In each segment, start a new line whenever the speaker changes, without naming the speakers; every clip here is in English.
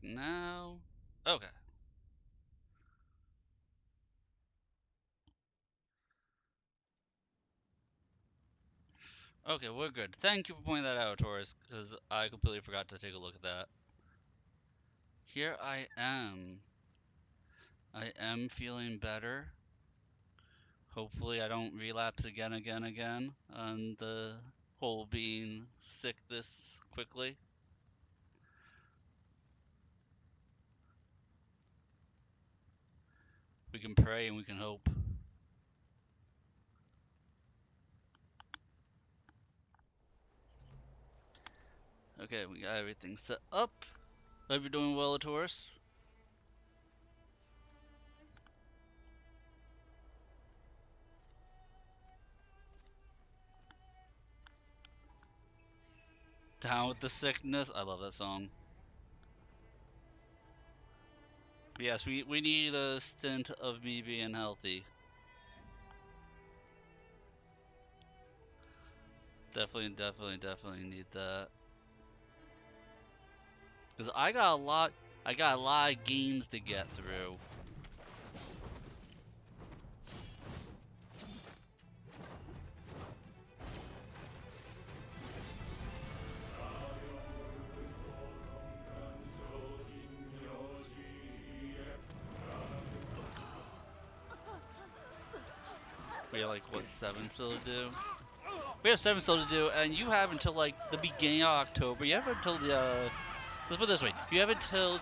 now. Okay. Okay, we're good. Thank you for pointing that out, Taurus, because I completely forgot to take a look at that. Here I am. I am feeling better. Hopefully I don't relapse again on the whole being sick this quickly. We can pray and we can hope. Okay, we got everything set up. Hope you're doing well, Taurus. Down with the sickness. I love that song. But yes, we need a stint of me being healthy. Definitely need that. Cause I got a lot of games to get through. We have like what 7 still to do. We have 7 still to do, and you have until like the beginning of October. You have until the let's put it this way. You have until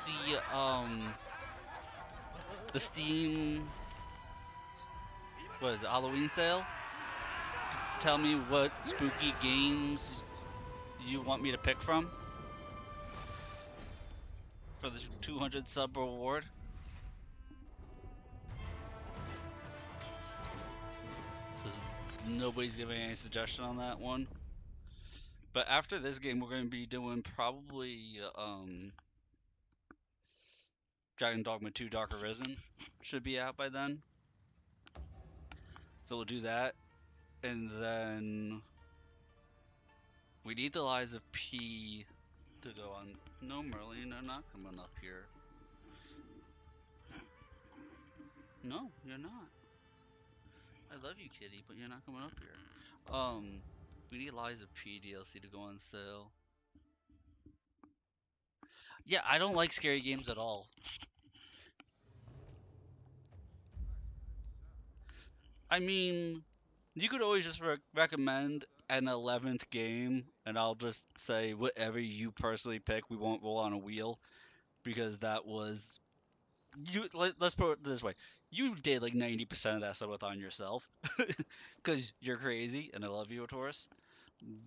the Steam what is it, Halloween sale? Tell me what spooky games you want me to pick from for the 200 sub reward. Because nobody's giving any suggestion on that one. But after this game, we're going to be doing probably Dragon Dogma 2 Dark Arisen. Should be out by then. So we'll do that. And then we need the Lies of P to go on. No, Merlin, they're not coming up here. No, you're not. I love you, kitty, but you're not coming up here. We need Lies of P DLC to go on sale. Yeah, I don't like scary games at all. I mean, you could always just recommend an 11th game, and I'll just say whatever you personally pick, we won't roll on a wheel because that was you. Let's put it this way: you did like 90% of that subathon yourself because you're crazy, and I love you, Taurus.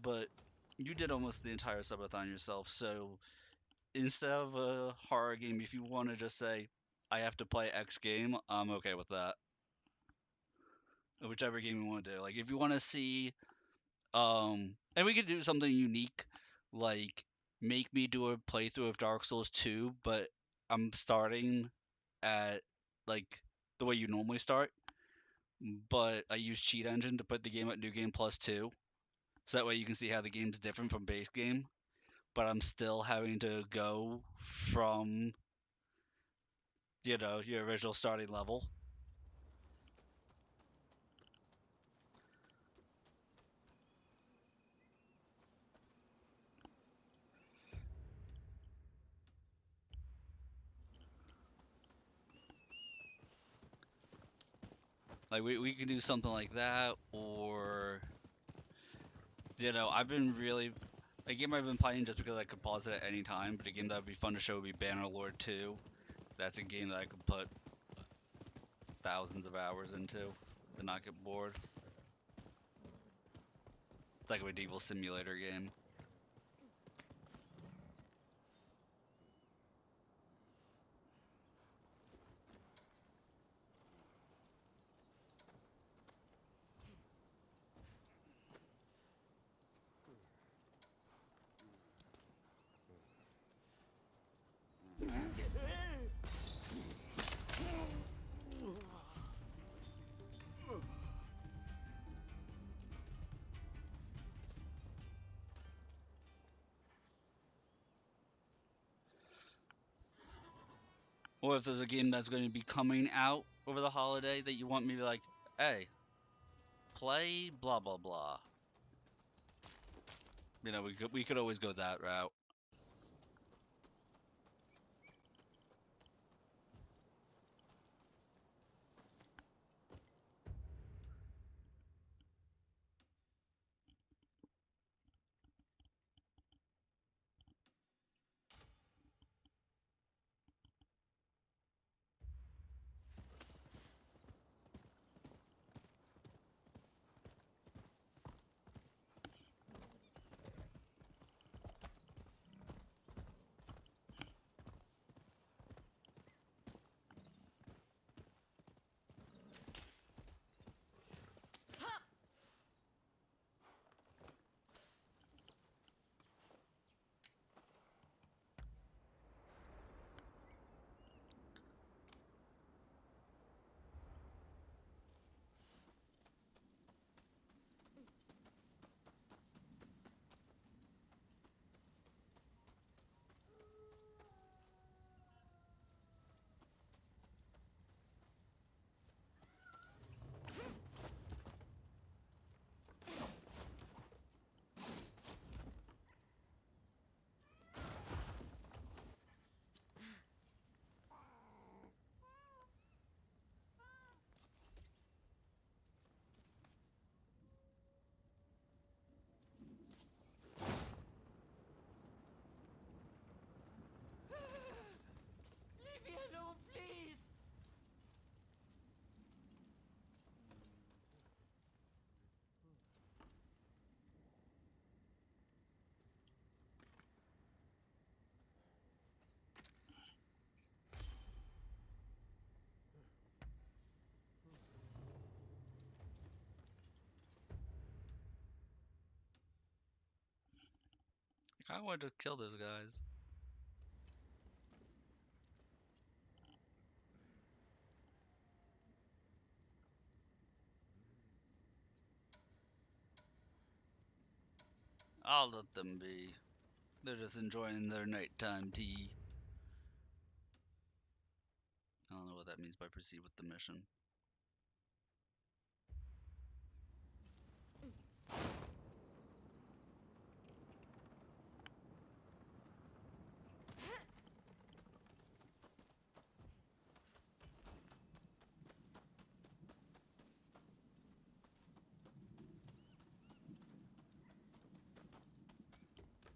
But you did almost the entire subathon yourself. So instead of a horror game, if you want to just say I have to play X game, I'm okay with that. Whichever game you want to do. Like if you want to see and we could do something unique, like make me do a playthrough of Dark Souls 2, but I'm starting at like the way you normally start, but I use Cheat Engine to put the game at New Game Plus 2, so that way you can see how the game's different from base game, but I'm still having to go from, your original starting level. Like we could do something like that, or I've been really a game I've been playing just because I could pause it at any time, but a game that would be fun to show would be Bannerlord 2. That's a game that I could put thousands of hours into and not get bored. It's like a medieval simulator game. Or if there's a game that's going to be coming out over the holiday that you want me to be like, hey, play blah blah blah. We could always go that route.
Leave me alone, please!
I kind of want to just kill those guys. I'll let them be. They're just enjoying their nighttime tea. I don't know what that means by proceed with the mission.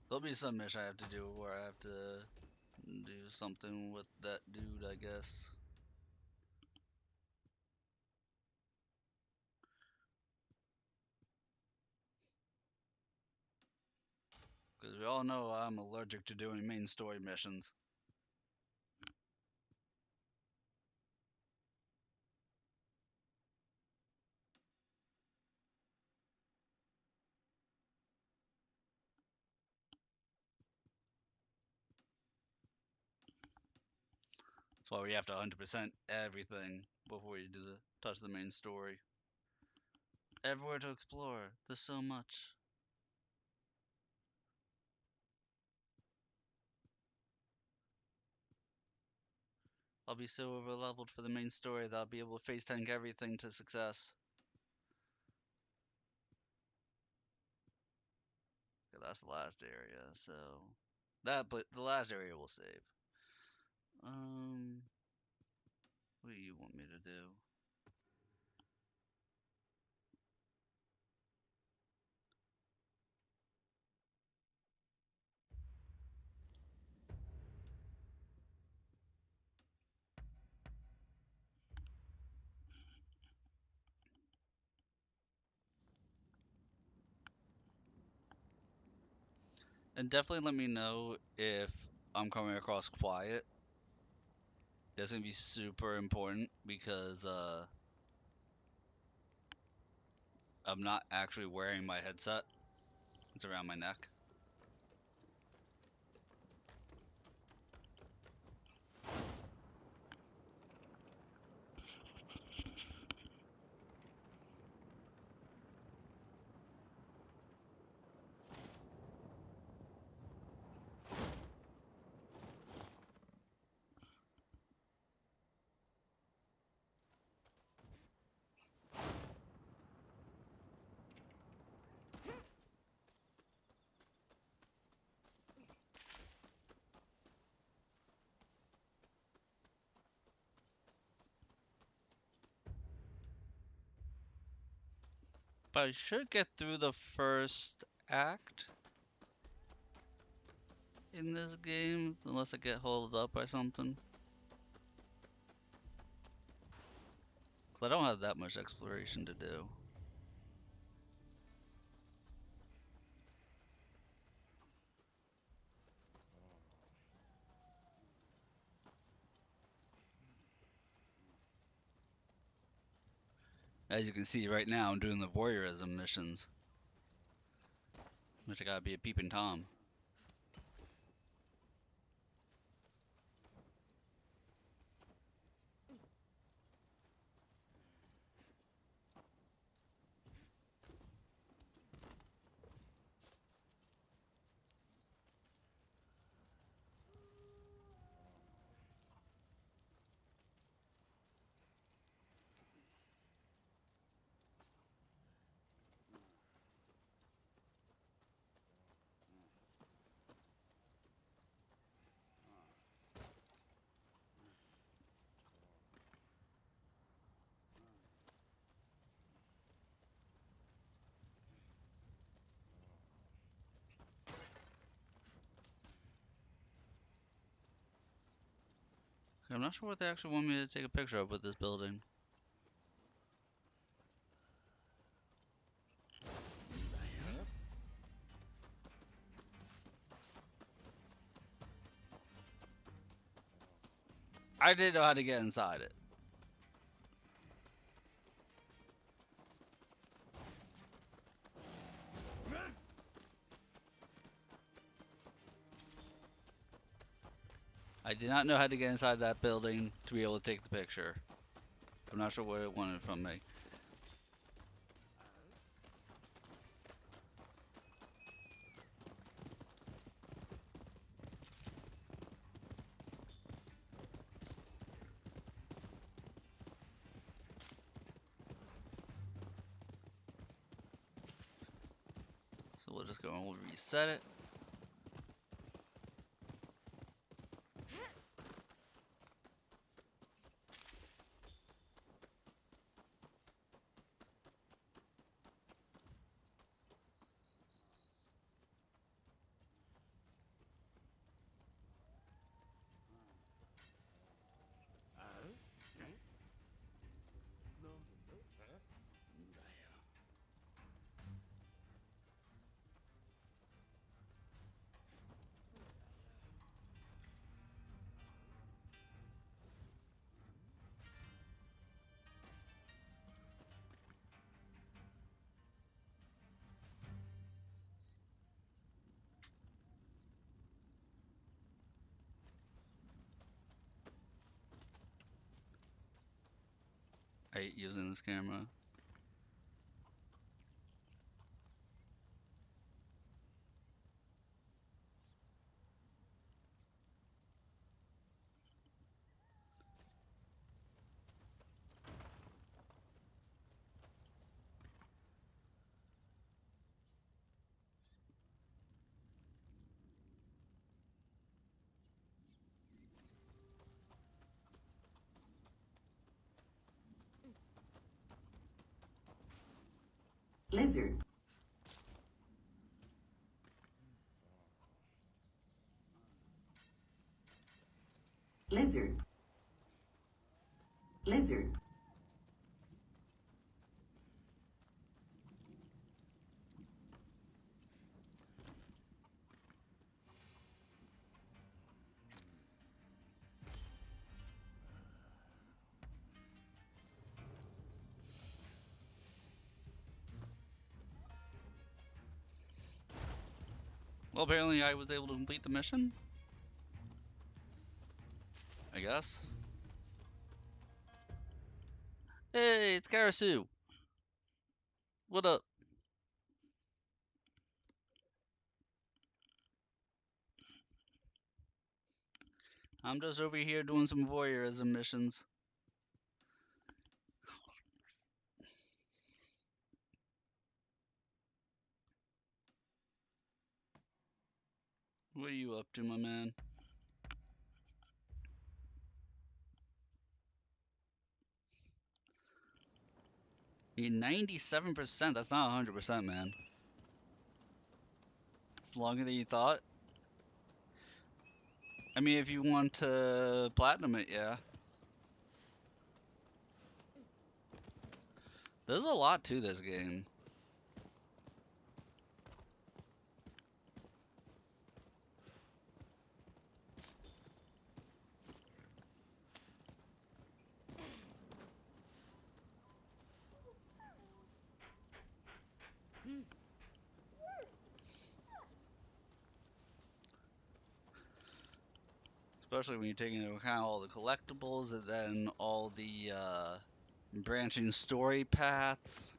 There'll be some mission I have to do where I have to do something with that dude, I guess. Because we all know I'm allergic to doing main story missions. That's why we have to 100% everything before you touch the main story. Everywhere to explore. There's so much. I'll be so over leveled for the main story that I'll be able to face tank everything to success. Okay, that's the last area, so but the last area will save. What do you want me to do? And definitely let me know if I'm coming across quiet. That's gonna be super important because I'm not actually wearing my headset. It's around my neck. But I should get through the first act in this game, unless I get held up by something. 'Cause I don't have that much exploration to do. As you can see right now, I'm doing the voyeurism missions, which I gotta be a peeping Tom. I'm not sure what they actually want me to take a picture of with this building. I didn't know how to get inside it. I did not know how to get inside that building to be able to take the picture. I'm not sure what it wanted from me. So we'll just go and we'll reset it. I hate using this camera.
Lizard. Lizard. Lizard.
Well, apparently I was able to complete the mission. I guess. Hey, it's Karasu. What up? I'm just over here doing some voyeurism missions. What are you up to, my man? I mean, 97%, that's not 100%, man. It's longer than you thought. I mean, if you want to platinum it, yeah. There's a lot to this game. Especially when you take into account all the collectibles and then all the branching story paths.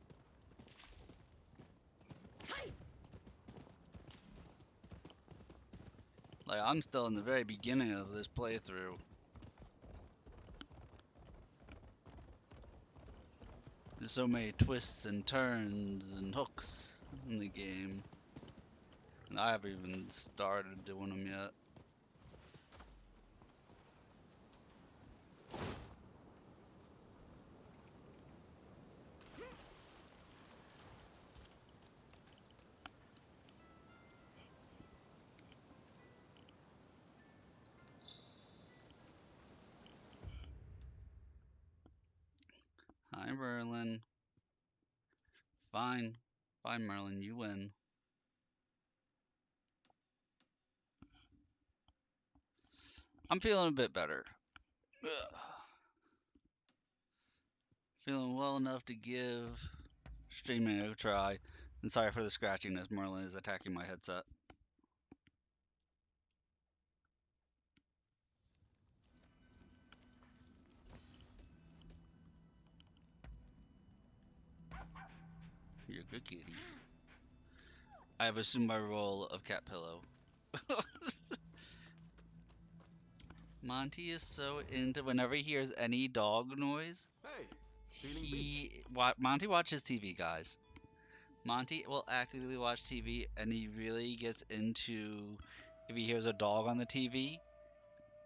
Like, I'm still in the very beginning of this playthrough. There's so many twists and turns and hooks in the game. And I haven't even started doing them yet. Hi, Merlin. Fine. Fine, Merlin, you win. I'm feeling a bit better. Ugh. Feeling well enough to give streaming a try. And sorry for the scratching as Merlin is attacking my headset. You're a good kitty. I have assumed my role of cat pillow. Monty is so into whenever he hears any dog noise,
Hey, feeling beat?
Monty watches TV, guys. Monty will actively watch TV, and he really gets into if he hears a dog on the TV,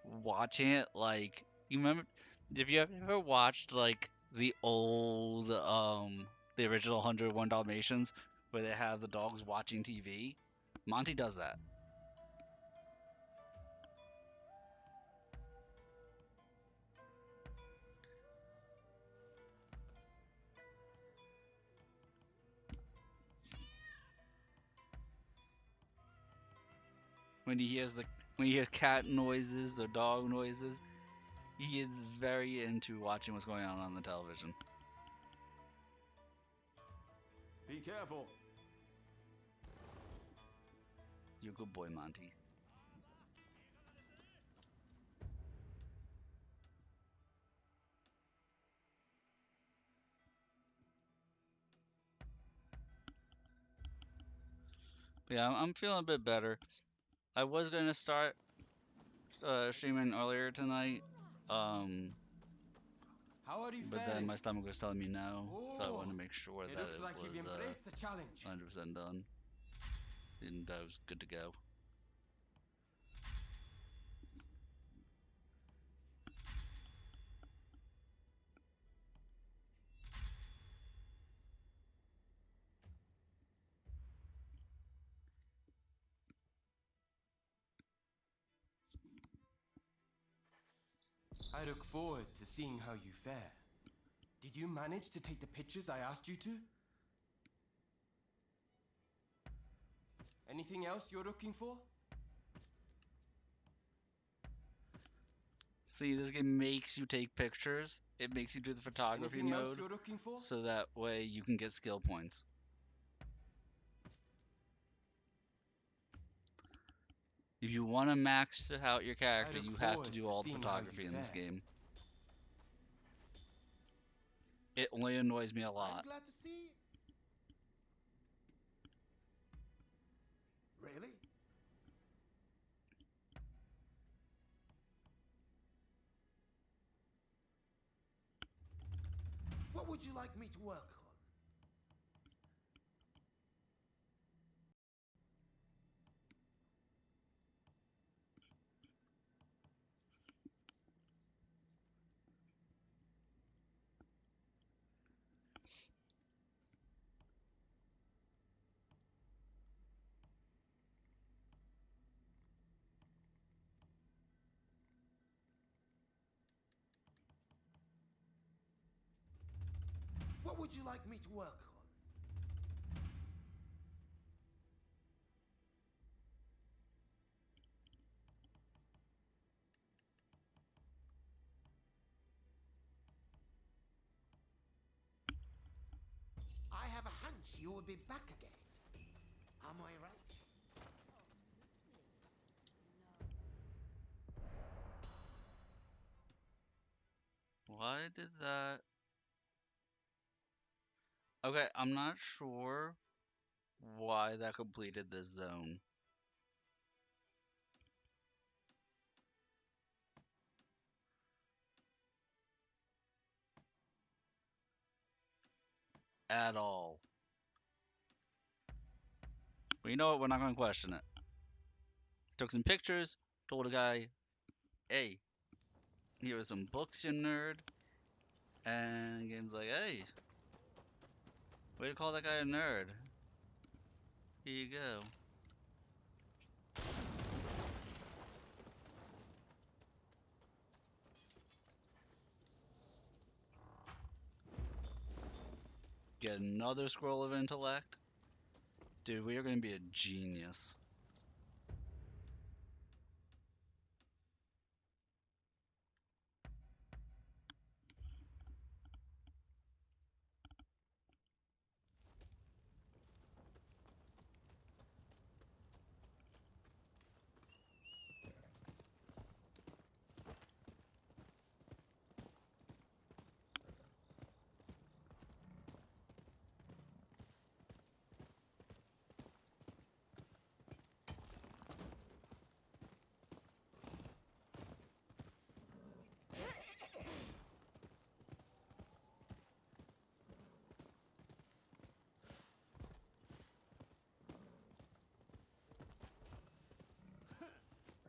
watching it like you remember. If you ever watched like the original 101 Dalmatians, where they have the dogs watching TV, Monty does that. When he hears cat noises or dog noises, he is very into watching what's going on the television.
Be careful.
You're a good boy, Monty. But yeah, I'm feeling a bit better. I was gonna start streaming earlier tonight, um,
How are you
but then
faring?
my stomach was telling me no, so I
Oh,
wanted to make sure
it
that
looks
it
like you've
was
embraced the challenge.
100% done, and that was good to go.
I look forward to seeing how you fare. Did you manage to take the pictures I asked you to? Anything else you're looking for?
See, this game makes you take pictures. It makes you do the photography
Anything else
mode,
you're looking for?
so that way you can get skill points. If you want to max out your
I
character,
look
you have to
forward
do
to
all the
seeing how you
photography in this
fare.
game. It only annoys me a
I'm
lot.
glad to see it. Really? What would you like me to work on? What would you like me to work on? I have a hunch you will be back again. Am I right?
Why did that? Okay, I'm not sure why that completed this zone. At all. But you know what? We're not going to question it. Took some pictures, told a guy, hey, here are some books, you nerd. And the game's like, hey, way to call that guy a nerd. Here you go. Get another scroll of intellect. Dude, we are going to be a genius.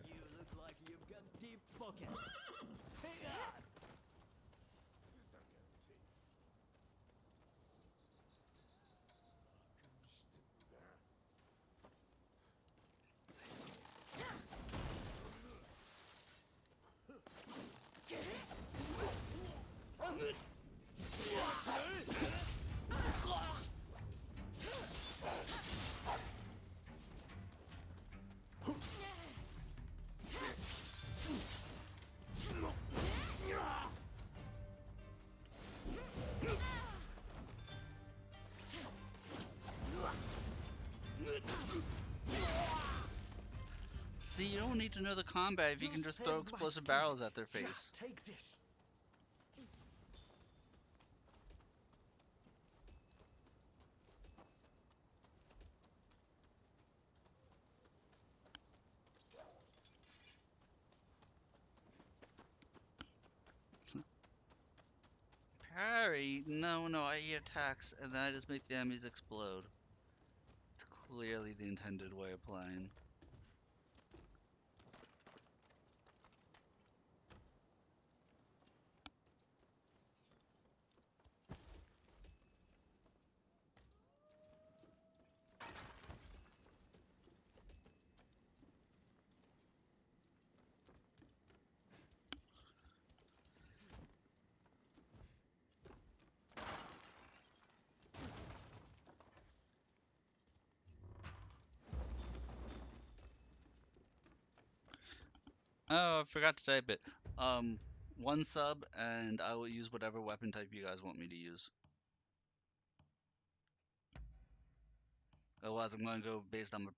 You look like you've got deep pockets. Hey,
See, you don't need to know the combat if you can just throw explosive barrels at their face.
Yeah, take this.
Parry? No, no, he attacks, and then I just make the enemies explode. It's clearly the intended way of playing. Oh, I forgot to type it. One sub, and I will use whatever weapon type you guys want me to use. Otherwise, I'm gonna go based on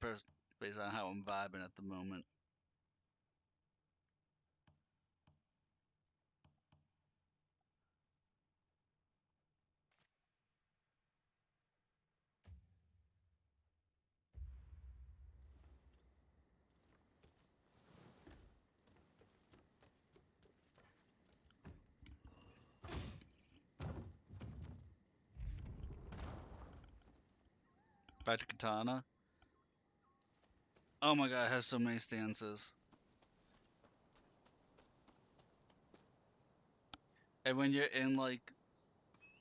based on how I'm vibing at the moment. Back to Katana. Oh my god, it has so many stances. And when you're in like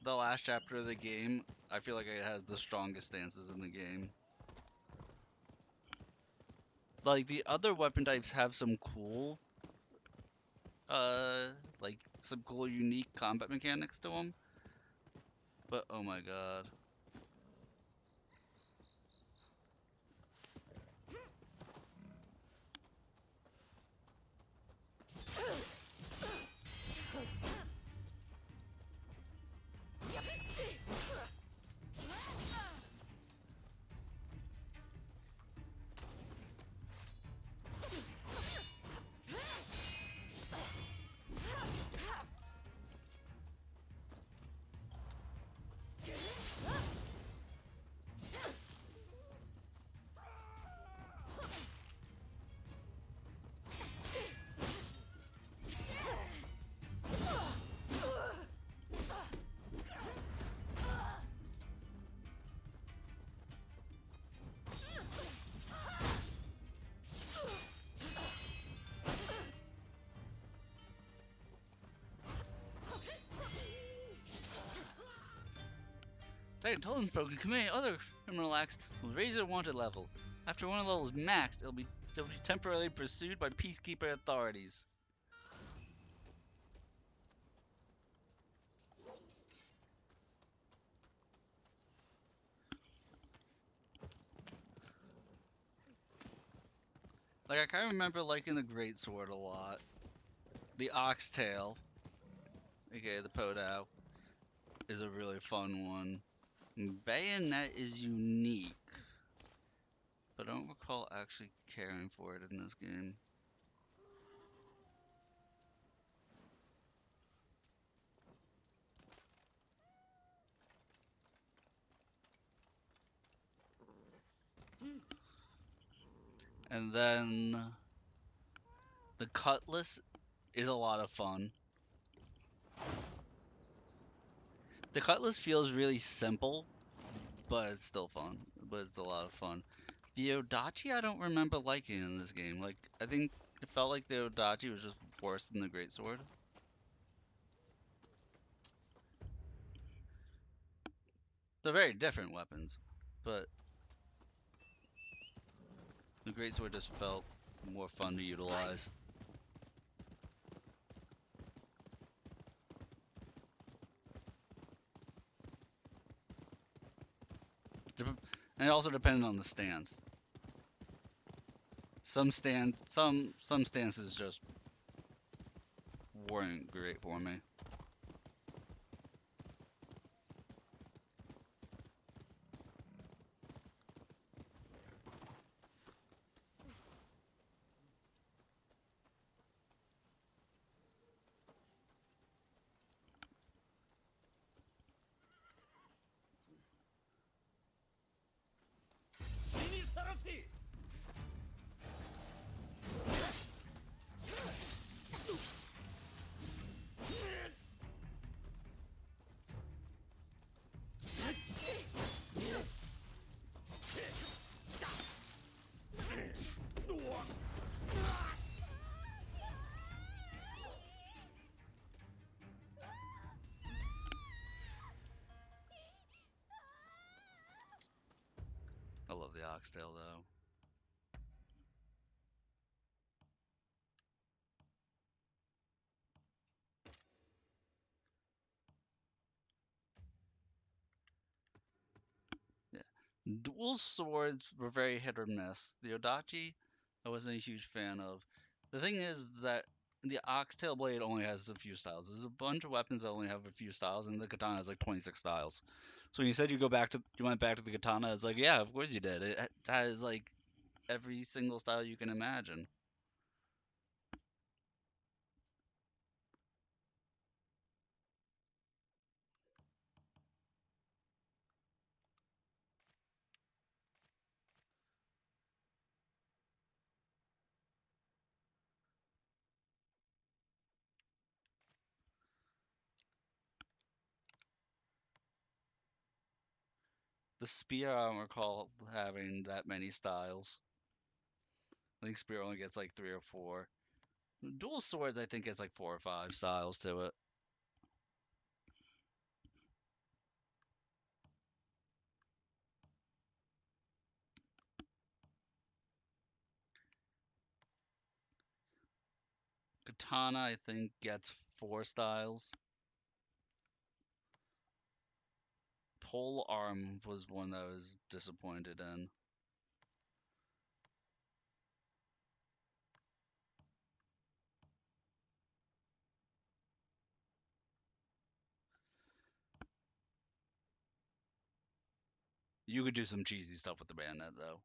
the last chapter of the game, I feel like it has the strongest stances in the game. Like the other weapon types have some cool, uh, like some cool unique combat mechanics to them. But oh my god. Dang, Totem's broken. Commit other criminal acts will raise your wanted level. After one of levels maxed, it'll be temporarily pursued by peacekeeper authorities. Like I kind of remember liking the Great Sword a lot. The Oxtail, aka the Podao, is a really fun one. Bayonet is unique, but I don't recall actually caring for it in this game. And then the Cutlass is a lot of fun. The Cutlass feels really simple, but it's still fun. But it's a lot of fun. The Odachi I don't remember liking in this game. Like I think it felt like the Odachi was just worse than the Greatsword. They're very different weapons, but the Greatsword just felt more fun to utilize. And it also depended on the stance. Some stances just weren't great for me. I love the Oxtail though. Yeah. Dual swords were very hit or miss. The Odachi, I wasn't a huge fan of. The thing is that the Oxtail blade only has a few styles. There's a bunch of weapons that only have a few styles, and the katana has like 26 styles. So when you said you went back to the katana, it's like, yeah, of course you did. It has like every single style you can imagine. The spear, I don't recall having that many styles. I think spear only gets like 3 or 4. Dual swords, I think, gets like 4 or 5 styles to it. Katana, I think, gets 4 styles. pole arm was one I was disappointed in. You could do some cheesy stuff with the bayonet, though.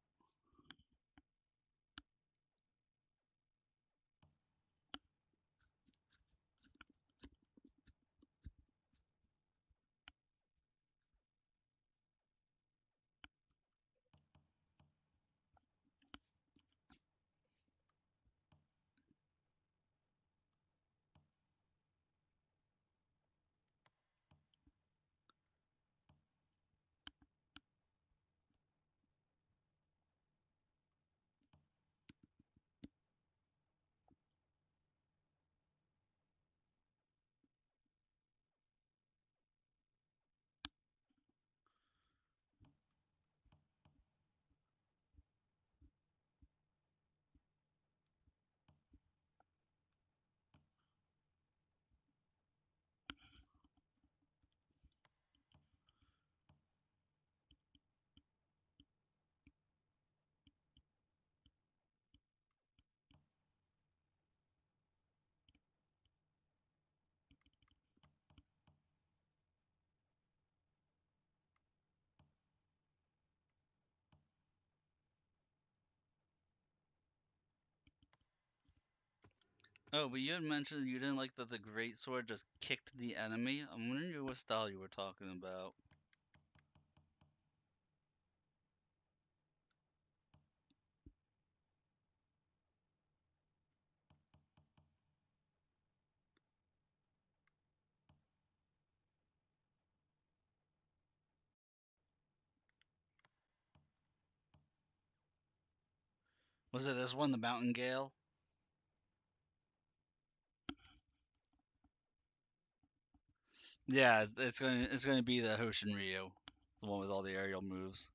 Oh, but you had mentioned you didn't like that the great sword just kicked the enemy. I'm wondering what style you were talking about. Was it this one, the Mountain Gale? Yeah, it's gonna be the Hoshin Ryu, the one with all the aerial moves.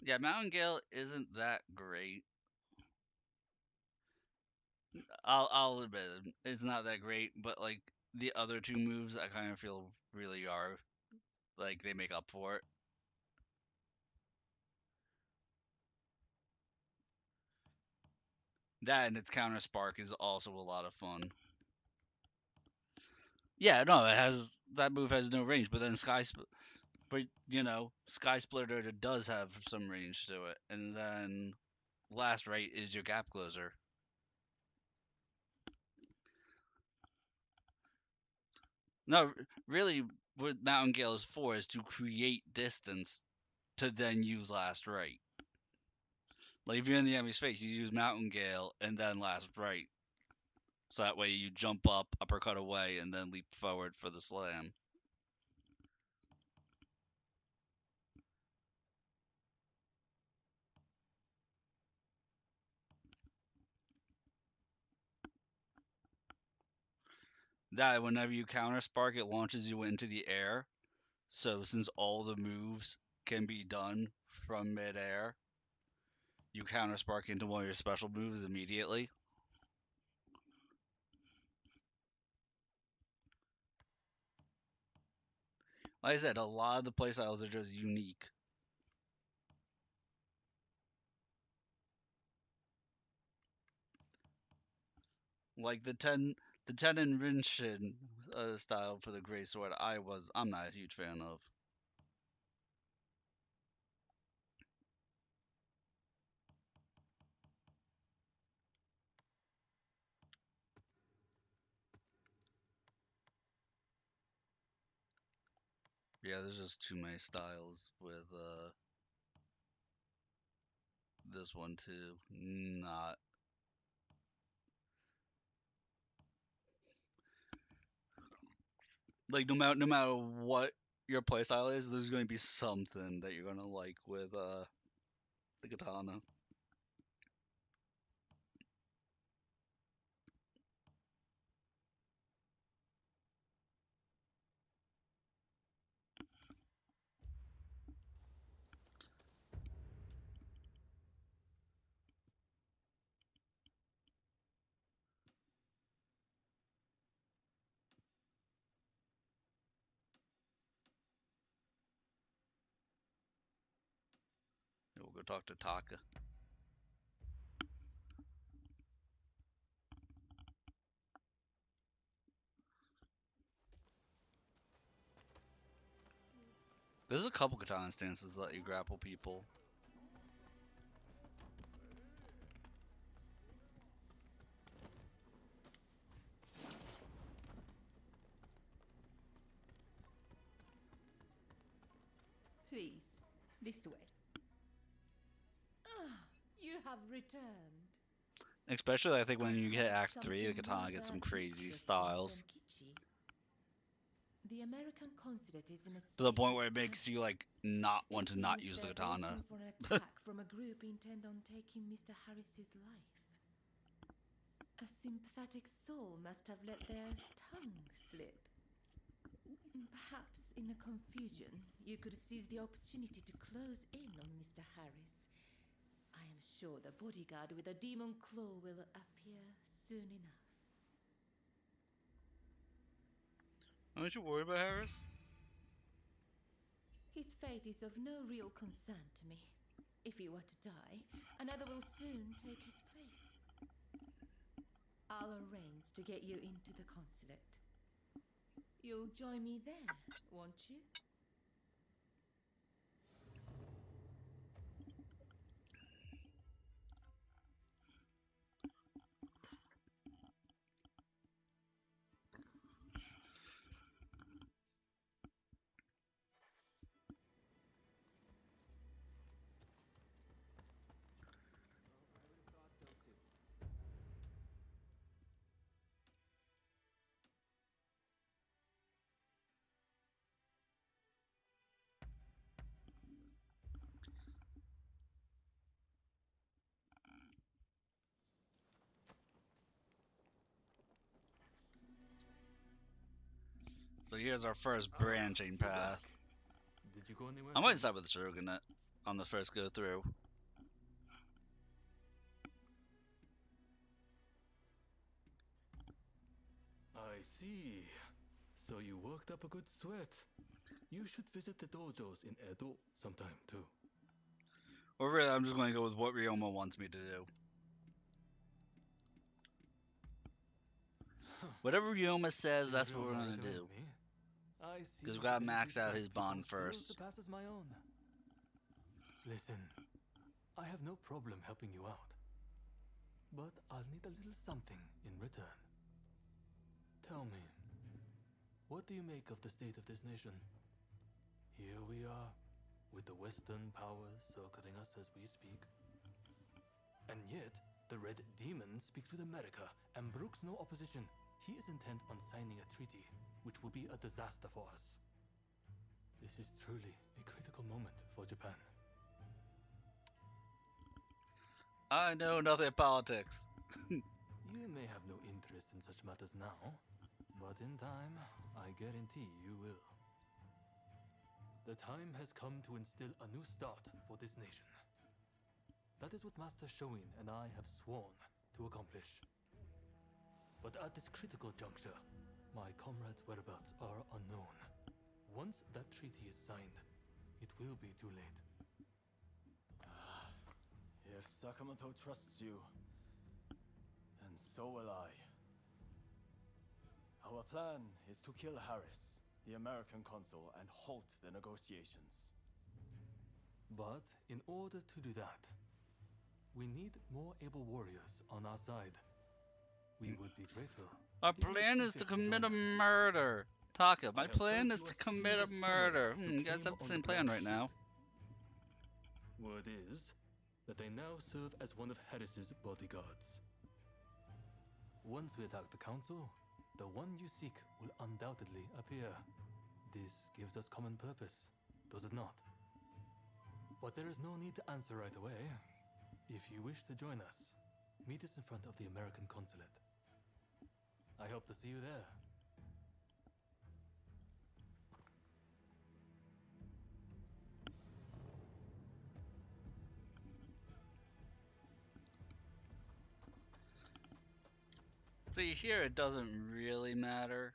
Yeah, Mountain Gale isn't that great. I'll admit it's not that great, but like the other two moves, I kind of feel really are like they make up for it. That and its counter spark is also a lot of fun. Yeah, no, it has that move has no range, but then but Sky Splitter does have some range to it, and then Last Right is your gap closer. No, really, what Mountain Gale is for is to create distance to then use Last Right. Like if you're in the enemy's face, you use Mountain Gale and then Last Right. So that way you jump up, uppercut away, and then leap forward for the slam. That whenever you counter spark, it launches you into the air. So since all the moves can be done from midair, you counter spark into one of your special moves immediately. Like I said, a lot of the playstyles are just unique. Like the ten and Rinshin style for the Grey Sword, I'm not a huge fan of. Yeah, there's just too many styles with this one too. Not like no matter what your playstyle is, there's going to be something that you're gonna like with the katana. Go talk to Taka. There's a couple katana stances that let you grapple people.
Please, this way. Ah, you have returned.
Especially, I think when you hit
I heard
Act 3, the
something
katana gets some
rather
crazy
interesting
styles.
from Kichi. The American consulate is in a
To the
state
point
of
where it makes you, like, not want to not use the
they're
katana.
bracing for an attack from a group intent on taking Mr. Harris's life. A sympathetic soul must have let their tongue slip. Perhaps in the confusion, you could seize the opportunity to close in on Mr. Harris. I am sure the bodyguard with a demon claw will appear soon enough.
Don't you worry about Harris?
His fate is of no real concern to me. If he were to die, another will soon take his place. I'll arrange to get you into the consulate. You'll join me there, won't you?
So here's our first branching path.
Did you go anywhere?
I might start with the Shogunate on the first go through.
I see. So you worked up a good sweat. You should visit the dojos in Edo sometime too.
Or really, I'm just going to go with what Ryoma wants me to do. Whatever Ryoma says, that's what we're going to do. Because we got to max out his bond first.
Surpasses my own. Listen, I have no problem helping you out. But I'll need a little something in return. Tell me, what do you make of the state of this nation? Here we are, with the Western powers circling us as we speak. And yet, the Red Demon speaks with America and brooks no opposition. He is intent on signing a treaty, which will be a disaster for us. This is truly a critical moment for Japan.
I know nothing of politics.
You may have no interest in such matters now, but in time, I guarantee you will. The time has come to instill a new start for this nation. That is what Master Shoin and I have sworn to accomplish. But at this critical juncture, my comrades' whereabouts are unknown. Once that treaty is signed, it will be too late.
If Sakamoto trusts you, then so will I. Our plan is to kill Harris, the American consul, and halt the negotiations.
But in order to do that, we need more able warriors on our side. We would be grateful.
Our
if you would
plan
see
is
fit
to
join
commit a
us.
murder. Taka, my
I have
plan
heard
is
you
to
are
commit a
still the
murder.
summoner who
You guys
came
have the
on
same
the
plan
black
right now.
sheep. Word is that they now serve as one of Harris's bodyguards. Once we attack the council, the one you seek will undoubtedly appear. This gives us common purpose, does it not? But there is no need to answer right away. If you wish to join us, meet us in front of the American consulate. I hope to see you there.
See, here it doesn't really matter.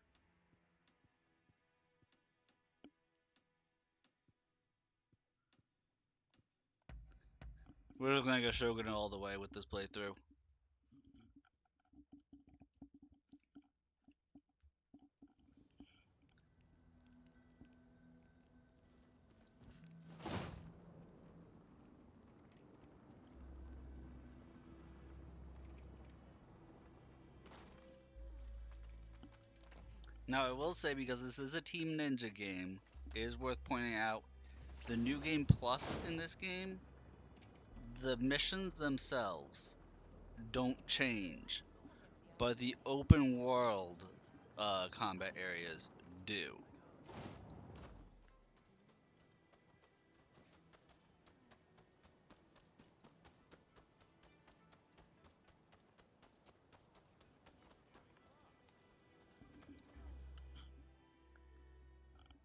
We're just gonna go Shogunate all the way with this playthrough. Now, I will say, because this is a Team Ninja game, it is worth pointing out the New Game Plus in this game, the missions themselves don't change, but the open world combat areas do.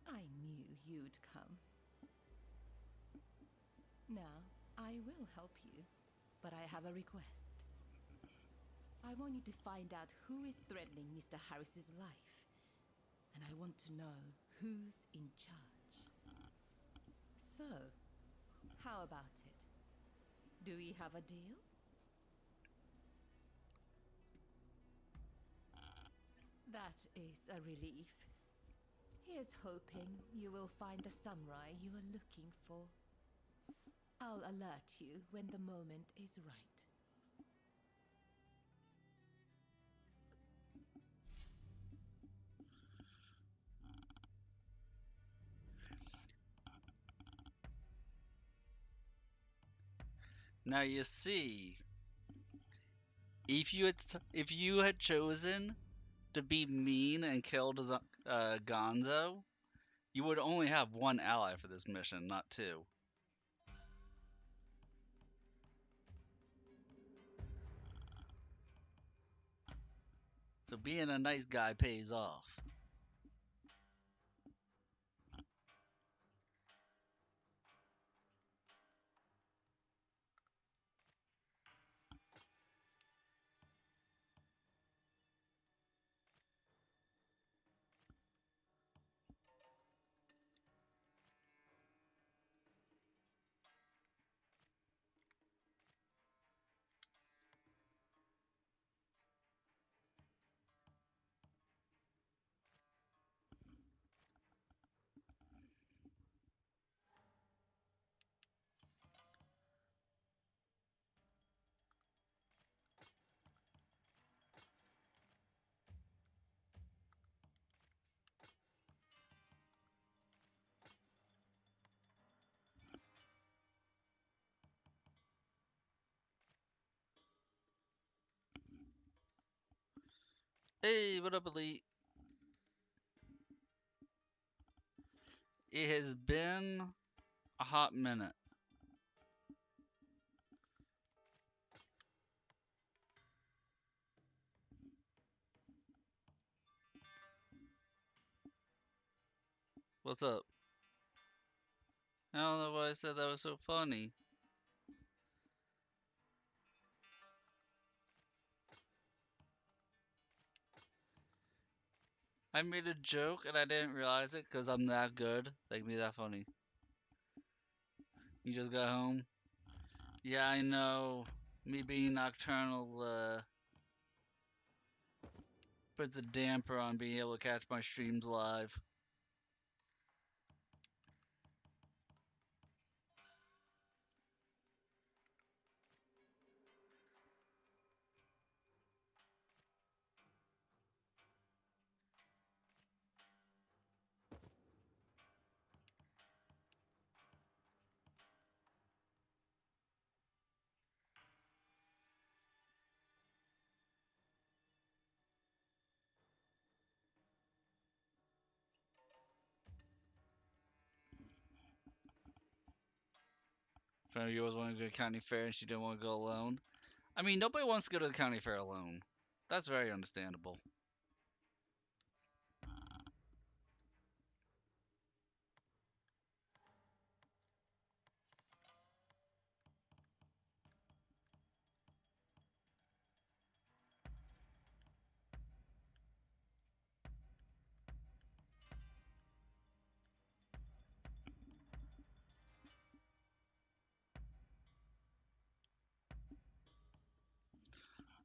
I knew you'd come. Now, I will help you, but I have a request. I want you to find out who is threatening Mr. Harris's life, and I want to know who's in charge. So, how about it? Do we have a deal? That is a relief. Here's hoping you will find the samurai you are looking for. I'll alert you when the moment is right.
Now you see, if you had chosen to be mean and killed Gonzo, you would only have one ally for this mission, not two. So being a nice guy pays off. Hey, what up, Elite? It has been a hot minute. What's up? I don't know why I said that was so funny. I made a joke and I didn't realize it because I'm that good. Like, me that funny. You just got home? Yeah, I know. Me being nocturnal puts a damper on being able to catch my streams live. Friend of yours wanted to go to county fair and she didn't want to go alone. I mean, nobody wants to go to the county fair alone. That's very understandable.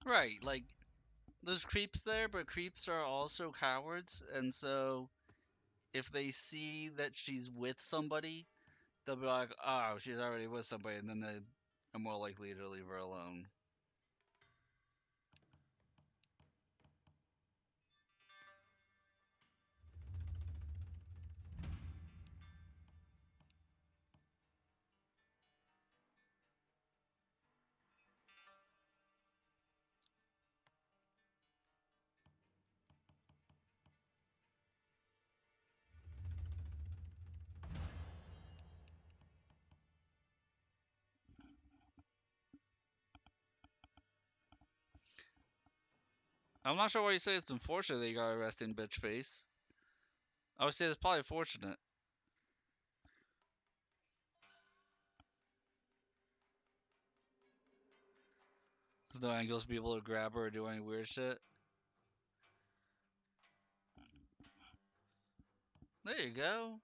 Right, like there's creeps there, but creeps are also cowards, and so if they see that she's with somebody, they'll be like, "Oh, she's already with somebody," and then they are more likely to leave her alone. I'm not sure why you say it's unfortunate that you got arrested in bitch face. I would say it's probably fortunate. There's no angles to be able to grab her or do any weird shit. There you go.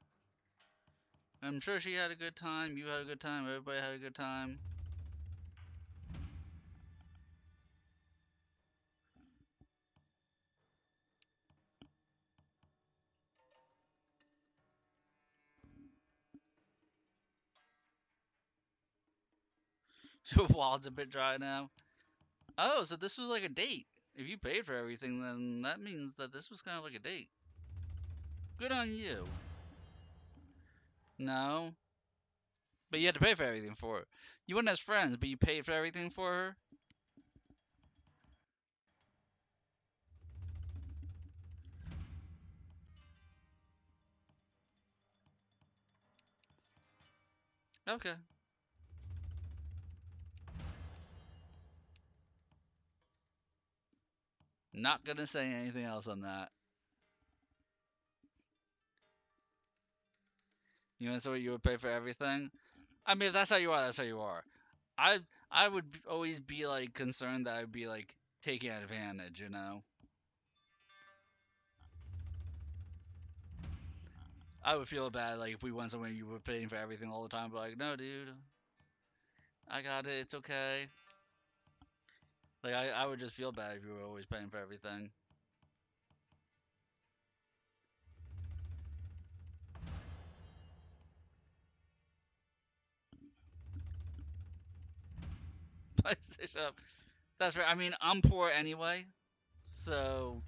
I'm sure she had a good time. You had a good time. Everybody had a good time. Your wallet's a bit dry now. Oh, so this was like a date. If you paid for everything, then that means that this was kind of like a date. Good on you. No, but you had to pay for everything for her. You went as friends, but you paid for everything for her. Okay. Not gonna say anything else on that. You know, so you would pay for everything. I mean, if that's how you are, that's how you are. I I would always be like concerned that I'd be like taking advantage, you know. I would feel bad like if we went somewhere and you were paying for everything all the time, but like, no, dude, I got it. It's okay. Like I would just feel bad if you were always paying for everything. PlayStation up. That's right. I mean, I'm poor anyway, so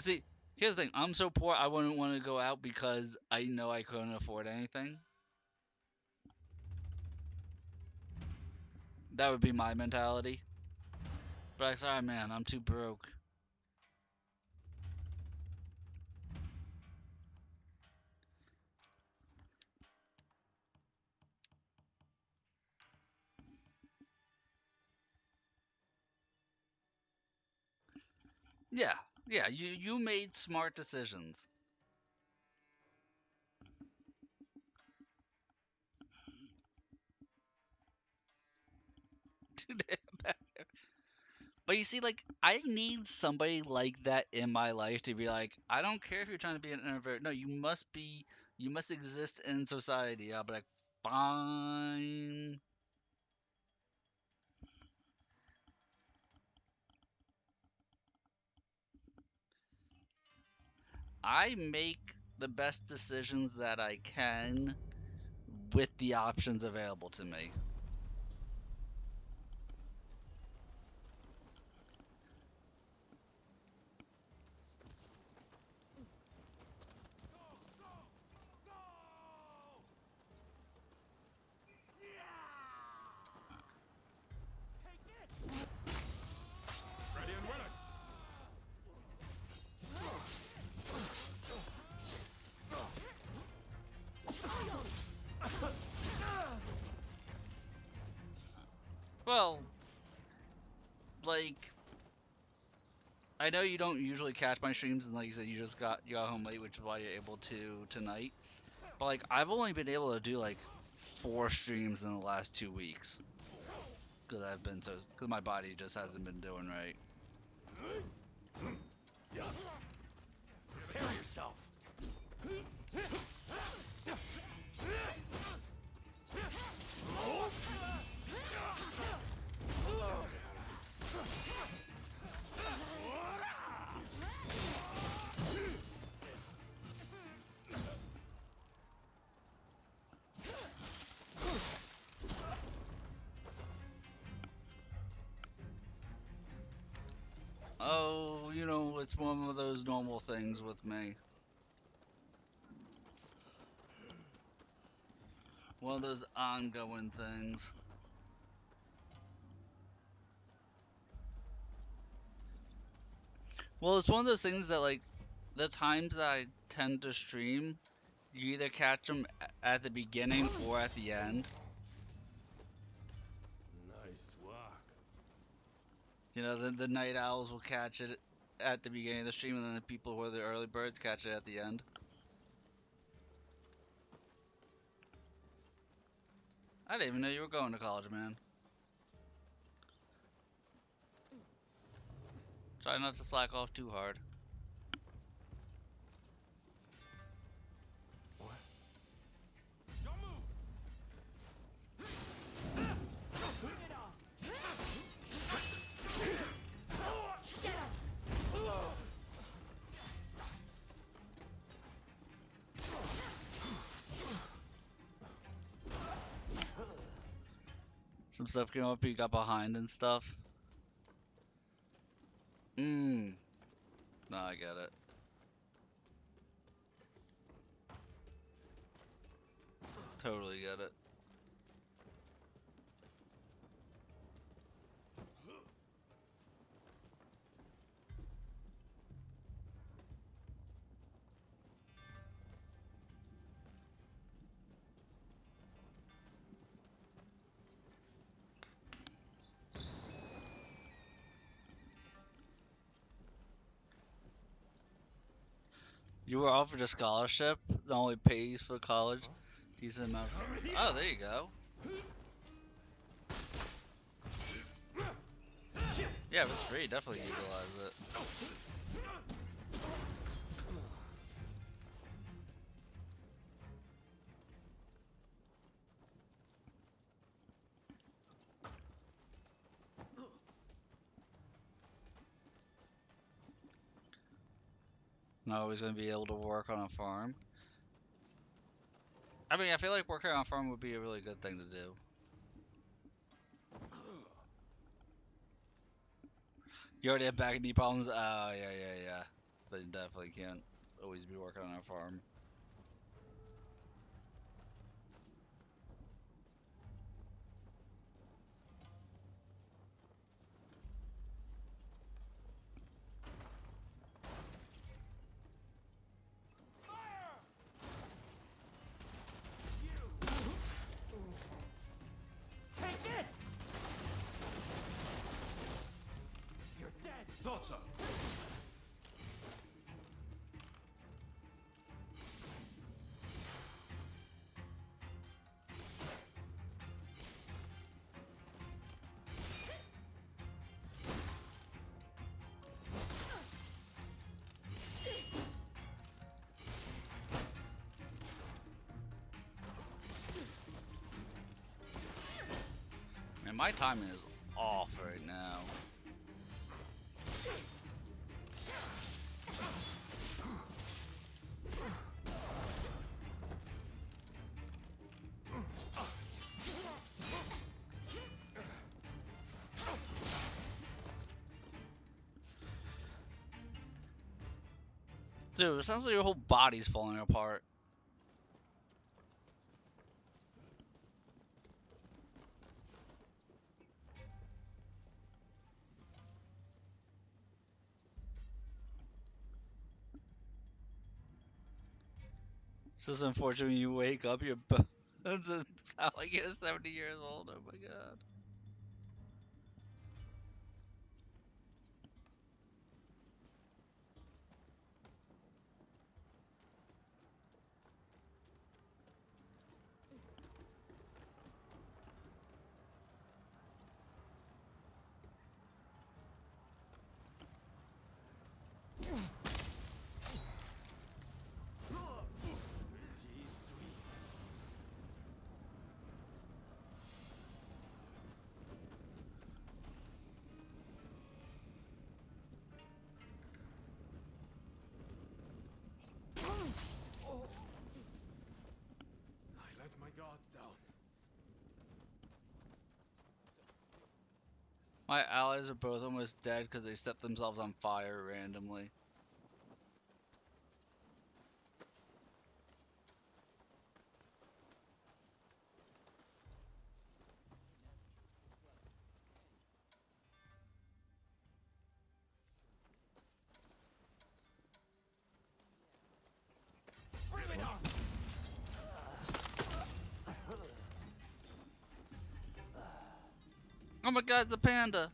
see. Here's the thing. I'm so poor, I wouldn't want to go out because I know I couldn't afford anything. That would be my mentality. But I sorry, man, I'm too broke. Yeah, yeah. You made smart decisions. But you see, like, I need somebody like that in my life to be like, I don't care if you're trying to be an introvert. No, you must exist in society. I'll be like, fine. I make the best decisions that I can with the options available to me. Well, like, I know you don't usually catch my streams, and like you said, you got home late, which is why you're able to tonight. But like, I've only been able to do like 4 streams in the last 2 weeks because my body just hasn't been doing right.
Prepare yourself.
Oh, you know, it's one of those normal things with me. One of those ongoing things. Well, it's one of those things that, like, the times that I tend to stream, you either catch them at the beginning or at the end.
Nice work.
You know, the night owls will catch it at the beginning of the stream, and then the people who are the early birds catch it at the end. I didn't even know you were going to college, man. Try not to slack off too hard.
What?
Some stuff came up, you got behind and stuff. No, I get it. Totally get it. You were offered a scholarship that only pays for college. Decent amount. Oh, there you go. Yeah, if it's free, definitely utilize it. Not always going to be able to work on a farm. I mean, I feel like working on a farm would be a really good thing to do. You already have back knee problems? Oh, yeah. Then you definitely can't always be working on a farm.
Take this! You're dead!
Thought so.
Man, my timing is off right now. Dude, it sounds like your whole body's falling apart. It's just unfortunate when you wake up, your bones sound like you're 70 years old. Oh my god. My allies are both almost dead because they set themselves on fire randomly. Oh my god, it's a panda!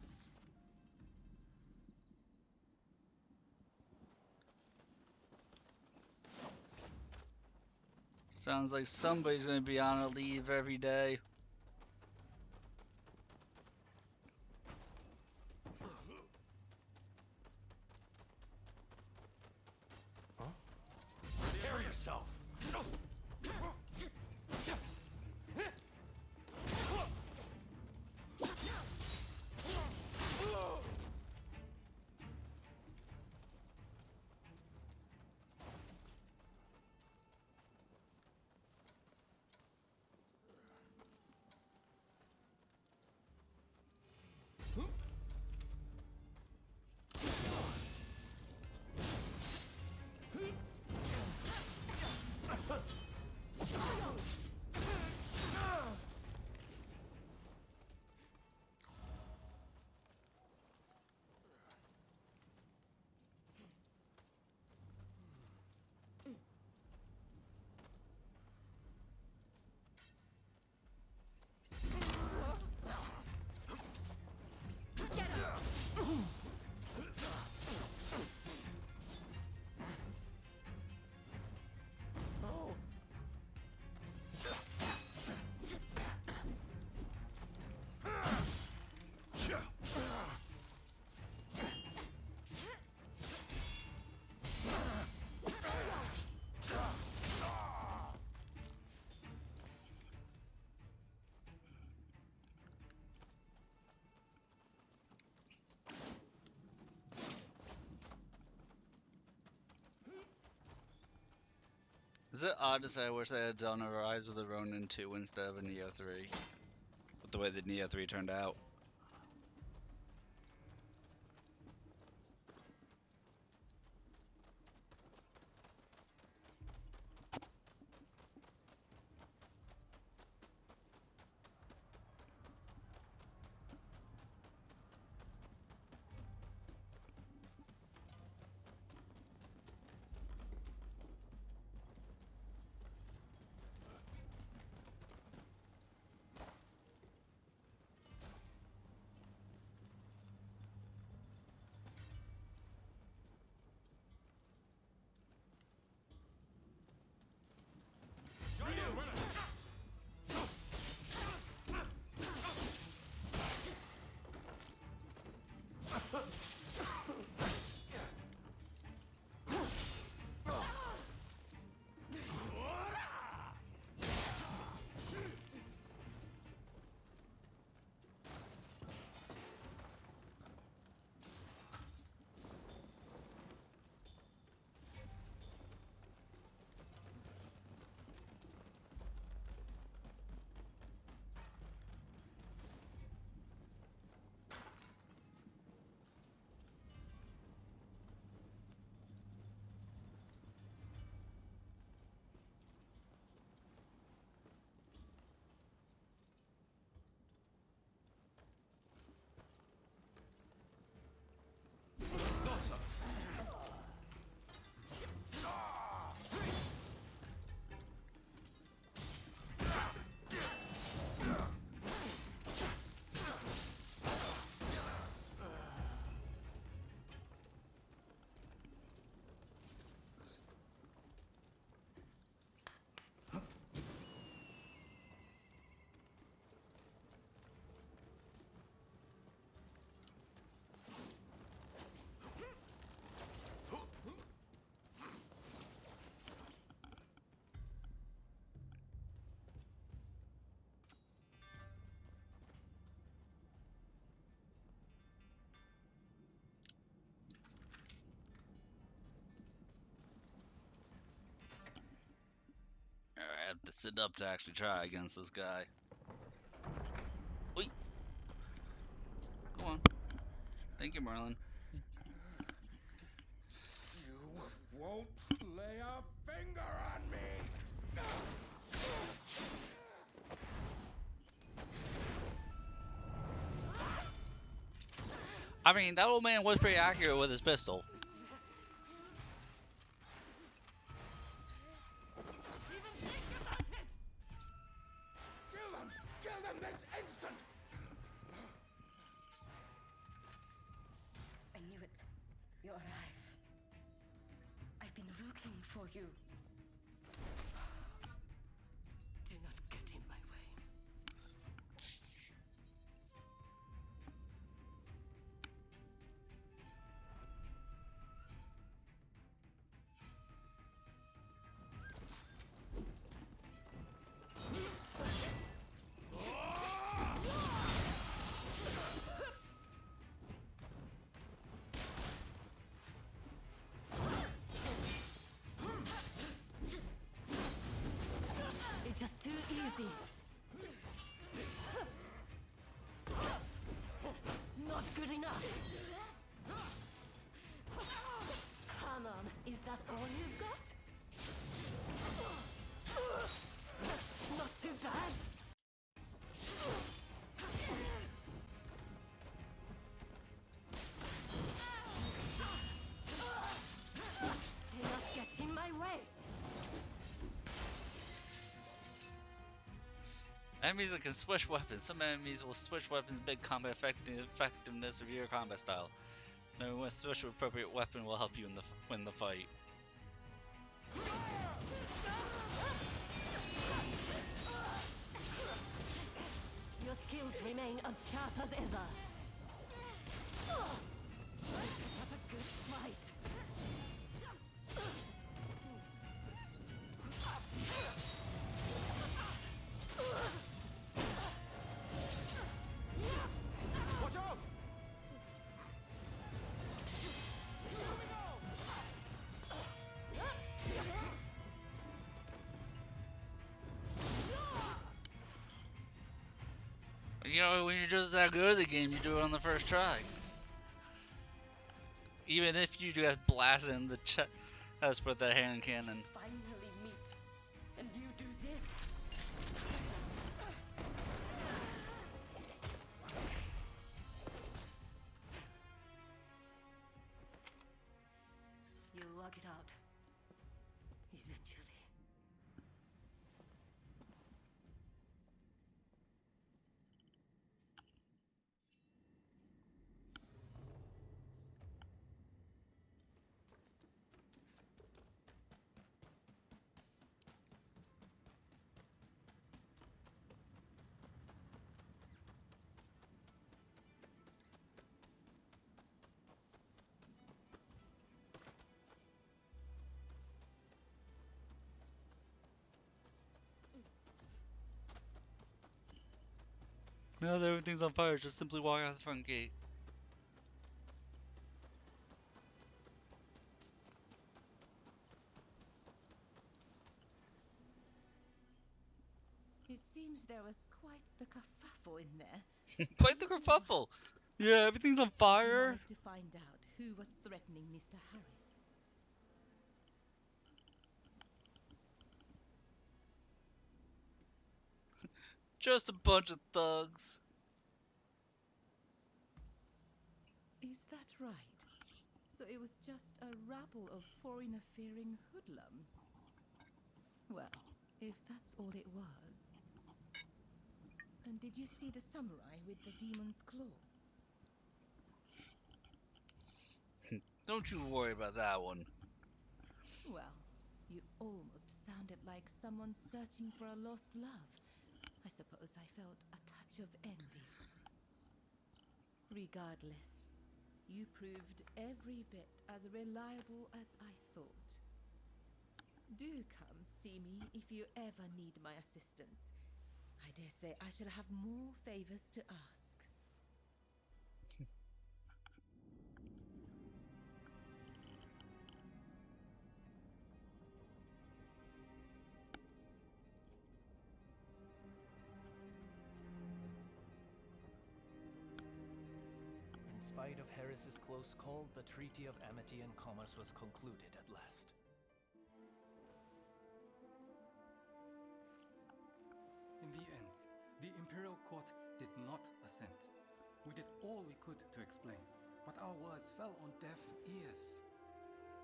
Sounds like somebody's gonna be on a leave every day.
Prepare yourself!
Is it odd to say I wish they had done a Rise of the Ronin 2 instead of a Neo 3? With the way that Neo 3 turned out. I have to sit up to actually try against this guy. Wait. Go on. Thank you, Marlon.
You won't lay a finger on me!
I mean, that old man was pretty accurate with his pistol.
Kill them this instant!
I knew it. You arrive. I've been looking for you. Do not get in my way. It's just too easy. Not good enough. Come on, is that all you've got? Not too bad. Do not get in my way.
Enemies that can switch weapons. Some enemies will switch weapons big combat effectiveness of your combat style. Knowing when to switch to appropriate weapon will help you win the fight.
Your skills remain as sharp as ever. Have a good fight.
Watch out!
You know, when you're just that good at the game, you do it on the first try. Even if you get blasted in the chest with that hand cannon.
Finally meet. And you do this? You'll work it out. Eventually.
Now that everything's on fire, just simply walk out the front gate.
It seems there was quite the kerfuffle in there.
Quite the kerfuffle! Yeah, everything's on
You
fire.
managed to find out who was threatening Mr. Harris.
Just a bunch of thugs.
Is that right? So it was just a rabble of foreigner-fearing hoodlums? Well, if that's all it was. And did you see the samurai with the demon's claw?
Don't you worry about that one.
Well, you almost sounded like someone searching for a lost love. I suppose I felt a touch of envy. Regardless, you proved every bit as reliable as I thought. Do come see me if you ever need my assistance. I dare say I shall have more favors to ask.
spite of Harris's close call, the Treaty of Amity and Commerce was concluded at last.
In the end, the Imperial Court did not assent. We did all we could to explain, but our words fell on deaf ears.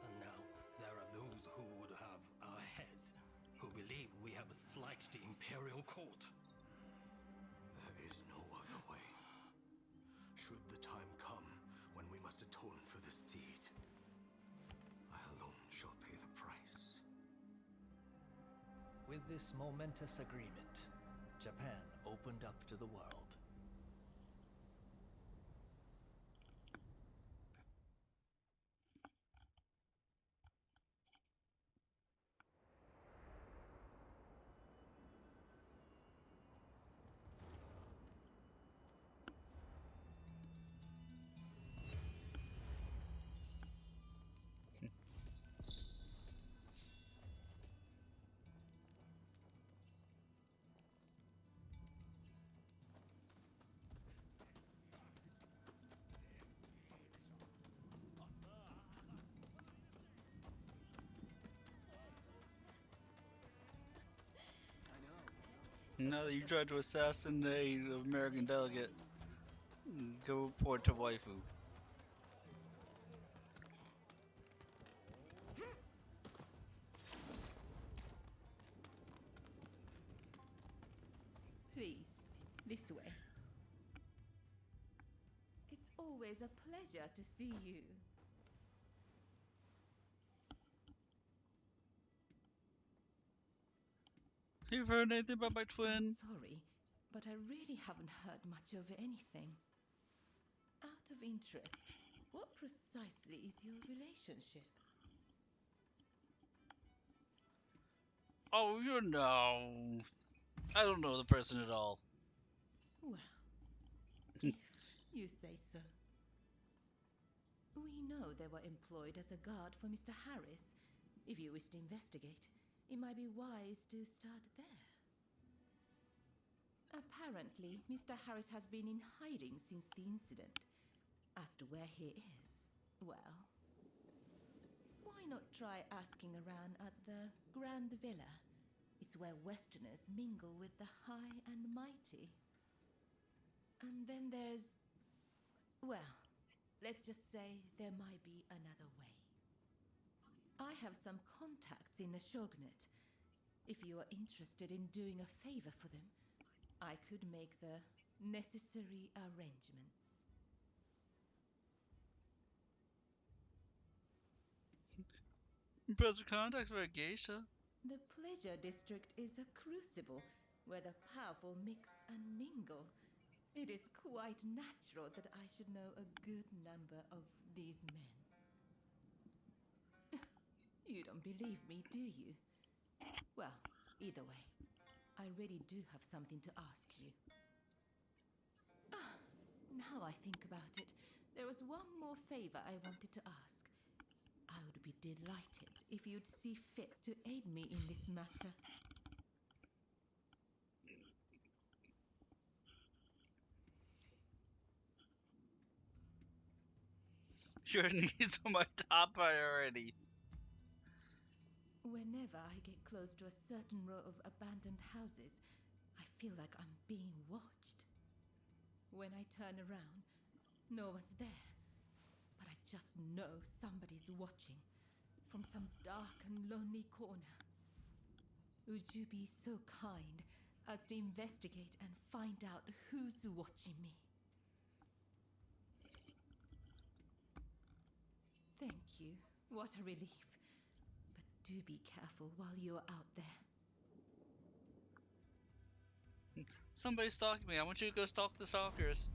And now there are those who would have our heads, who believe we have slighted the Imperial Court.
There is no other way. Should the time come when we must atone for this deed, I alone shall pay the price.
With this momentous agreement, Japan opened up to the world.
Now that you tried to assassinate an American delegate, go report to waifu.
Please, this way. It's always a pleasure to see you.
You've heard anything about my
I'm
twin?
sorry, but I really haven't heard much of anything. Out of interest, what precisely is your relationship?
Oh, you know. I don't know the person at all.
Well, if you say so. We know they were employed as a guard for Mr. Harris. If you wish to investigate, it might be wise to start there. Apparently, Mr. Harris has been in hiding since the incident. As to where he is, well, why not try asking around at the Grand Villa? It's where Westerners mingle with the high and mighty. And then there's... well, let's just say there might be another way. I have some contacts in the Shogunate. If you are interested in doing a favor for them, I could make the necessary arrangements.
Impressive contacts for a geisha.
The Pleasure District is a crucible where the powerful mix and mingle. It is quite natural that I should know a good number of these men. You don't believe me, do you? Well, either way, I really do have something to ask you. Now I think about it, there was one more favor I wanted to ask. I would be delighted if you'd see fit to aid me in this matter.
Your needs are my top priority.
Whenever I get close to a certain row of abandoned houses, I feel like I'm being watched. When I turn around, no one's there. But I just know somebody's watching from some dark and lonely corner. Would you be so kind as to investigate and find out who's watching me? Thank you. What a relief. But do be careful while you're out there.
Somebody's stalking me. I want you to go stalk the stalkers.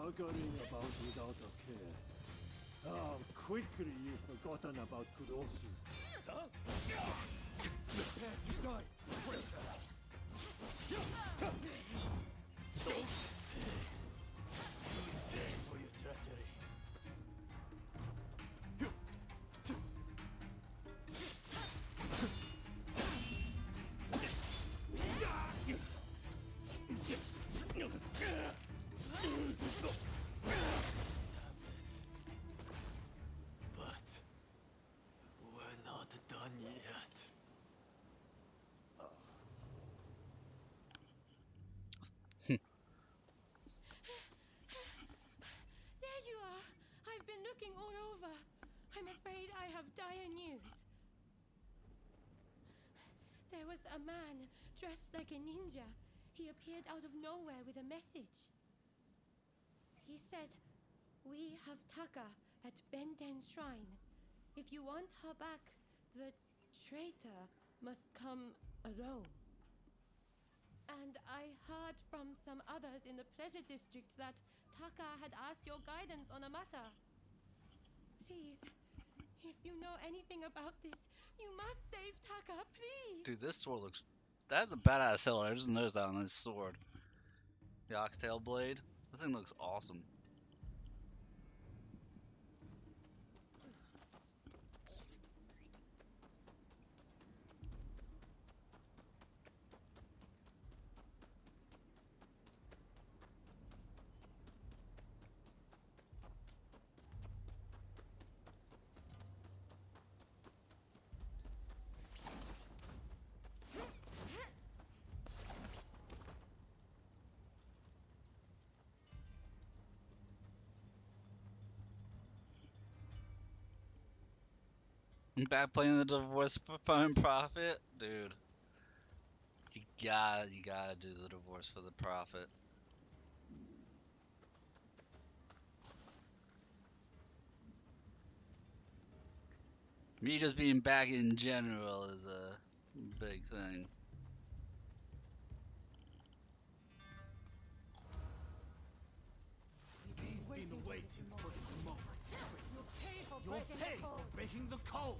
Buggering about without a care. How quickly you've forgotten about Kurosu. Huh? Prepare to die, traitor! Pay for your treachery. But we're not done yet.
There you are! I've been looking all over. I'm afraid I have dire news. There was a man dressed like a ninja. He appeared out of nowhere with a message. He said, "We have Taka at Benten Shrine. If you want her back, the traitor must come alone." And I heard from some others in the Pleasure District that Taka had asked your guidance on a matter. Please, if you know anything about this, you must save Taka, please!
Dude, this sword looks... That's a badass sword. I just noticed that on this sword. The oxtail blade. This thing looks awesome. I'm back playing the Divorce for Fun Profit? Dude. You gotta do the Divorce for the Profit. Me just being back in general is a big thing.
We've been waiting for this moment.
You'll pay for
You'll
breaking
pay
the
for
code.
breaking the code!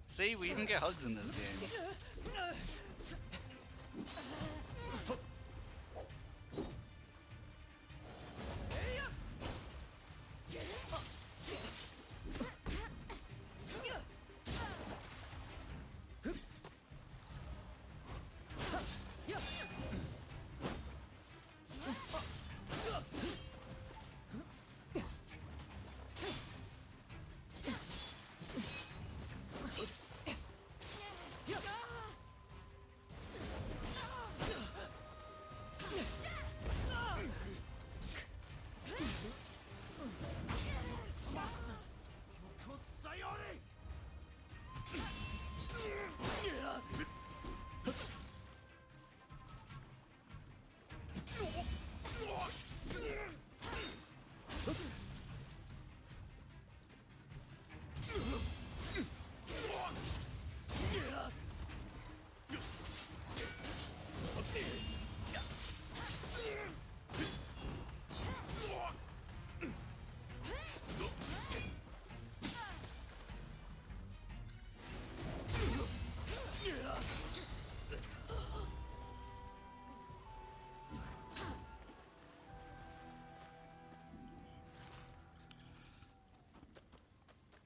See, we even get hugs in this game.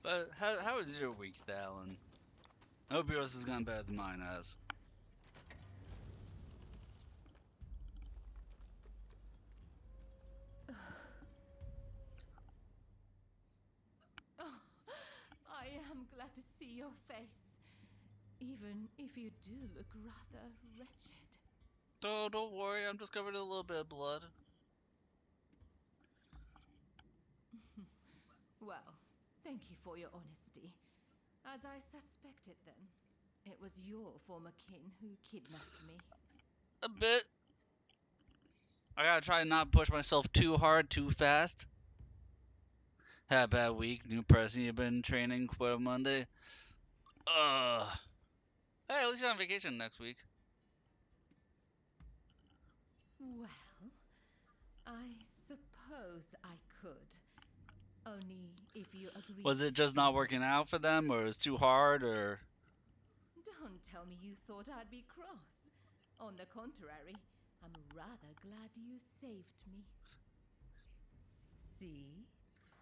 But how was your week, Thalen? I hope yours has gone better than mine has.
Oh, I am glad to see your face, even if you do look rather wretched.
Oh, don't worry, I'm just covered in a little bit of blood.
Well, thank you for your honesty. As I suspected then, it was your former kin who kidnapped me.
A bit. I gotta try and not push myself too hard, too fast. Had a bad week. New person you've been training for Monday. Ugh. Hey, at least you're on vacation next week.
Well, I suppose I could. Only if you agree.
Was it just not working out for them, or it was too hard, or?
Don't tell me you thought I'd be cross. On the contrary, I'm rather glad you saved me. See?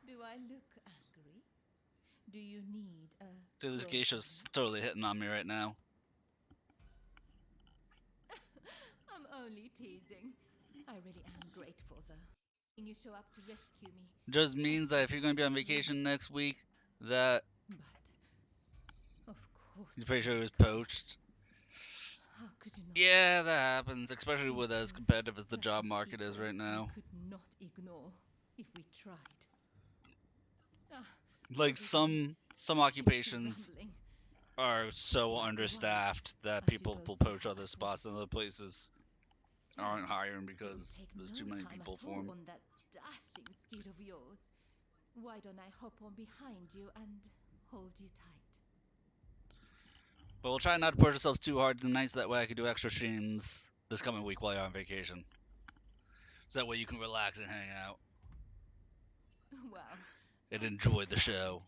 Do I look angry? Do you need a...
Dude, this
cross-
geisha's totally hitting on me right now.
I'm only teasing. I really am grateful, though. You show up to rescue me.
Just means that if you're gonna be on vacation next week, that
But, of course...
you're pretty sure it was poached.
How could you not?
Yeah, that happens, especially with as competitive as the job market is right now.
We could not ignore if we tried.
Like some occupations are so understaffed that people will poach other spots and other places aren't hiring because there's too many people for them.
On that dashing steed of yours. Why don't I hop on behind you and hold you tight?
But we'll try not to push ourselves too hard tonight so that way I can do extra streams this coming week while you're on vacation. So that way you can relax and hang out.
Well,
and enjoy the show.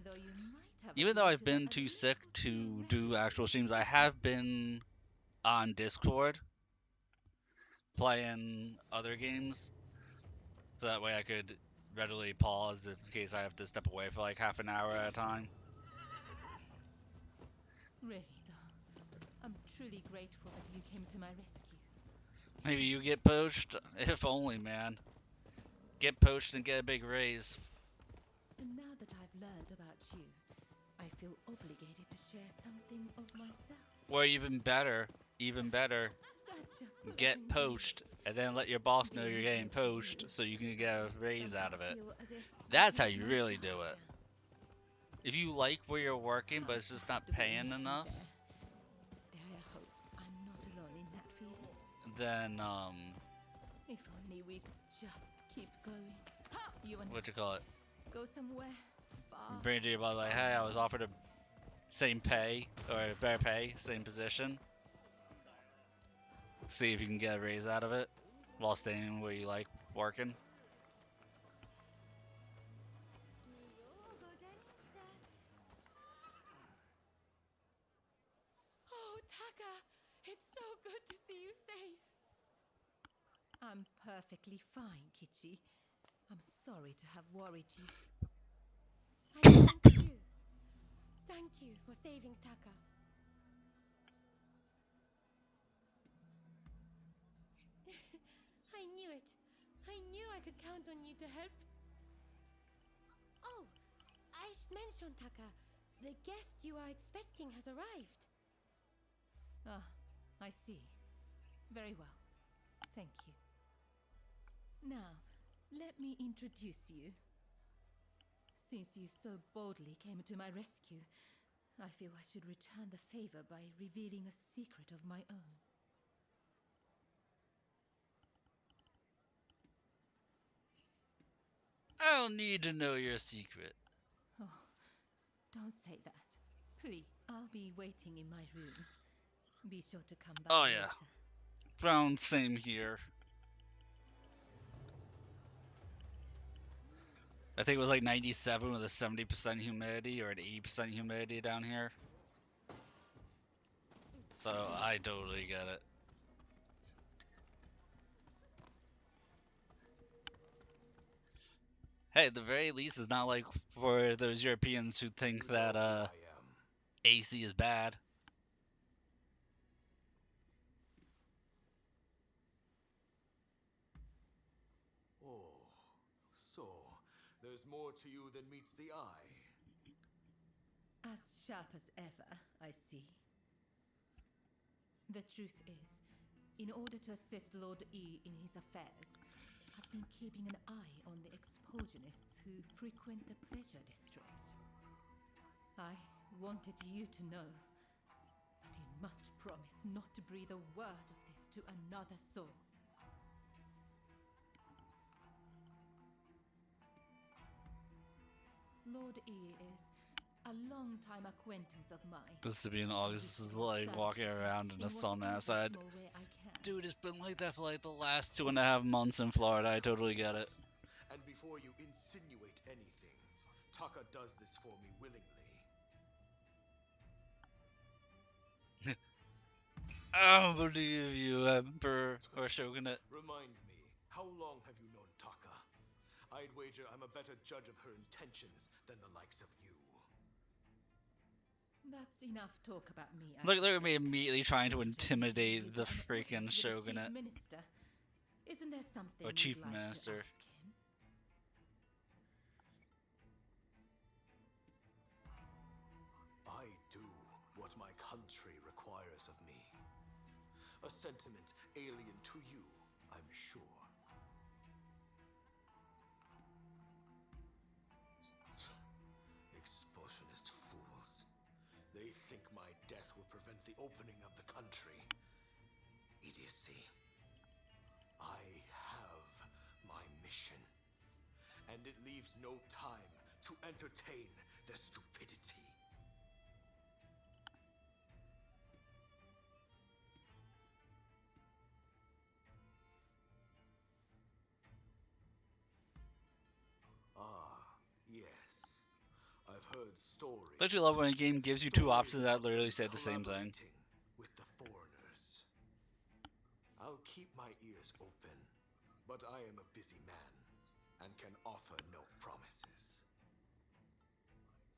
Though you might have
Even though I've been too sick to do actual streams, I have been on Discord playing other games. So that way I could readily pause in case I have to step away for like half an hour at a time.
Really though, I'm truly grateful that you came to my rescue.
Maybe you get poached? If only, man. Get poached and get a big raise.
And now that I've learned about you, I feel obligated to share something of myself.
Or even better, get poached and then let your boss know you're getting poached so you can get a raise out of it. That's how you really do it. If you like where you're working but it's just not paying enough, then
if only we could just keep going. You and
what you call it?
Go somewhere far.
Bring it to your boss like, hey, I was offered a same pay or better pay, same position. See if you can get a raise out of it while staying where you like working.
Oh, Taka, it's so good to see you safe. I'm perfectly fine, Kichi. I'm sorry to have worried you. Thank you. Thank you for saving Taka. I knew it. I knew I could count on you to help. Oh, I should mention, Taka. The guest you are expecting has arrived. Ah, I see. Very well. Thank you. Now, let me introduce you. Since you so boldly came to my rescue, I feel I should return the favor by revealing a secret of my own.
I don't need to know your secret.
Oh, don't say that. Please, I'll be waiting in my room. Be sure to come back.
Oh
later.
yeah. Found same here. I think it was like 97 with a 70% humidity or an 80% humidity down here. So I totally get it. Hey, at the very least, it's not like for those Europeans who think that AC is bad.
Oh, so there's more to you than meets the eye.
As sharp as ever, I see. The truth is, in order to assist Lord E in his affairs, I've been keeping an eye on the expulsionists who frequent the pleasure district. I wanted you to know, but you must promise not to breathe a word of this to another soul. Lord E is a long-time acquaintance of mine.
This to be in August. This is like walking around in the sun outside. Dude, it's been like that for like the last 2.5 months in Florida. I totally get it.
And before you insinuate anything, Taka does this for me willingly.
I don't believe you, Emperor or Shogunate.
Remind me, how long have you known Taka? I'd wager I'm a better judge of her intentions than the likes of you.
That's enough talk about me.
Look at me immediately trying to intimidate the freaking Shogunate.
Minister. Isn't there something
Or Chief Minister.
I do what my country requires of me. A sentiment alien to you, I'm sure. Expulsionist fools. They think my death will prevent the opening of the country. Idiocy. I have my mission. And it leaves no time to entertain their stupidity. Yes. I've heard stories.
Don't you love when a game gives you two options that literally say the same thing?
With the foreigners. I'll keep my ears open, but I am a busy man and can offer no promises.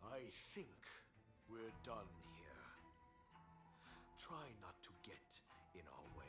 I think we're done here. Try not to get in our way.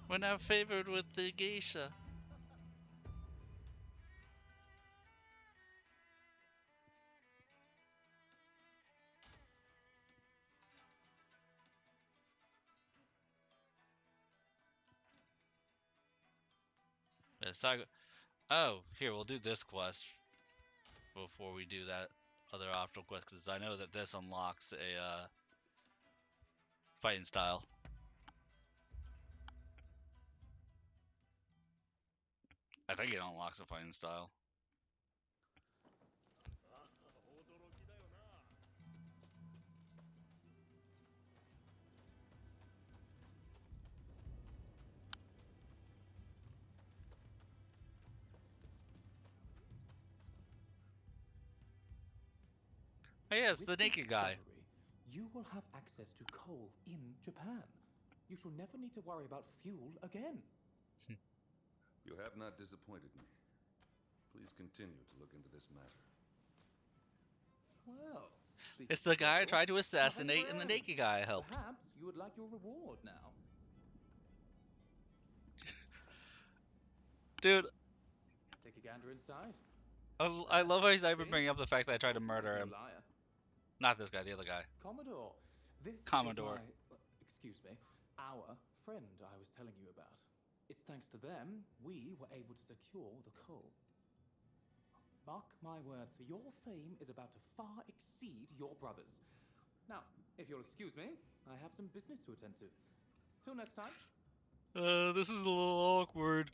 We're now favored with the geisha. Oh, here, we'll do this quest before we do that other optional quest, because I know that this unlocks a fighting style. I think it unlocks a fighting style. Oh yeah, it's the naked guy.
You will have access to coal in Japan. You shall never need to worry about fuel again.
You have not disappointed me. Please continue to look into this matter.
Well,
It's the guy I tried to assassinate and the naked guy I helped.
Perhaps you would like your reward now.
Dude,
Take a gander inside.
I love how he's not even bringing up the fact that I tried to murder him. Not this guy, the other guy.
Commodore, this
Commodore.
is excuse me, our friend I was telling you about. It's thanks to them we were able to secure the coal. Mark my words, your fame is about to far exceed your brother's. Now, if you'll excuse me, I have some business to attend to. Till next time.
This is a little awkward.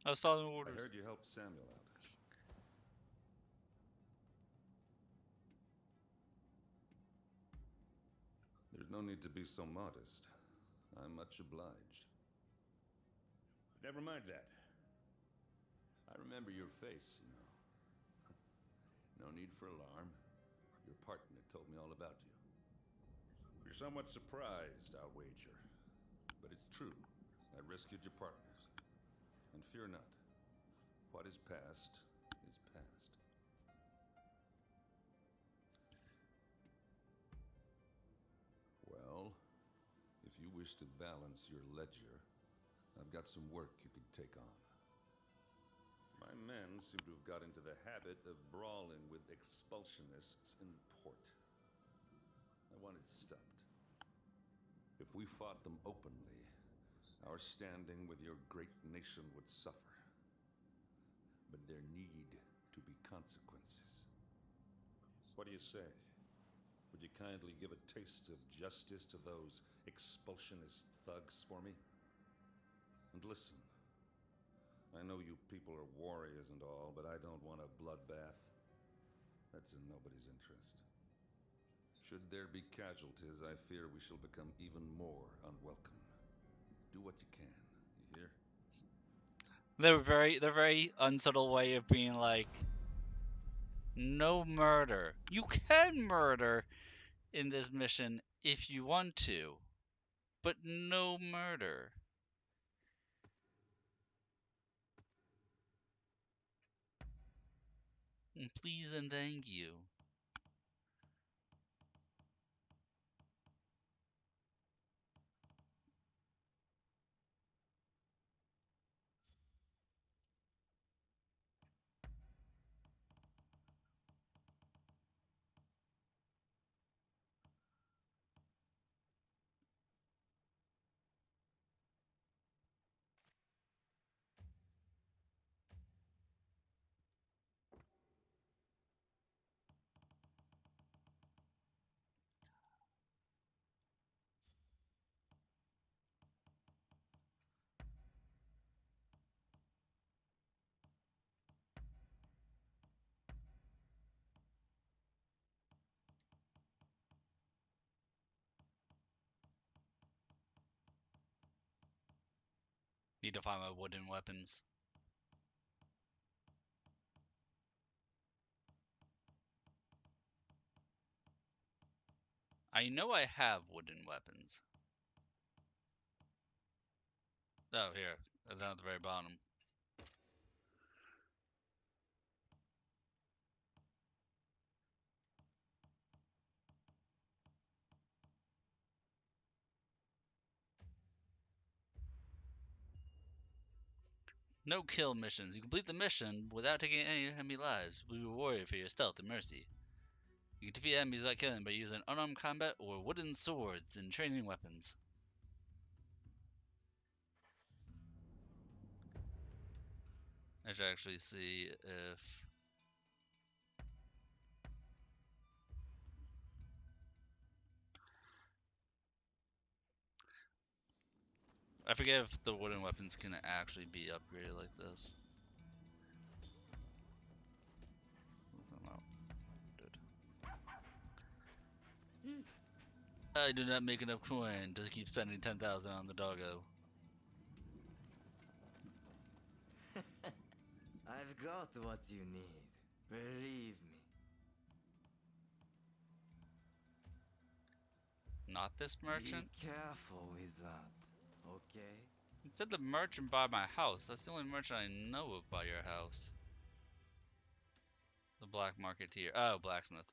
I was following orders.
I heard you helped Samuel out. There's no need to be so modest. I'm much obliged.
Never mind that.
I remember your face, you know. No need for alarm. Your partner told me all about you.
You're somewhat surprised, I'll wager.
But it's true. I rescued your partner. And fear not. What is past is past. Well, if you wish to balance your ledger, I've got some work you could take on.
My
My men seem to have got into the habit of brawling with expulsionists in port. I want it stopped. If we fought them openly, our standing with your great nation would suffer. But there need to be consequences. What do you say? Would you kindly give a taste of justice to those expulsionist thugs for me? And listen, I know you people are warriors and all, but I don't want a bloodbath. That's in nobody's interest. Should there be casualties, I fear we shall become even more unwelcome. Do what you can, you hear?
They're very unsubtle way of being like, no murder. You can murder in this mission if you want to, but no murder. Please and thank you. Need to find my wooden weapons. I know I have wooden weapons. Oh, here. They're down at the very bottom. No kill missions. You complete the mission without taking any enemy lives. Be rewarded for your stealth and mercy. You can defeat enemies without killing by using unarmed combat or wooden swords and training weapons. I should actually see if... I forget if the wooden weapons can actually be upgraded like this. I do not make enough coin to keep spending 10,000 on the doggo.
I've got what you need. Believe me.
Not this merchant?
Be careful with that, okay?
It said the merchant by my house. That's the only merchant I know of by your house. The black marketeer. Oh, blacksmith.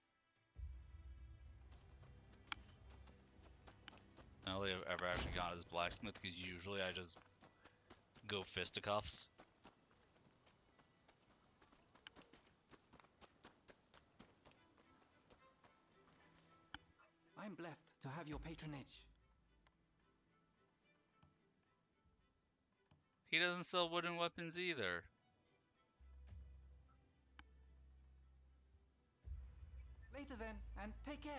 I don't think I've ever actually gone as blacksmith because usually I just go fisticuffs.
I'm blessed to have your patronage.
He doesn't sell wooden weapons either.
Later then, and take care.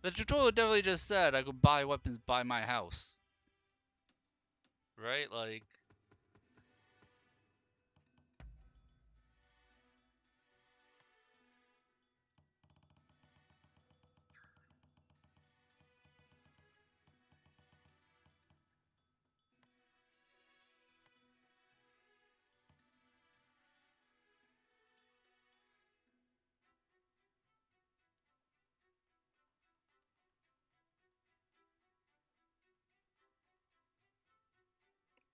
The tutorial definitely just said I could buy weapons by my house. Right? Like...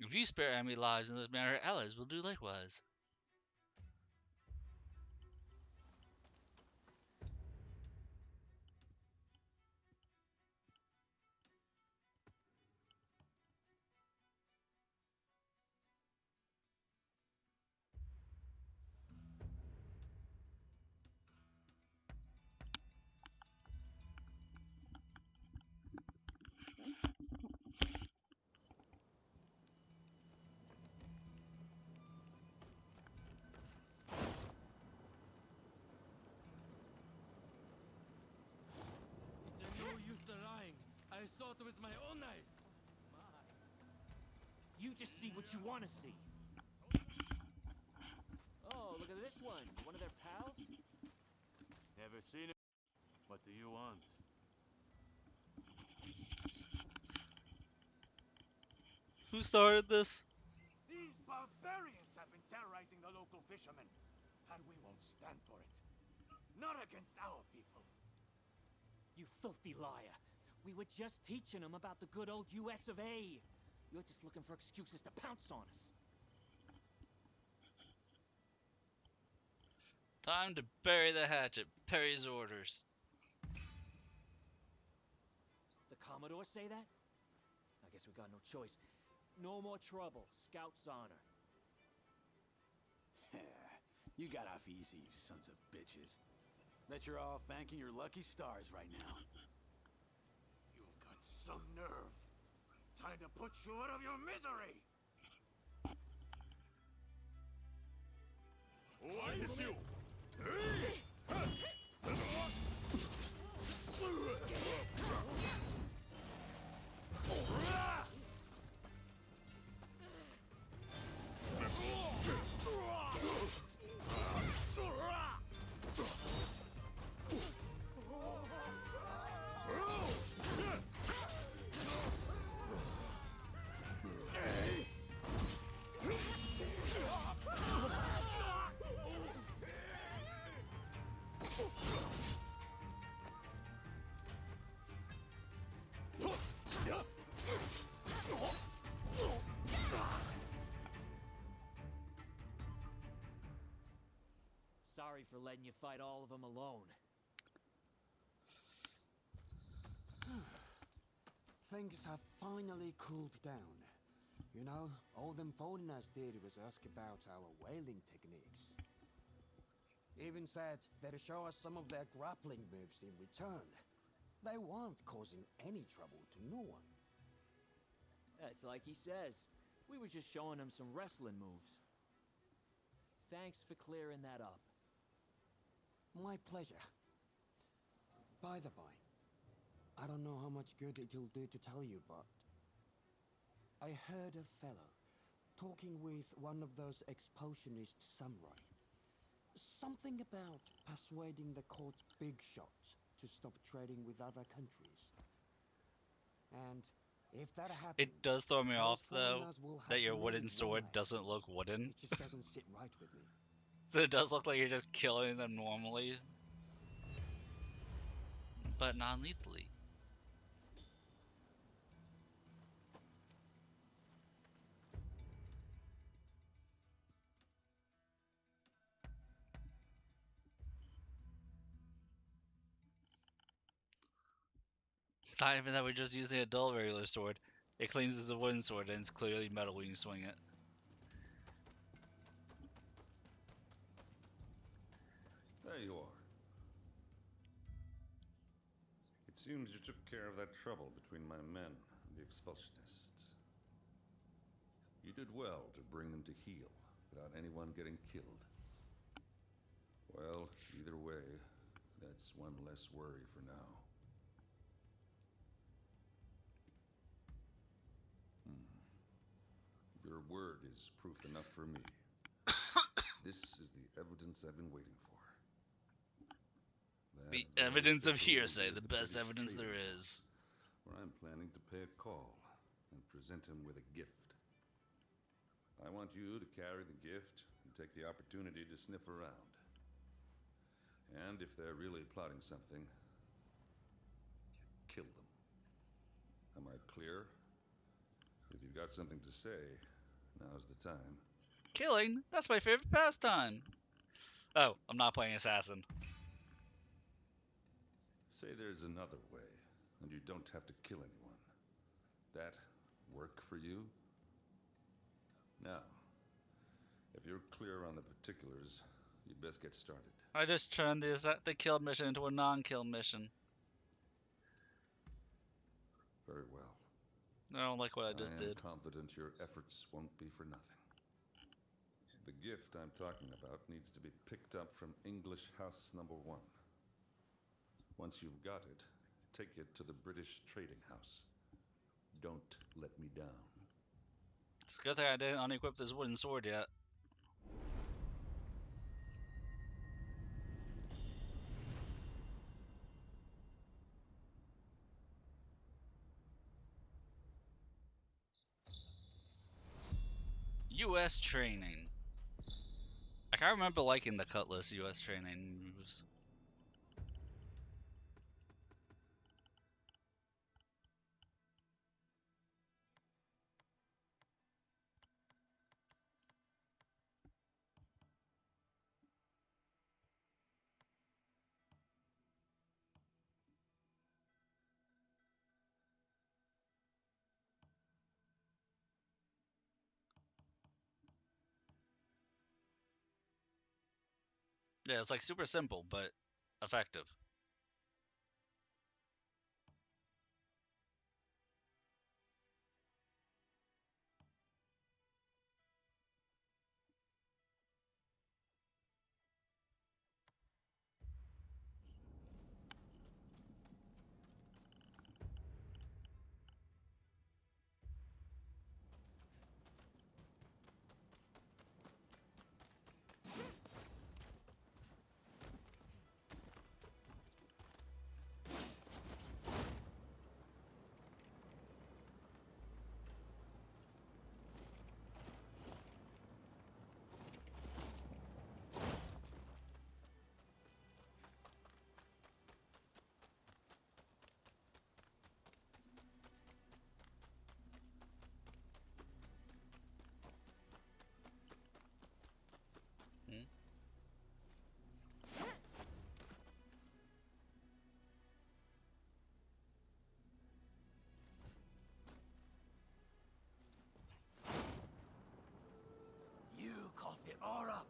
If you spare enemy lives in this manner, allies will do likewise.
You just see what you want to see. Oh, look at this one. One of their pals?
Never seen it. What do you want?
Who started this?
These barbarians have been terrorizing the local fishermen, and we won't stand for it. Not against our people.
You filthy liar. We were just teaching them about the good old US of A. You're just looking for excuses to pounce on us.
Time to bury the hatchet. Perry's orders.
The Commodore say that? I guess we got no choice. No more trouble. Scout's honor.
You got off easy, you sons of bitches. Bet you're all thanking your lucky stars right now.
You've got some nerve. Time to put you out of your misery!
Why is you?
Sorry for letting you fight all of them alone.
Things have finally cooled down. You know, all them foreigners did was ask about our whaling techniques. Even said they'd show us some of their grappling moves in return. They weren't causing any trouble to no one.
That's like he says. We were just showing him some wrestling moves. Thanks for clearing that up.
My pleasure. By the by, I don't know how much good it'll do to tell you, but I heard a fellow talking with one of those expulsionist samurai. Something about persuading the court's big shots to stop trading with other countries. And if that happens,
It does throw me off, though,
foreigners will have
that your
to
wooden
leave
sword
one way.
doesn't look wooden.
It just doesn't sit right with me.
So it does look like you're just killing them normally, but non-lethally. It's not even that we're just using a dull regular sword. It claims it's a wooden sword and it's clearly metal when you swing it.
There you are. It seems you took care of that trouble between my men and the expulsionists. You did well to bring them to heel without anyone getting killed. Well, either way, that's one less worry for now. Your word is proof enough for me. This is the evidence I've been waiting for. That
The
very
evidence of
official
hearsay,
leader
the
of
best
British
evidence there
Trading
is.
House, where I'm planning to pay a call and present him with a gift. I want you to carry the gift and take the opportunity to sniff around. And if they're really plotting something, kill them. Am I clear? If you've got something to say, now's the time.
Killing? That's my favorite pastime. Oh, I'm not playing assassin.
Say there's another way, and you don't have to kill anyone. That work for you? Now, if you're clear on the particulars, you'd best get started.
I just turned the kill mission into a non-kill mission.
Very well.
I don't like what I just did.
I am confident your efforts won't be for nothing. The gift I'm talking about needs to be picked up from English House Number 1. Once you've got it, take it to the British Trading House. Don't let me down.
It's a good thing I didn't unequip this wooden sword yet. U.S. training. Like, I remember liking the Cutlass U.S. training moves. Yeah, it's like super simple, but effective. Hmm?
You cough it all up.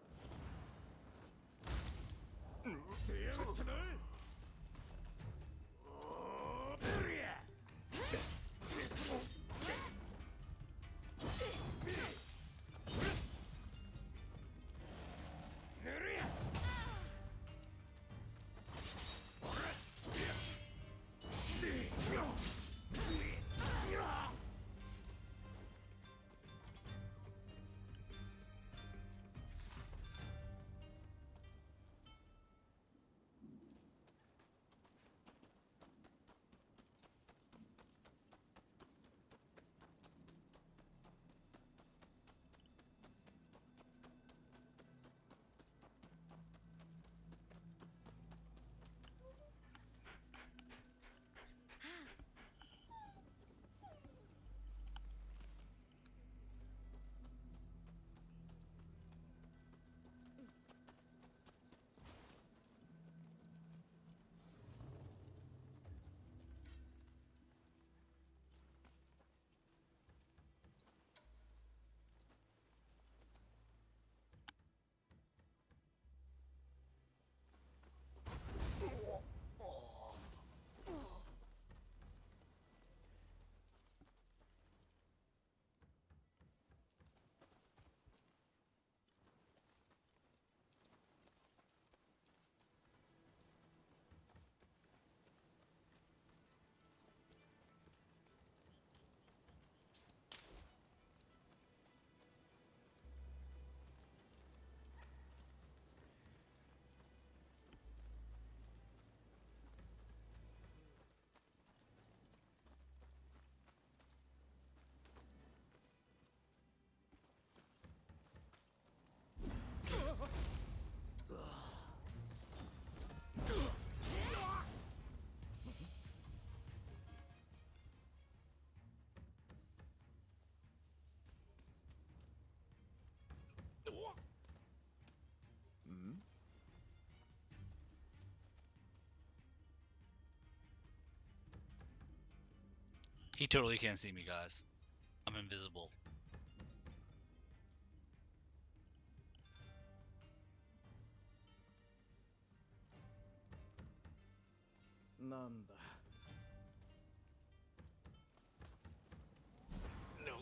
He totally can't see me, guys. I'm invisible.
Nanda.
No.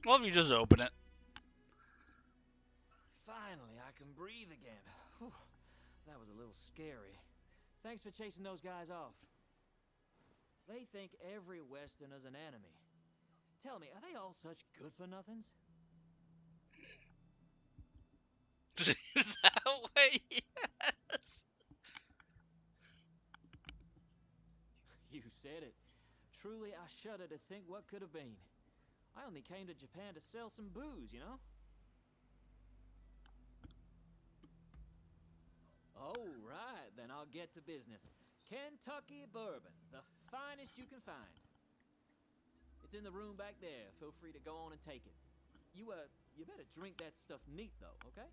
Well, if you just open it.
Finally, I can breathe again. Whew, that was a little scary. Thanks for chasing those guys off. They think every Westerner's an enemy. Tell me, are they all such good-for-nothings?
Is that way? Yes.
You said it. Truly, I shudder to think what could have been. I only came to Japan to sell some booze, you know? Oh, right, then I'll get to business. Kentucky bourbon, the finest you can find. It's in the room back there. Feel free to go on and take it. You better drink that stuff neat, though, okay?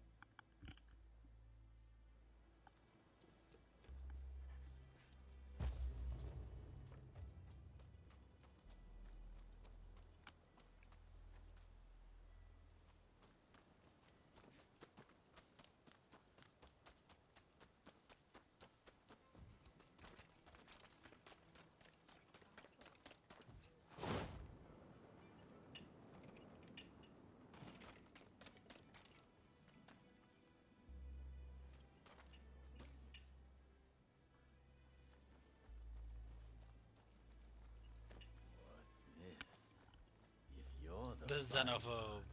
The xenophobe.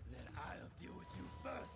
Then I'll deal with you first.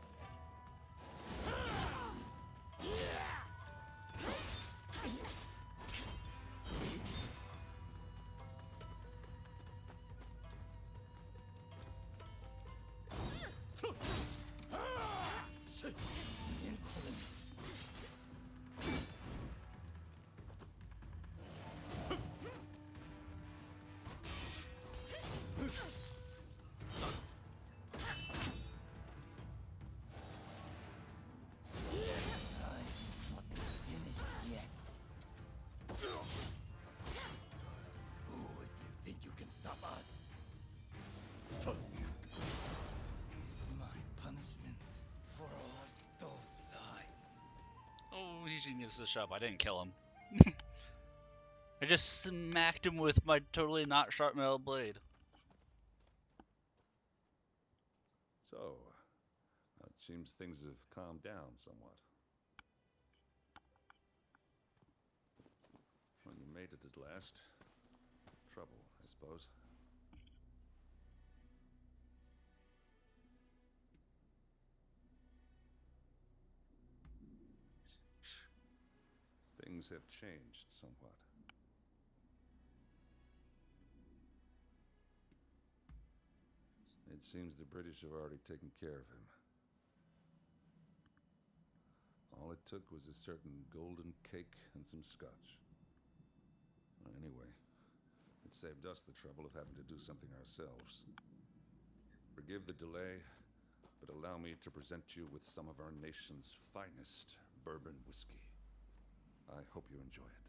Oh, he needs to shut up. I didn't kill him. I just smacked him with my totally not sharp metal blade.
So, it seems things have calmed down somewhat. Well, you made it at last. Trouble, I suppose. Things have changed somewhat. It seems the British have already taken care of him. All it took was a certain golden cake and some scotch. Anyway, it saved us the trouble of having to do something ourselves. Forgive the delay, but allow me to present you with some of our nation's finest bourbon whiskey. I hope you enjoy it.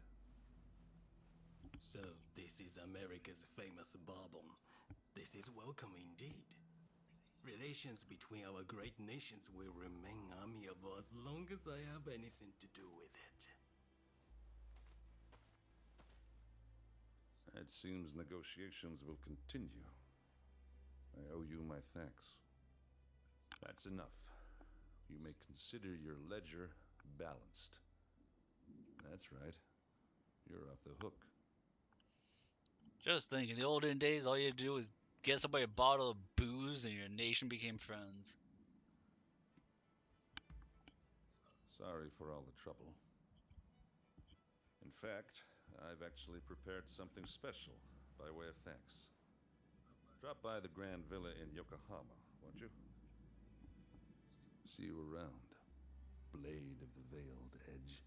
So, this is America's famous bourbon. This is welcome indeed. Relations between our great nations will remain amiable as long as I have anything to do with it.
It seems negotiations will continue. I owe you my thanks. That's enough. You may consider your ledger balanced. That's right. You're off the hook.
Just think, in the olden days, all you had to do was get somebody a bottle of booze and your nation became friends.
Sorry for all the trouble. In fact, I've actually prepared something special by way of thanks. Drop by the Grand Villa in Yokohama, won't you? See you around, Blade of the Veiled Edge.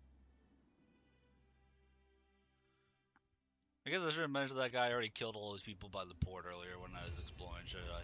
I guess I should have mentioned that guy already killed all those people by the port earlier when I was exploring, should I?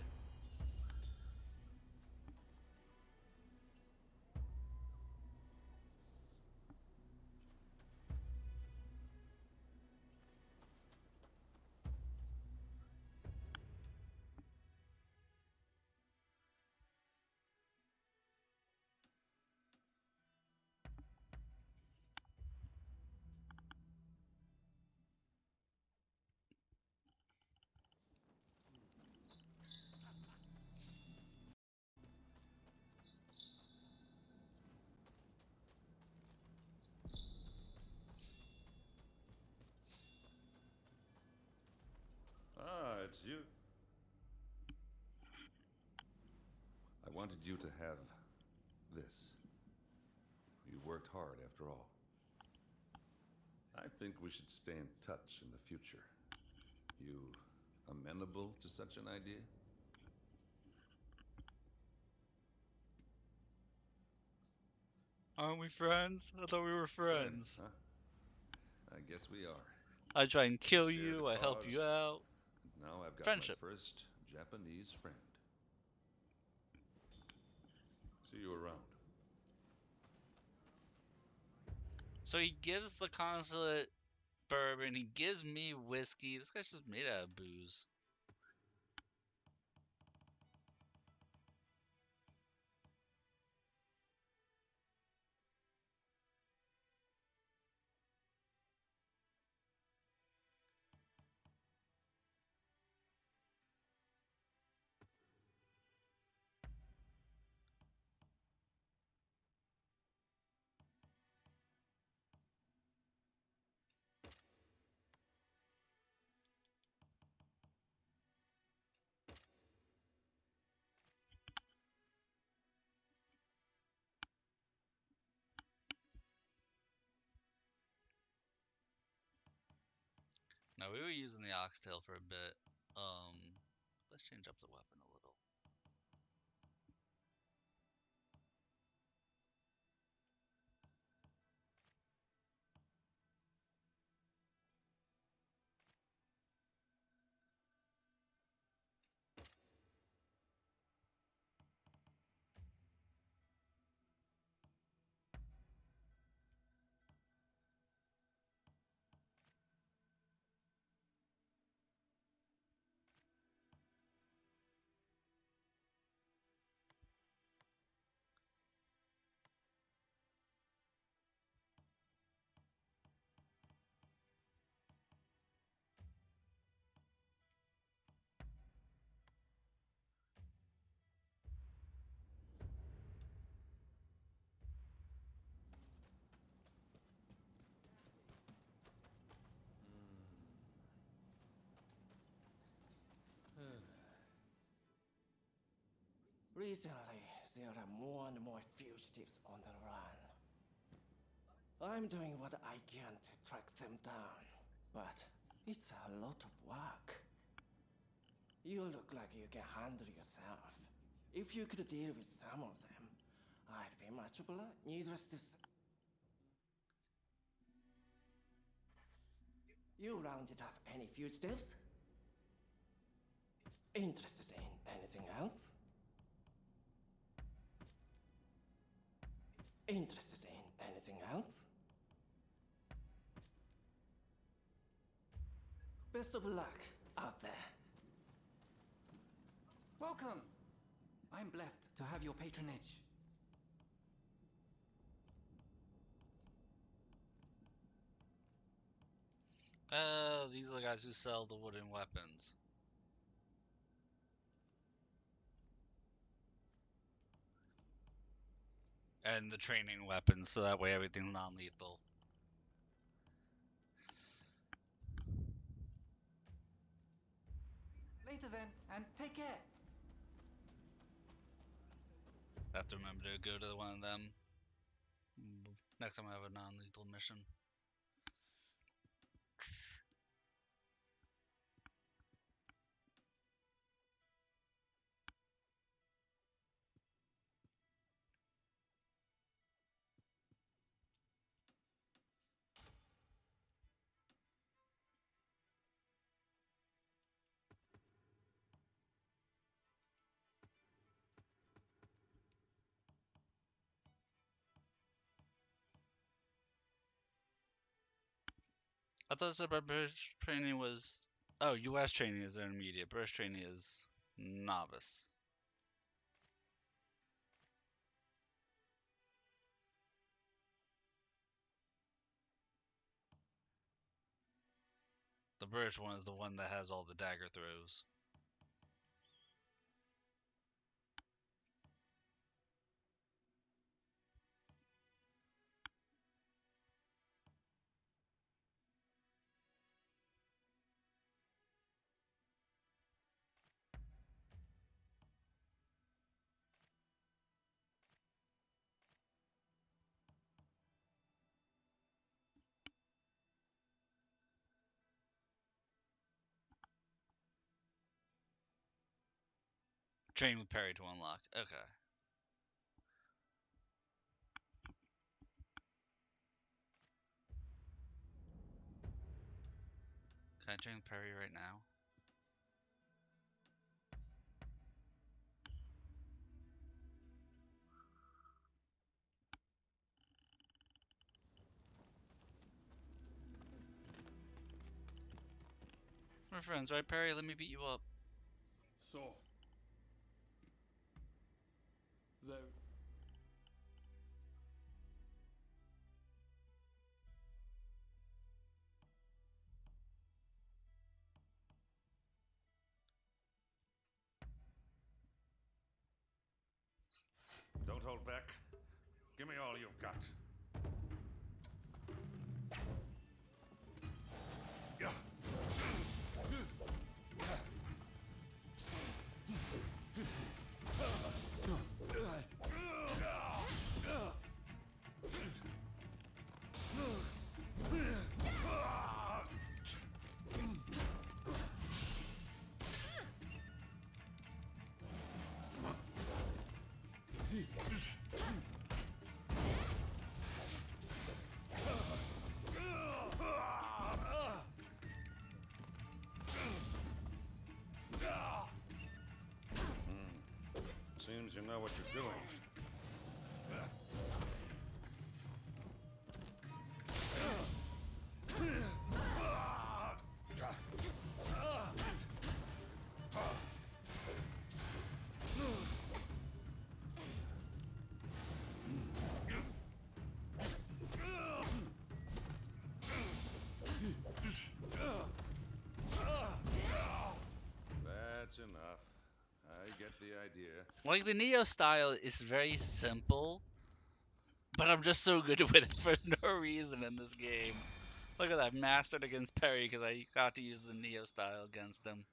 wanted you to have this. You worked hard after all. I think we should stay in touch in the future. You amenable to such an idea?
Aren't we friends? I thought we were friends.
Huh? I guess we are.
I try and kill
Share
you,
the
I help
cause,
you out.
and now I've got
Friendship.
my first Japanese friend. See you around.
So he gives the consulate bourbon, he gives me whiskey. This guy's just made out of booze. Now we were using the oxtail for a bit. Let's change up the weapon a little.
Recently, there are more and more fugitives on the run. I'm doing what I can to track them down, but it's a lot of work. You look like you can handle yourself. If you could deal with some of them, I'd be much obliged. Needless to say, you rounded up any fugitives? Interested in anything else? Interested in anything else? Best of luck out there.
Welcome! I'm blessed to have your patronage.
These are the guys who sell the wooden weapons. And the training weapons, so that way everything's non-lethal.
Later then, and take care.
I have to remember to go to one of them. Next time I have a non-lethal mission. I thought the British training was... Oh, US training is intermediate. British training is novice. The British one is the one that has all the dagger throws. Train with Perry to unlock. Okay. Can I train with Perry right now? We're friends, right, Perry? Let me beat you up.
So, there.
Don't hold back. Give me all you've got. Yeah.
Seems you know what you're doing. That's enough. I get the idea.
Like, the Neo style is very simple, but I'm just so good with it for no reason in this game. Look at that, mastered against Perry because I got to use the Neo style against him.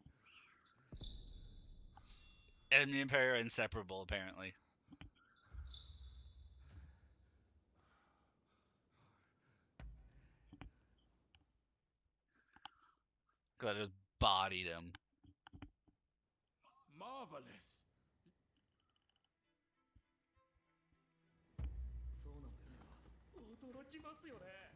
And me and Perry are inseparable, apparently. Because I just bodied him.
Marvelous.
そうなんですか。驚きますよね。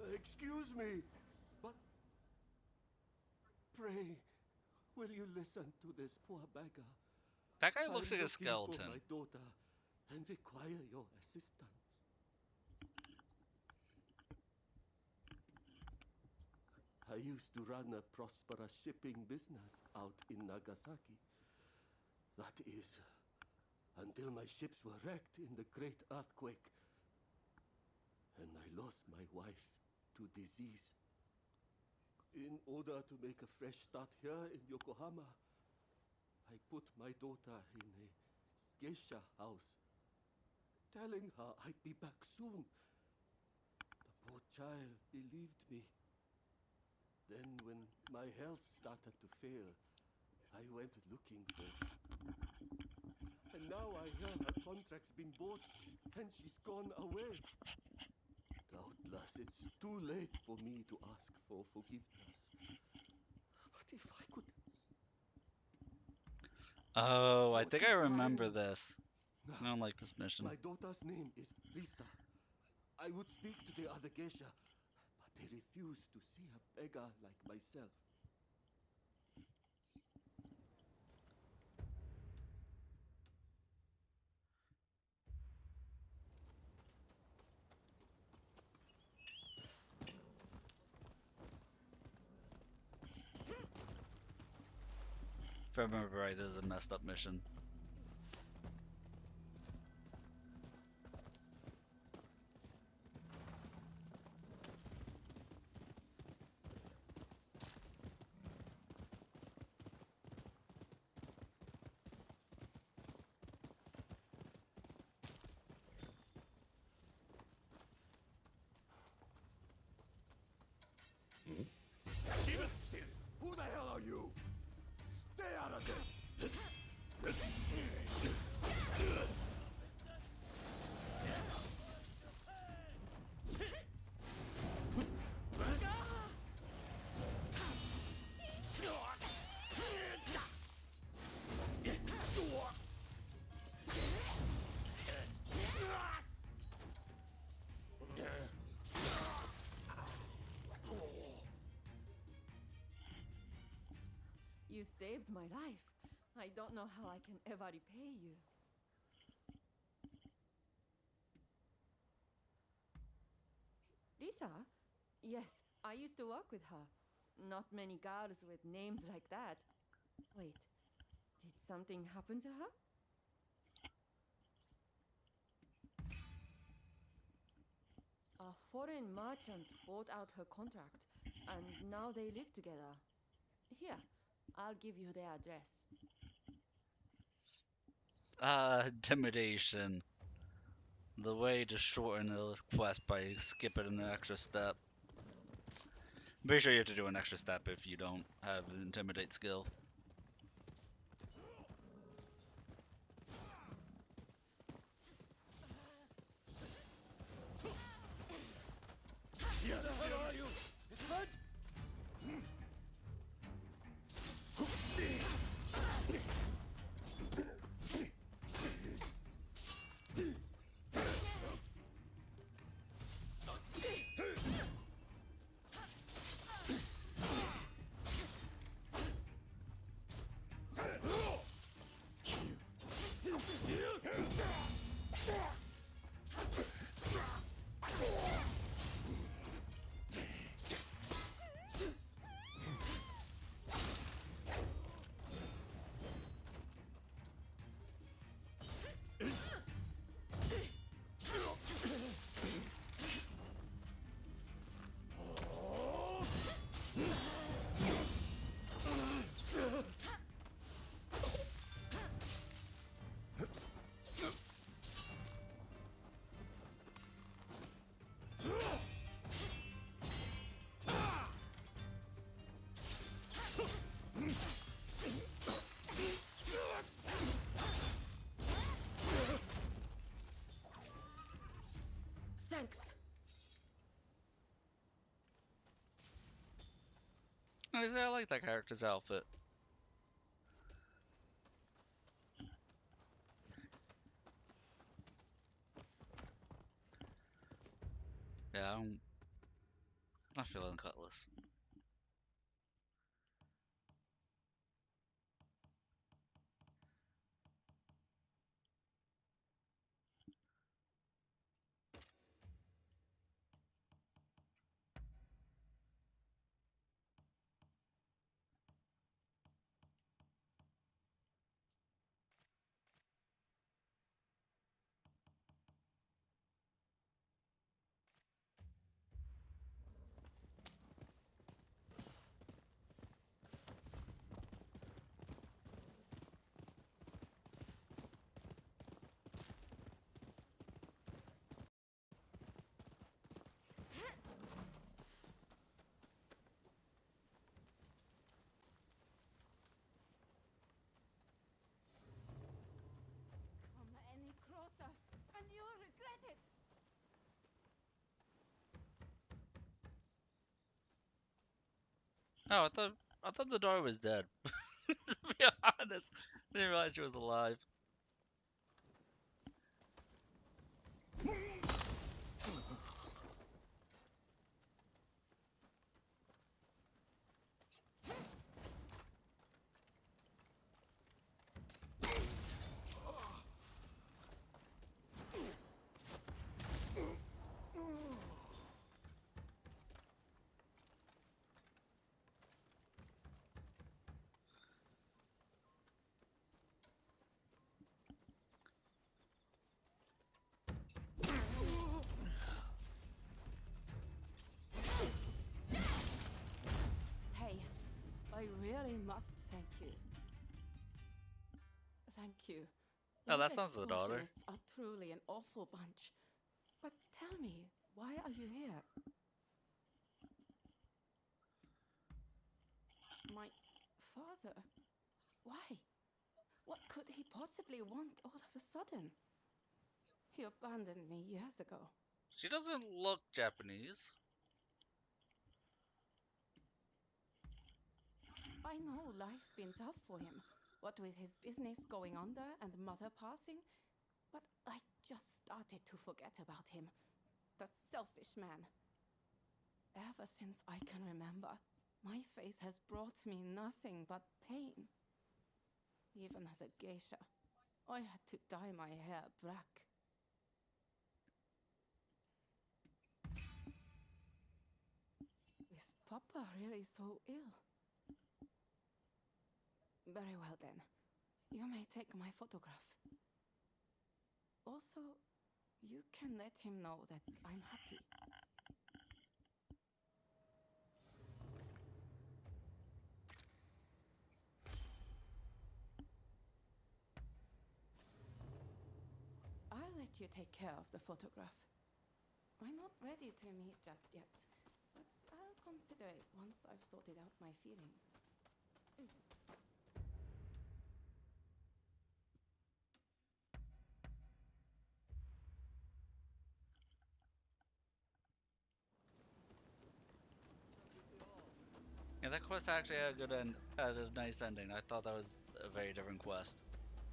Excuse me, but pray, will you listen to this poor beggar?
That guy looks
I'm
like a
looking
skeleton.
for my daughter and require your assistance. I used to run a prosperous shipping business out in Nagasaki. That is, until my ships were wrecked in the great earthquake, and I lost my wife to disease. In order to make a fresh start here in Yokohama, I put my daughter in a geisha house, telling her I'd be back soon. The poor child believed me. Then when my health started to fail, I went looking for her. And now I hear her contract's been bought and she's gone away. Doubtless it's too late for me to ask for forgiveness. But if I could...
Oh, I think I remember this. I don't like this mission.
My daughter's name is Risa. I would speak to the other geisha, but
They refuse to see a beggar like myself.
If I remember right, this is a messed up mission.
Who the hell are you? Stay out of this!
You saved my life. I don't know how I can ever repay you. Lisa? Yes, I used to work with her. Not many girls with names like that. Wait, did something happen to her? A foreign merchant bought out her contract, and now they live together. Here, I'll give you their address.
Intimidation. The way to shorten a quest by skipping an extra step. I'm pretty sure you have to do an extra step if you don't have an intimidate skill.
Who the hell are you? It's hurt?
Thanks.
I like that character's outfit. Yeah, I'm not feeling Cutlass.
Come any closer, and you'll regret it.
Oh, I thought the door was dead. To be honest, I didn't realize she was alive.
I really must thank you. Thank you.
Oh,
These
that sounds the daughter.
excursionists are truly an awful bunch. But tell me, why are you here? My father? Why? What could he possibly want all of a sudden? He abandoned me years ago.
She doesn't look Japanese.
I know life's been tough for him, what with his business going under and mother passing, but I just started to forget about him. The selfish man. Ever since I can remember, my face has brought me nothing but pain. Even as a geisha, I had to dye my hair black. Is Papa really so ill? Very well then. You may take my photograph. Also, you can let him know that I'm happy. I'll let you take care of the photograph. I'm not ready to meet just yet, but I'll consider it once I've sorted out my feelings.
Yeah, that quest actually had a good end, had a nice ending. I thought that was a very different quest.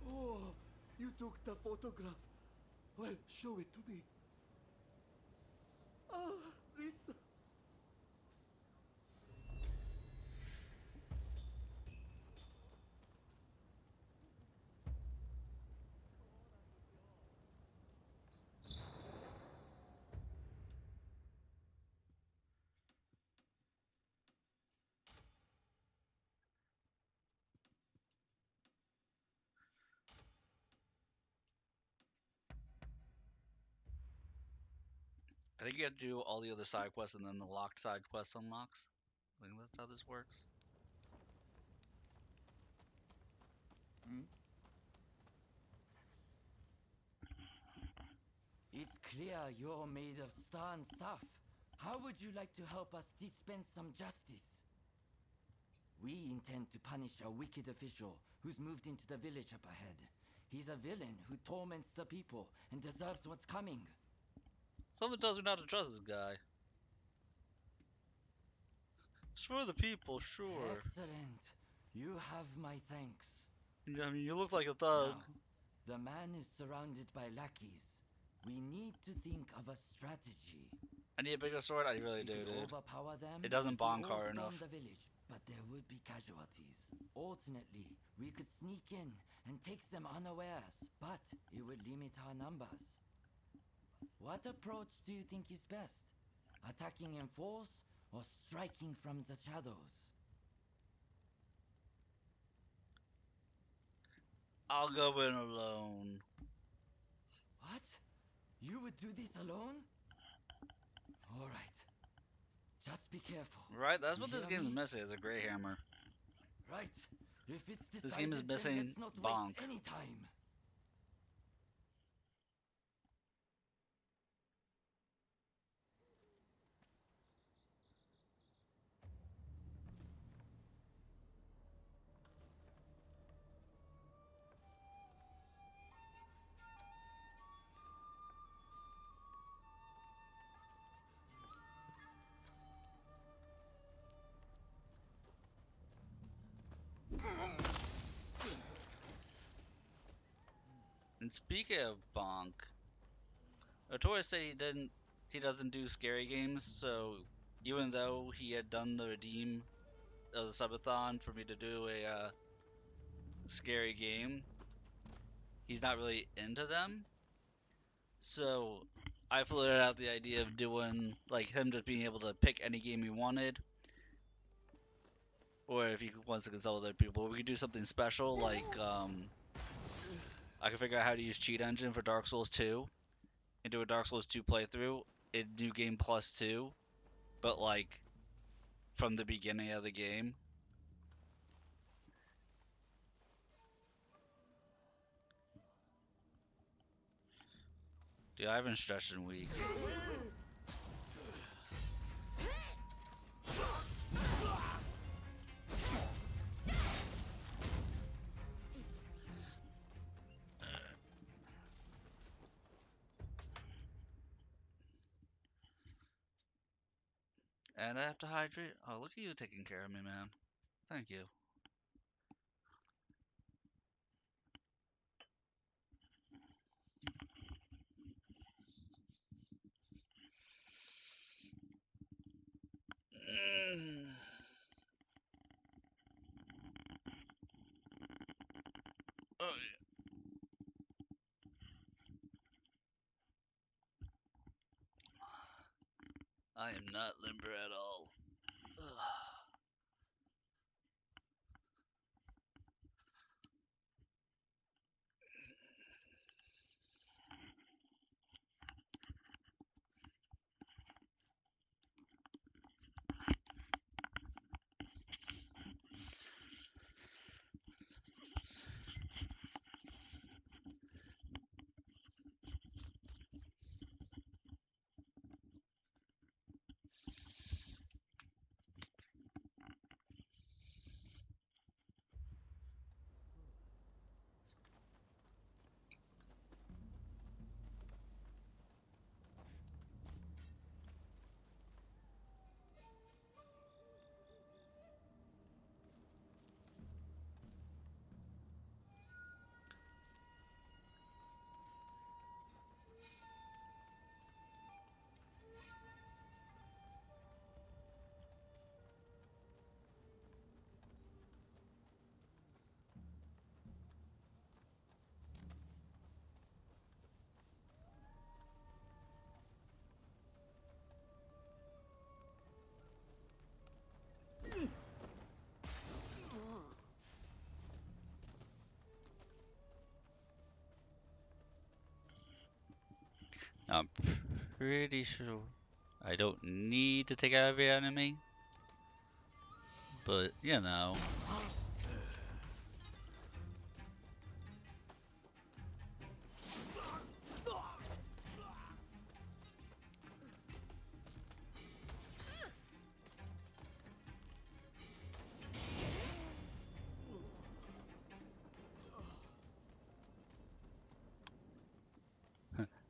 Oh, you took the photograph. Well, show it to me. Ah, Risa.
I think you have to do all the other side quests and then the locked side quest unlocks. I think that's how this works.
It's clear you're made of stern stuff. How would you like to help us dispense some justice? We intend to punish a wicked official who's moved into the village up ahead. He's a villain who torments the people and deserves what's coming.
Something tells me not to trust this guy. It's for the people, sure.
Excellent. You have my thanks.
I mean, you look like a thug.
Now, the man is surrounded by lackeys. We need to think of a strategy.
I need a bigger sword? I really
We
do,
could
dude.
overpower them
It doesn't
if we
bonk
all
hard
storm
enough.
the village, but there would be casualties. Alternately, we could sneak in and take them unawares, but it would limit our numbers. What approach do you think is best? Attacking in force or striking from the shadows?
I'll go in alone.
What? You would do this alone? All right. Just be careful.
Right? That's
You
what this
hear
game is
me?
missing, is a Grey Hammer.
Right. If it's decided,
This game is
then
missing
let's not
bonk.
waste any time.
And speaking of bonk, Otori said he doesn't do scary games, so even though he had done the redeem of the subathon for me to do a scary game, he's not really into them. So I floated out the idea of doing like him just being able to pick any game he wanted, or if he wants to consult other people, we could do something special like I could figure out how to use Cheat Engine for Dark Souls 2 and do a Dark Souls 2 playthrough in New Game Plus 2, but like from the beginning of the game. Dude, I haven't stretched in weeks. And I have to hydrate. Oh, look at you taking care of me, man. Thank you. Mm. Oh, yeah. I am not limber at all. Ugh. I'm pretty sure I don't need to take out every enemy, but you know.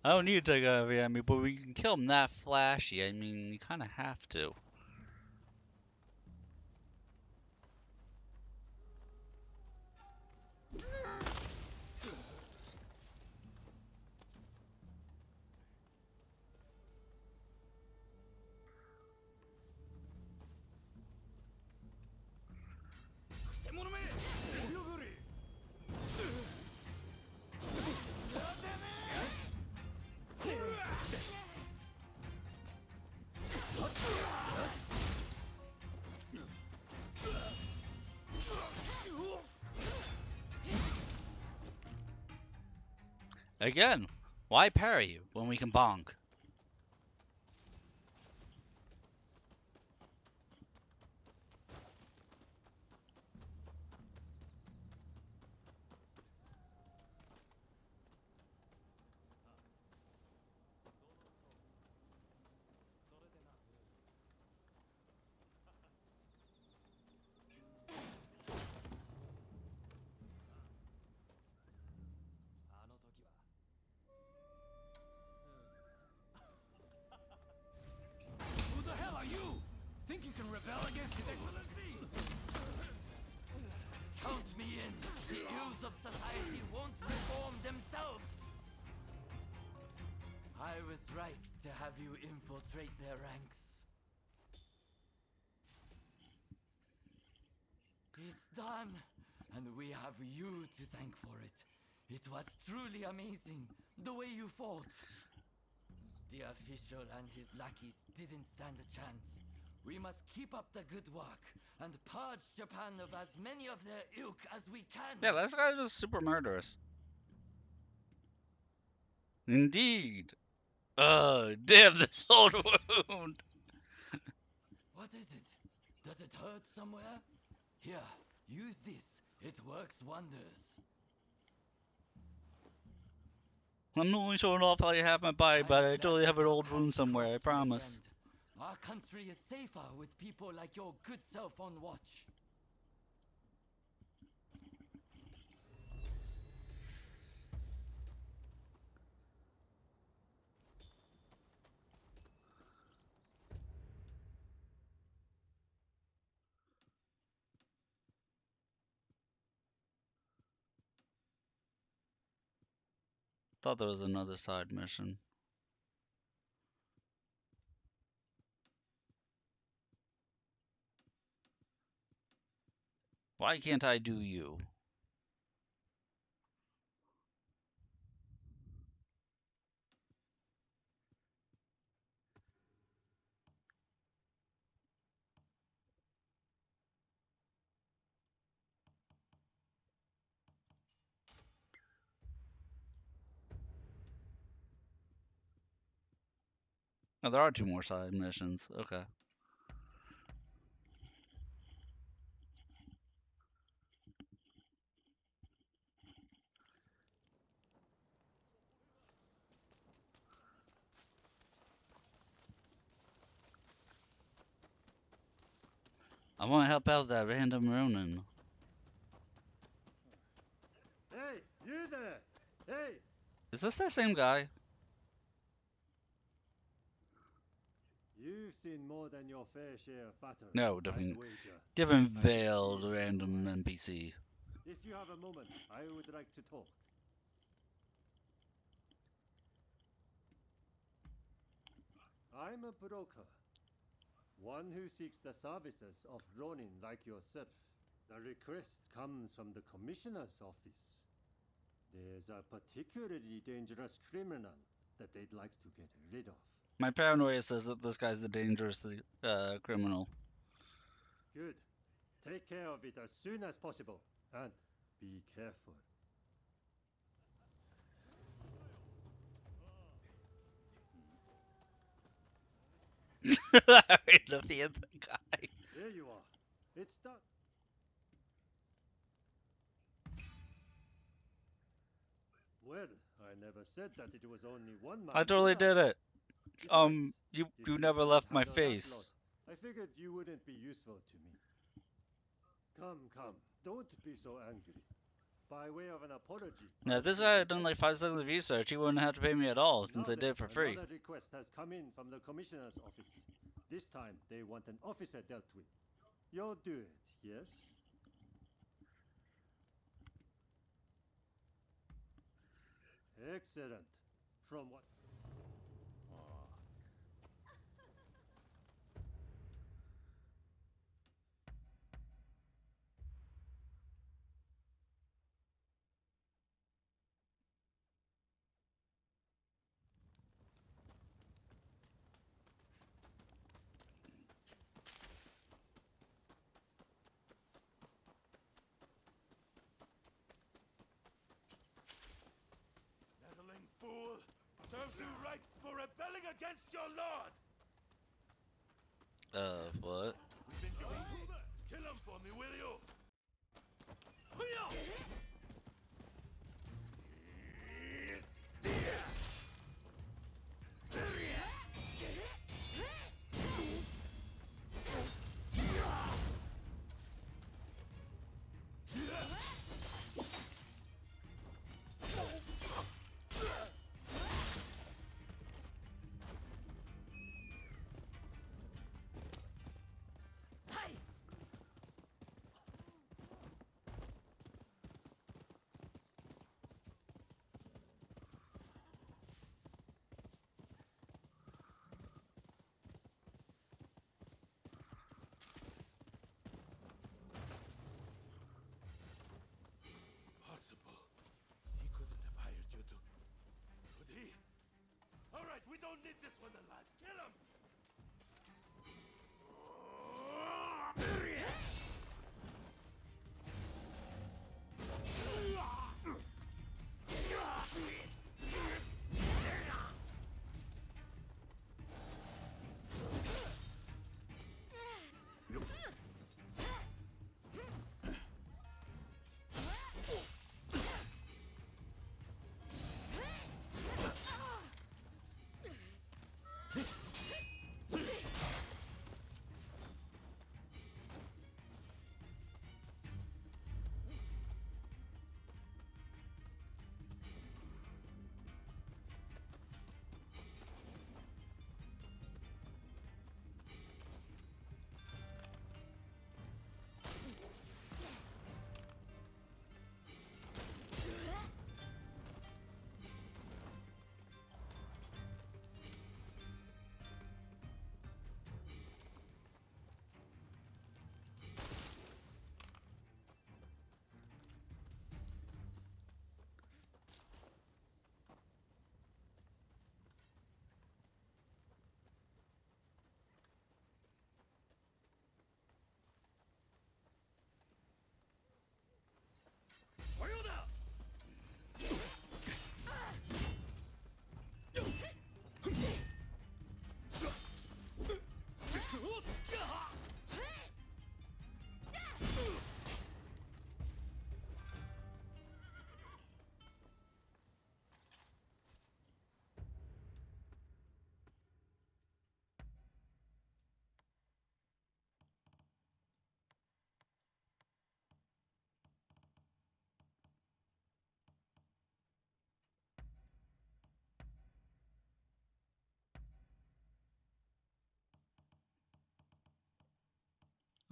I don't need to take out every enemy, but we can kill them that flashy. I mean, you kind of have to. Again, why parry when we can bonk?
Who the hell are you? Think you can rebel against His Excellency?
Count me in. The ills of society won't reform themselves. I was right to have you infiltrate their ranks. It's done, and we have you to thank for it. It was truly amazing, the way you fought. The official and his lackeys didn't stand a chance. We must keep up the good work and purge Japan of as many of their ilk as we can.
Yeah, this guy's just super murderous. Indeed. Damn this old wound.
What is it? Does it hurt somewhere? Here, use this. It works wonders.
I'm only showing off how I have my body, but I totally have an old wound somewhere, I promise.
Our country is safer with people like your good self on watch.
Thought there was another side mission. Why can't I do you? Oh, there are 2 more side missions. Okay. I want to help out that random Ronin.
Hey, you there! Hey!
Is this that same guy?
You've seen more than your fair share of battles.
No, different veiled random NPC.
If you have a moment, I would like to talk. I'm a broker. One who seeks the services of Ronin like yourself. The request comes from the Commissioner's office. There's a particularly dangerous criminal that they'd like to get rid of.
My paranoia says that this guy's the dangerous criminal.
Good. Take care of it as soon as possible. And be careful.
The guy.
There you are. It's done. Well, I never said that it was only one man.
I totally did it. You never left my face.
I figured you wouldn't be useful to me. Come, don't be so angry. By way of an apology.
Now, if this guy had done like 5 seconds of research, he wouldn't have to pay me at all, since I did it for free.
Another request has come in from the Commissioner's office. This time, they want an officer dealt with. You'll do it, yes? Excellent. From what?
Meddling fool! Serves you right for rebelling against your lord!
What?
We've been seen. Kill him for me, will you?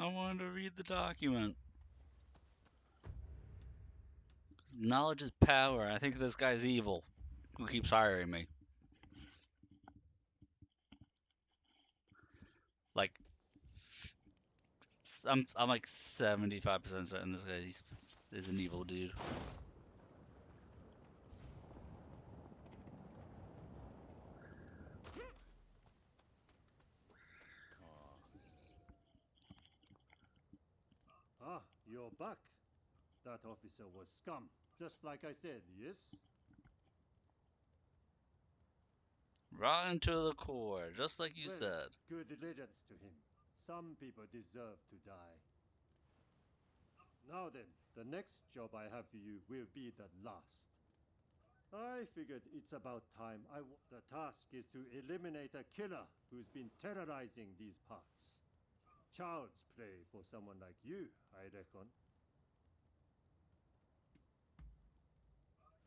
I wanted to read the document. Knowledge is power. I think this guy's evil. Who keeps hiring me? Like, I'm like 75% certain this guy is an evil dude.
Ah, you're back. That officer was scum, just like I said, yes?
Rotten to the core, just like you
Well,
said.
good riddance to him. Some people deserve to die. Now then, the next job I have for you will be the last. I figured it's about time the task is to eliminate a killer who's been terrorizing these parts. Child's play for someone like you, I reckon.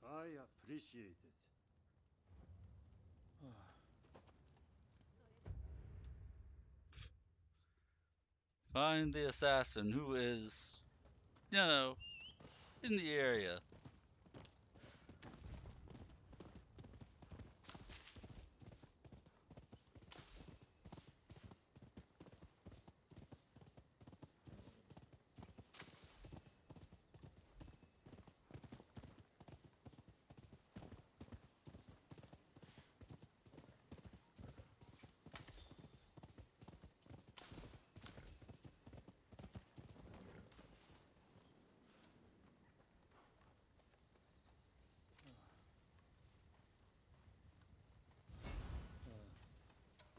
I appreciate it.
Find the assassin who is, you know, in the area.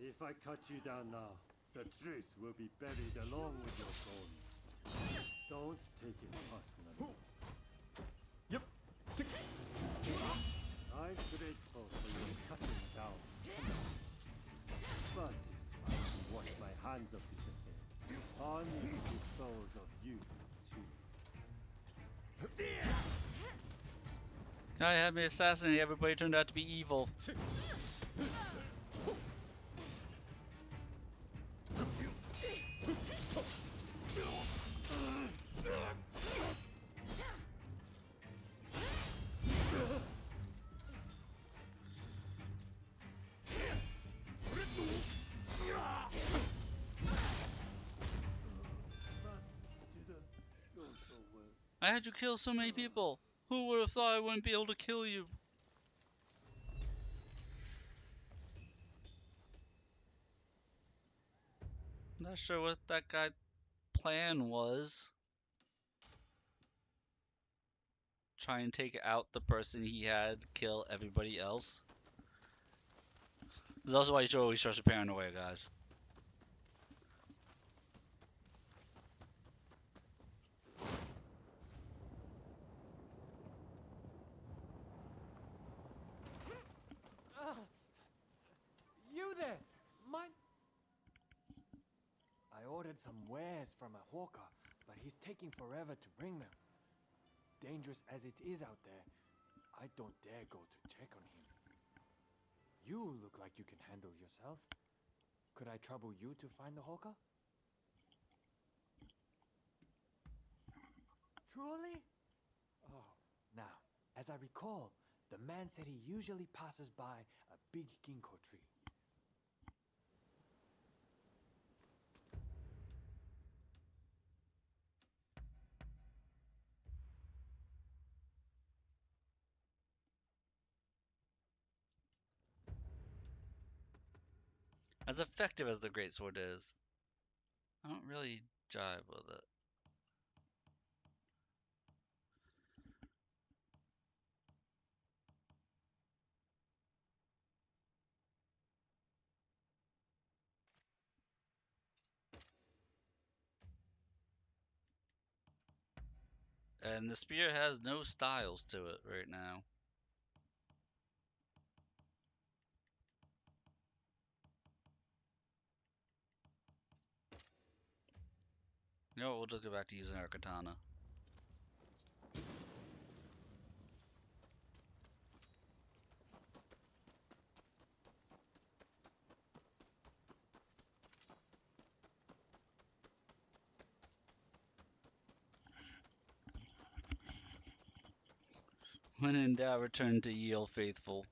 If I cut you down now, the truth will be buried along with your bones. Don't take it personally.
Yep.
I'm grateful for your cutting down. But if I can wash my hands of this affair, I'll need to dispose of you too.
Guy had me assassinated. Everybody turned out to be evil. I had you kill so many people. Who would have thought I wouldn't be able to kill you? Not sure what that guy's plan was. Try and take out the person he had, kill everybody else. This is also why you should always trust your paranoia, guys.
You there! Mine. I ordered some wares from a hawker, but he's taking forever to bring them. Dangerous as it is out there, I don't dare go to check on him. You look like you can handle yourself. Could I trouble you to find the hawker? Truly? Oh, now, as I recall, the man said he usually passes by a big ginkgo tree.
As effective as the greatsword is, I don't really jive with it. And the spear has no styles to it right now. You know what, we'll just go back to using our katana. When in doubt, return to ye, old faithful.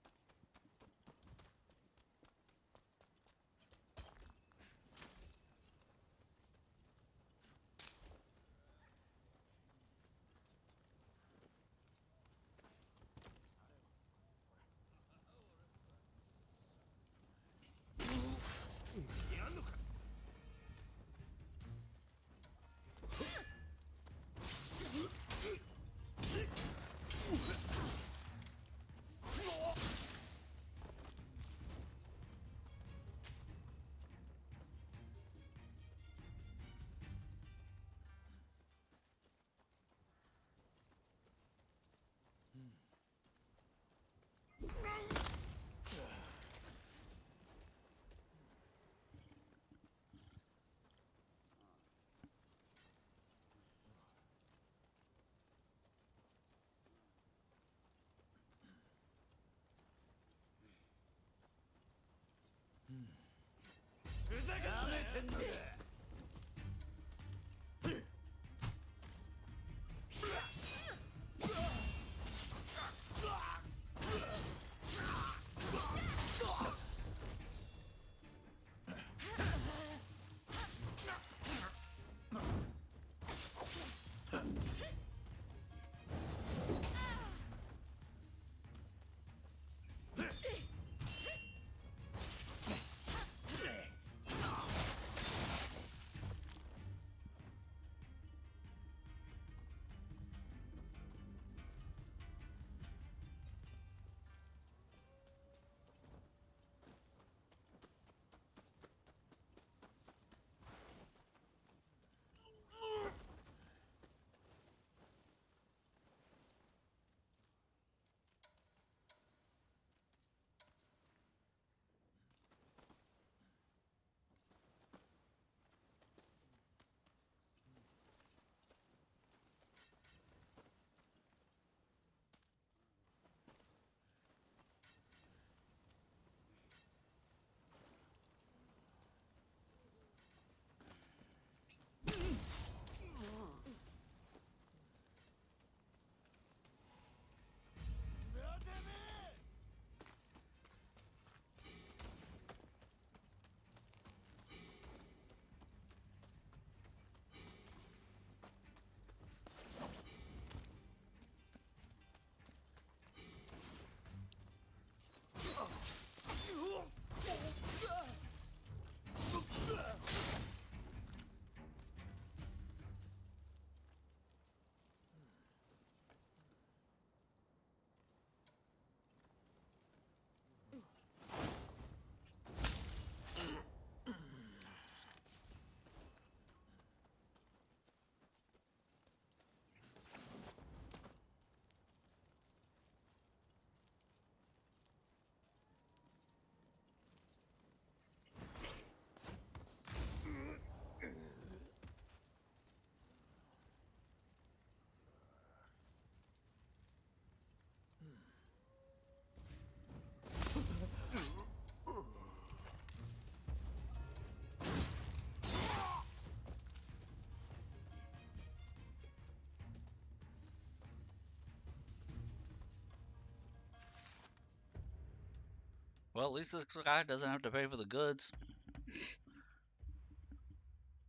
Well, at least this guy doesn't have to pay for the goods.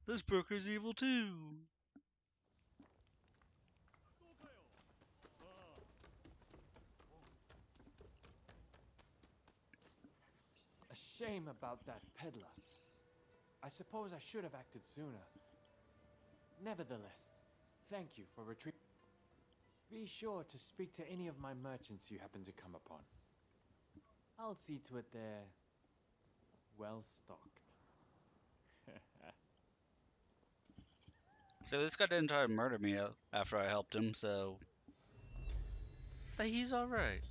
This broker's evil too.
A shame about that peddler. I suppose I should have acted sooner. Nevertheless, thank you for retrieving. Be sure to speak to any of my merchants you happen to come upon. I'll see to it they're well stocked.
So this guy didn't try to murder me after I helped him, so... But he's alright.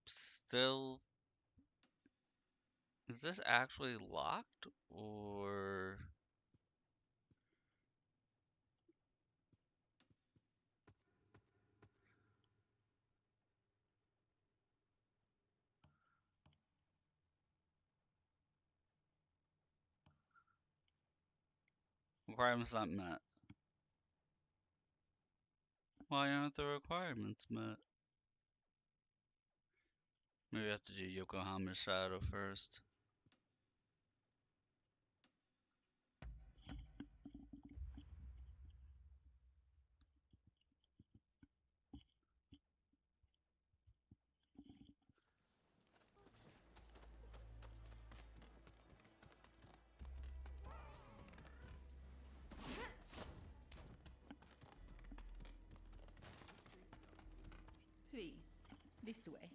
Still... Is this actually locked? Or... Requirements not met. Why aren't the requirements met? Maybe I have to do Yokohama's shadow first.
Please, this way.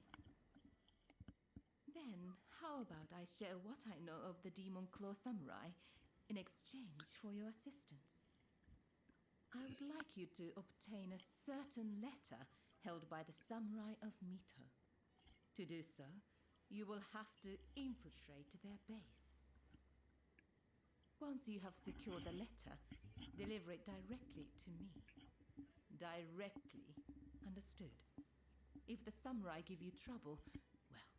Then, how about I share what I know of the Demon Claw Samurai in exchange for your assistance? I would like you to obtain a certain letter held by the Samurai of Mito. To do so, you will have to infiltrate their base. Once you have secured the letter, deliver it directly to me. Directly, understood? If the samurai give you trouble, well,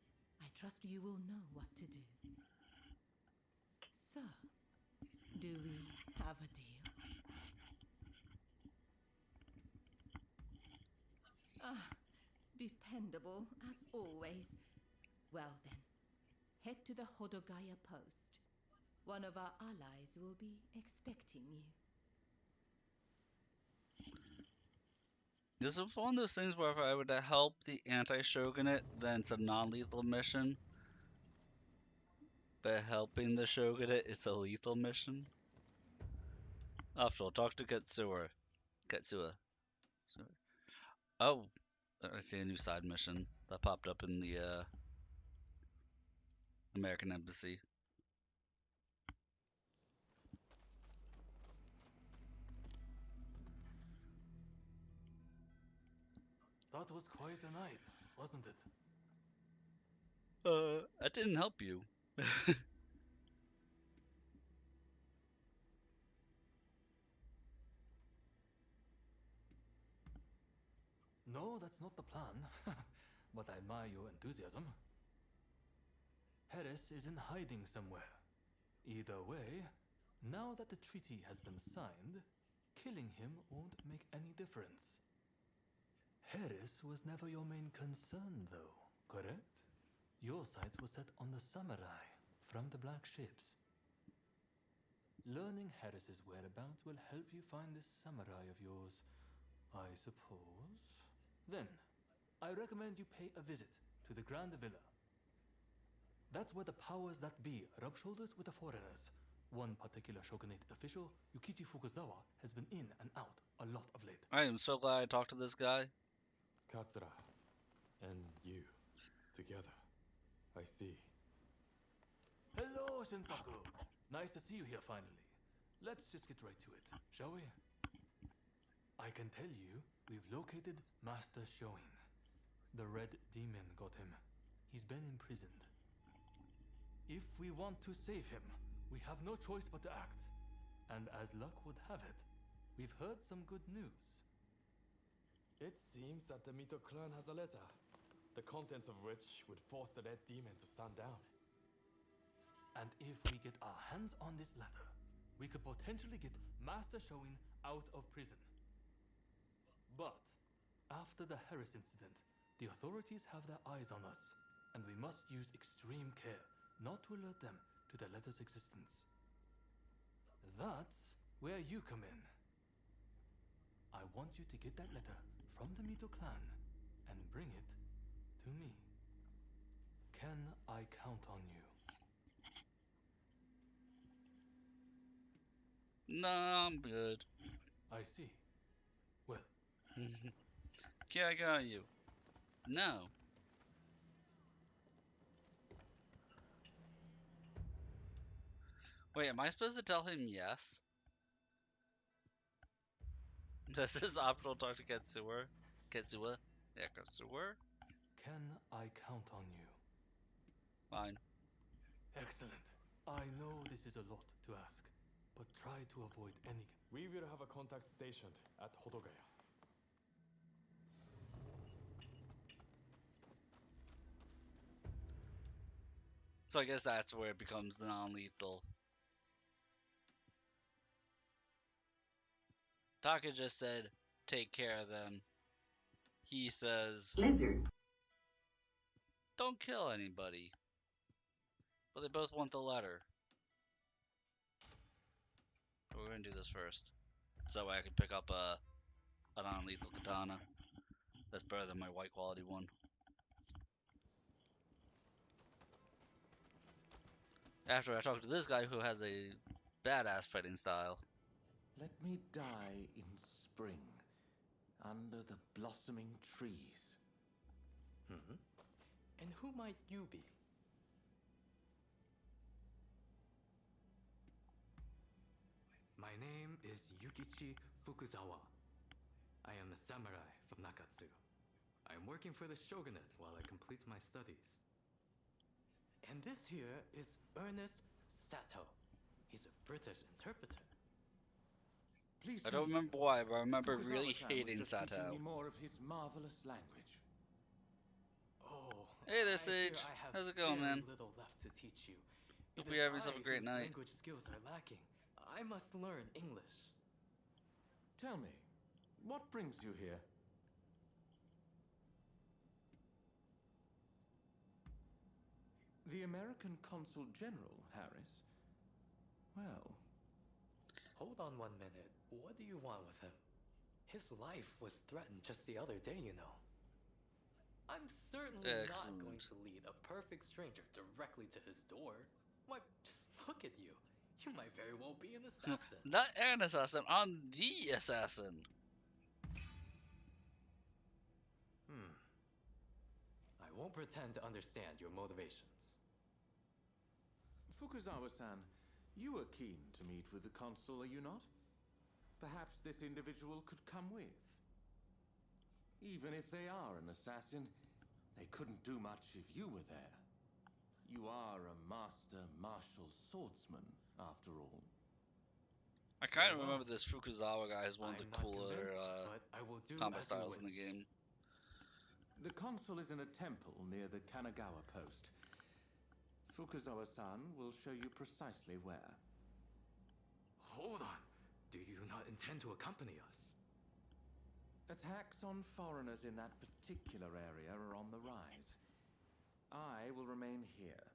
I trust you will know what to do. So, do we have a deal? Ah, dependable as always. Well then, head to the Hodogaya post. One of our allies will be expecting you.
This is one of those things where if I were to help the anti-shogunate, then it's a non-lethal mission. But helping the shogunate is a lethal mission. After all, talk to Katsura. Oh, I see a new side mission that popped up in the American Embassy.
That was quite a night, wasn't it?
That didn't help you.
No, that's not the plan. But I admire your enthusiasm. Harris is in hiding somewhere. Either way, now that the treaty has been signed, killing him won't make any difference. Harris was never your main concern, though, correct? Your sights were set on the samurai from the black ships. Learning Harris's whereabouts will help you find this samurai of yours, I suppose. Then, I recommend you pay a visit to the Grand Villa. That's where the powers that be rub shoulders with the foreigners. One particular shogunate official, Yukichi Fukuzawa, has been in and out a lot of late.
I am so glad I talked to this guy.
Katsura and you together. I see.
Hello, Shinsaku. Nice to see you here finally. Let's just get right to it, shall we? I can tell you, we've located Master Shoin. The Red Demon got him. He's been imprisoned. If we want to save him, we have no choice but to act. And as luck would have it, we've heard some good news.
It seems that the Mito clan has a letter, the contents of which would force the Red Demon to stand down.
And if we get our hands on this letter, we could potentially get Master Shoin out of prison. But after the Harris incident, the authorities have their eyes on us, and we must use extreme care not to alert them to the letter's existence. That's where you come in. I want you to get that letter from the Mito clan and bring it to me. Can I count on you?
No, I'm good.
I see. Well.
Can I count on you? No. Wait, am I supposed to tell him yes? This is optional. Talk to Katsura. Katsura? Yeah, Katsura?
Can I count on you?
Fine.
Excellent. I know this is a lot to ask, but try to avoid any...
We will have a contact stationed at Hodogaya.
So I guess that's where it becomes non-lethal. Taka just said, take care of them. He says,
Lizard.
don't kill anybody. But they both want the letter. But we're gonna do this first. So that way I can pick up a non-lethal katana. That's better than my white quality one. After I talk to this guy who has a badass fighting style.
Let me die in spring, under the blossoming trees.
Hmm? And who might you be? My name is Yukichi Fukuzawa. I am a samurai from Nakatsu. I am working for the Shogunate while I complete my studies. And this here is Ernest Sato. He's a British interpreter.
Please
I don't remember why, but I remember really hating
Teaching
Sato.
me more of his marvelous language.
Oh,
Hey there,
I fear
Sage.
I have
How's it going,
very
man?
little left to teach you.
Hope
It
you
is
have yourself a
I
great
whose
night.
language skills are lacking. I must learn English.
Tell me, what brings you here? The American Consul General, Harris? Well...
Hold on 1 minute. What do you want with him? His life was threatened just the other day, you know. I'm certainly not going to lead a perfect stranger directly to his door. Why, just look at you. You might very well be an assassin.
Not an assassin, I'm the assassin.
I won't pretend to understand your motivations.
Fukuzawa-san, you are keen to meet with the consul, are you not? Perhaps this individual could come with. Even if they are an assassin, they couldn't do much if you were there. You are a master martial swordsman, after all.
I kind of remember this Fukuzawa guy as one of the cooler combat styles in the game.
The consul is in a temple near the Kanagawa post. Fukuzawa-san will show you precisely where.
Hold on. Do you not intend to accompany us?
Attacks on foreigners in that particular area are on the rise. I will remain here.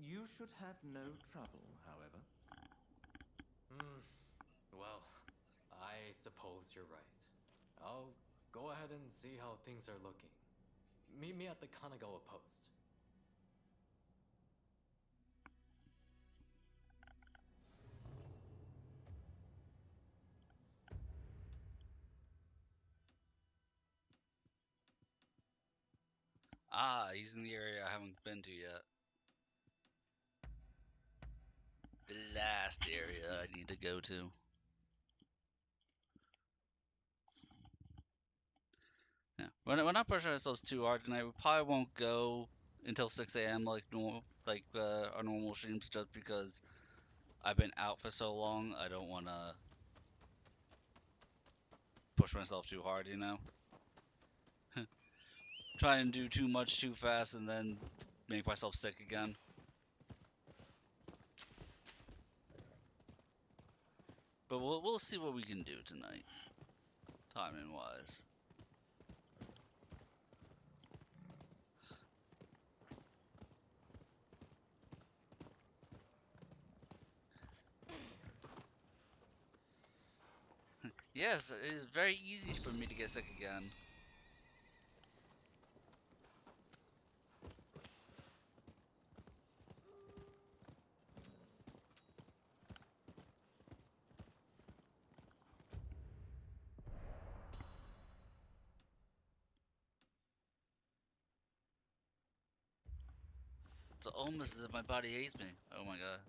You should have no trouble, however.
Well, I suppose you're right. I'll go ahead and see how things are looking. Meet me at the Kanagawa post.
Ah, he's in the area I haven't been to yet. The last area I need to go to. Yeah, we're not pushing ourselves too hard tonight. We probably won't go until 6 a.m. like normal, our normal streams, just because I've been out for so long. I don't want to push myself too hard, you know. Try and do too much too fast and then make myself sick again. But we'll see what we can do tonight, timing wise. Yes, it is very easy for me to get sick again. It's almost as if my body hates me. Oh my god.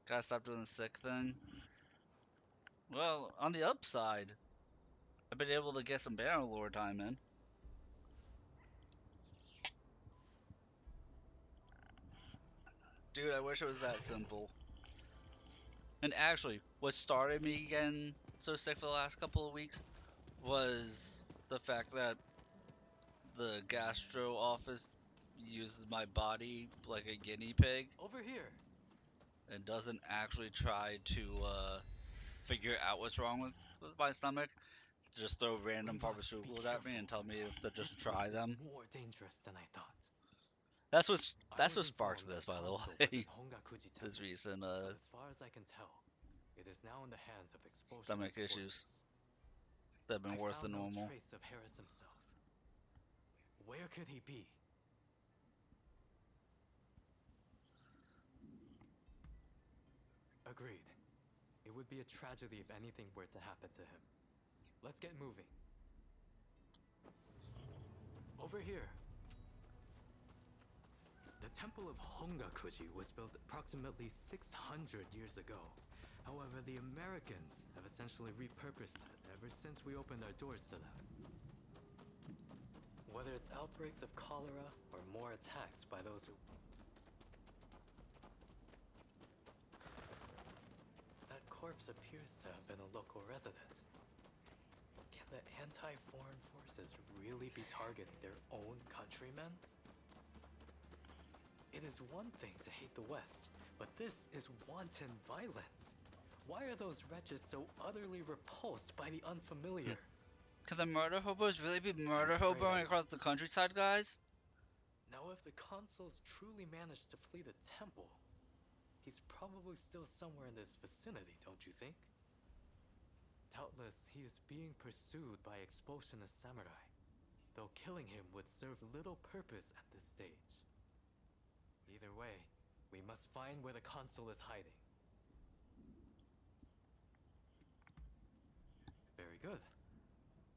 Gotta stop doing the sick thing. Well, on the upside, I've been able to get some Bannerlord time in. Dude, I wish it was that simple. And actually, what started me getting so sick for the last couple of weeks was the fact that the gastro office uses my body like a guinea pig.
Over here.
and doesn't actually try to figure out what's wrong with my stomach, just throw random pharmaceuticals at me and tell me to just try them.
More dangerous than I thought.
That's what sparked this, by the way. This recent
As far as I can tell, it is now in the hands of
stomach issues that have been worse than normal.
No trace of Harris himself. Where could he be? Agreed. It would be a tragedy if anything were to happen to him. Let's get moving. Over here. The Temple of Hongakuji was built approximately 600 years ago. However, the Americans have essentially repurposed it ever since we opened our doors to them. Whether it's outbreaks of cholera or more attacks by those who... That corpse appears to have been a local resident. Can the anti-foreign forces really be targeting their own countrymen? It is one thing to hate the West, but this is wanton violence. Why are those wretches so utterly repulsed by the unfamiliar?
Could the murder hobos really be murder hoboing across the countryside, guys?
Now, if the consuls truly managed to flee the temple, he's probably still somewhere in this vicinity, don't you think? Doubtless, he is being pursued by expulsionist samurai, though killing him would serve little purpose at this stage. Either way, we must find where the consul is hiding. Very good.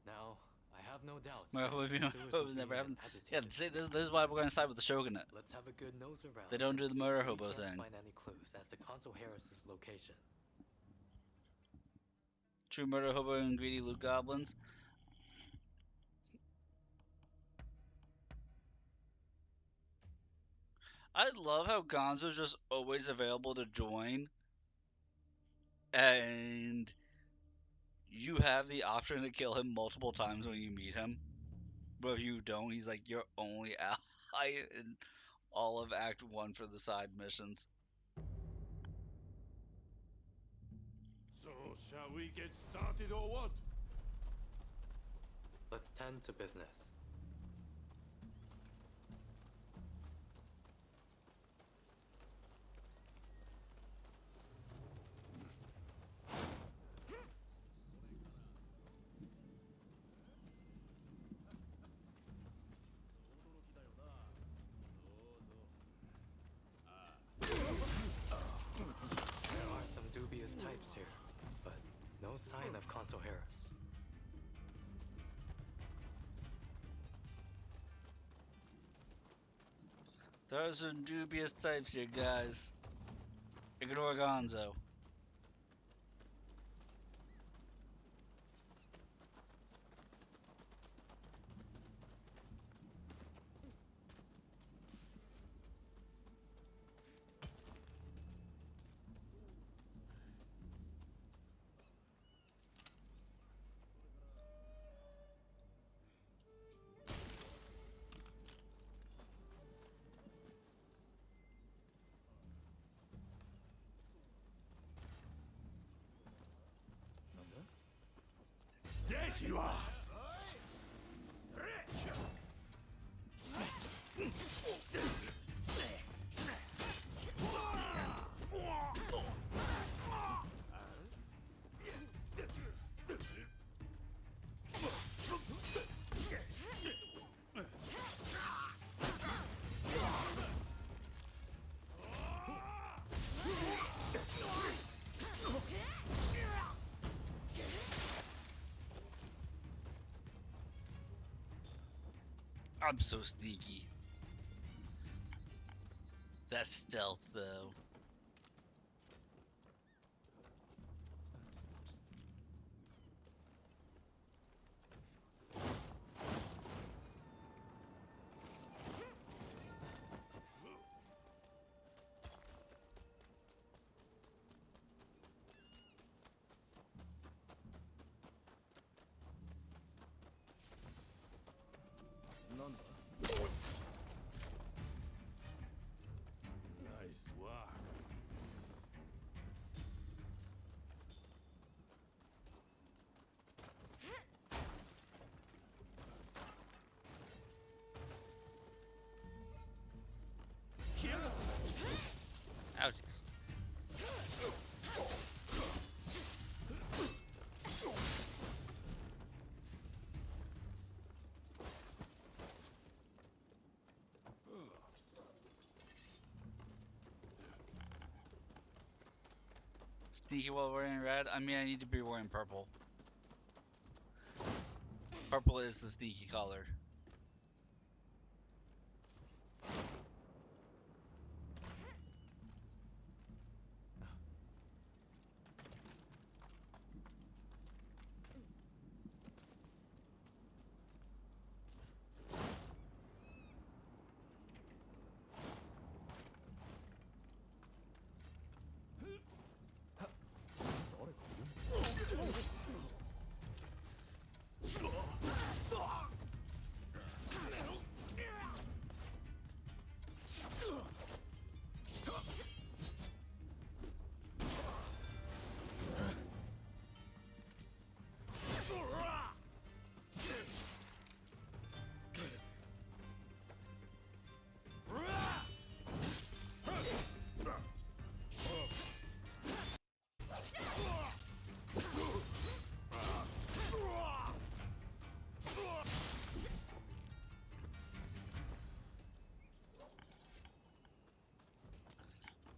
Now, I have no doubts.
Never happened. Yeah, see, this is why we're going to side with the Shogunate.
Let's have a good nose around.
They don't do the murder hobo thing.
Find any clues as to Consul Harris's location.
True murder hobo and greedy loot goblins. I love how Gonzo's just always available to join, and you have the option to kill him multiple times when you meet him. But if you don't, he's like your only ally in all of Act 1 for the side missions.
So, shall we get started or what?
Let's tend to business. There are some dubious types here, but no sign of Consul Harris.
There are some dubious types here, guys. Ignore Gonzo.
There you are!
I'm so sneaky. That's stealth, though.
Nice work.
Ouchies. Sneaky while wearing red? I mean, I need to be wearing purple. Purple is the sneaky color.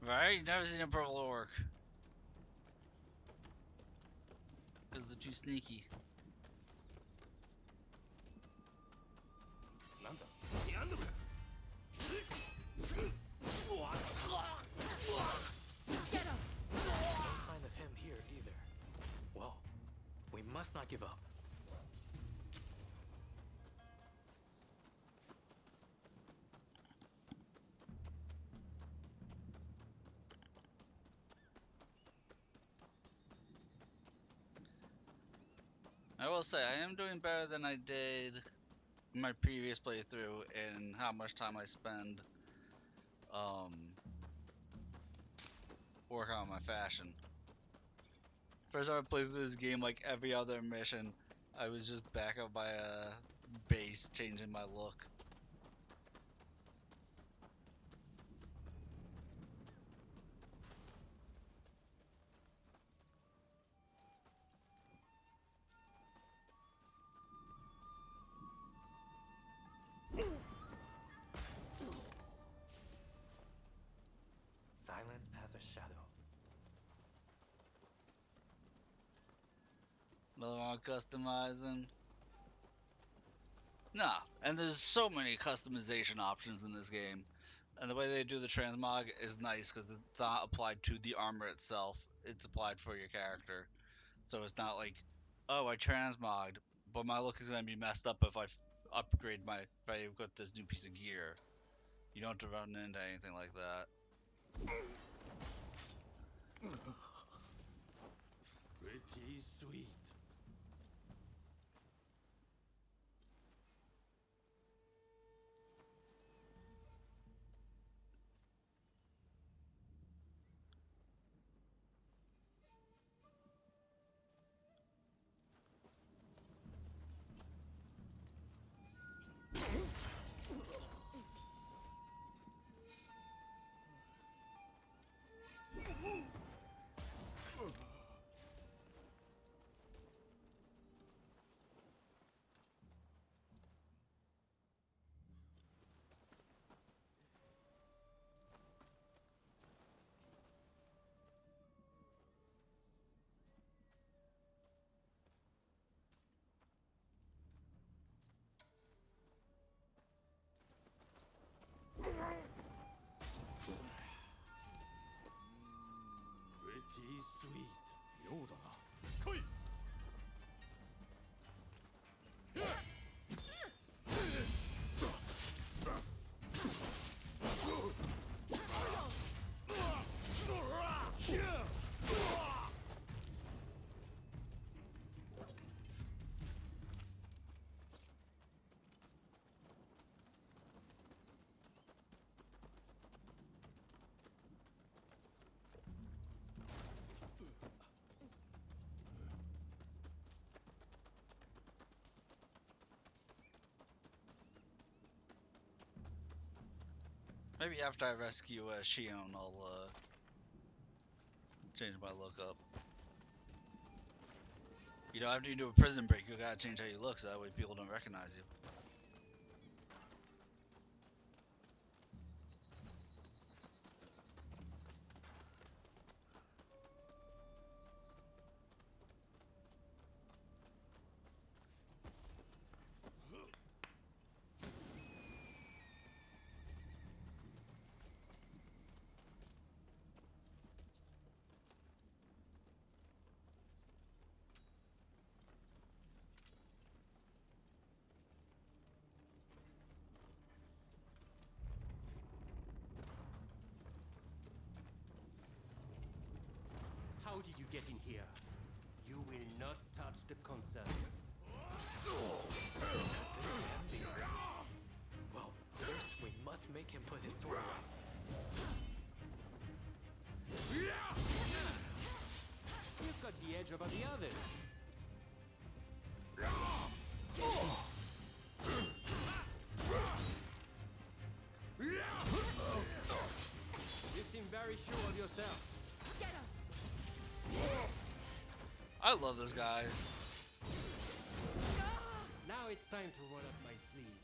Right? Never seen a purple orc. Because they're too sneaky.
Get him! No sign of him here either. Well, we must not give up.
I will say, I am doing better than I did in my previous playthrough in how much time I spend working on my fashion. First time I played through this game, like every other mission, I was just back up by a base, changing my look.
Silence as a shadow.
Another one customizing. Nah, and there's so many customization options in this game. And the way they do the transmog is nice because it's not applied to the armor itself. It's applied for your character. So it's not like, oh, I transmogged, but my look is going to be messed up if I upgrade if I got this new piece of gear. You don't have to run into anything like that.
Pretty sweet. Pretty sweet. 妙だな。来い。
Maybe after I rescue Shion, I'll Change my look up. You know, after you do a prison break, you gotta change how you look so that way people don't recognize you.
How did you get in here? You will not touch the concern.
Well, first we must make him put his sword away.
You've got the edge over the others. You seem very sure of yourself.
I love this guy.
Now it's time to roll up my sleeves.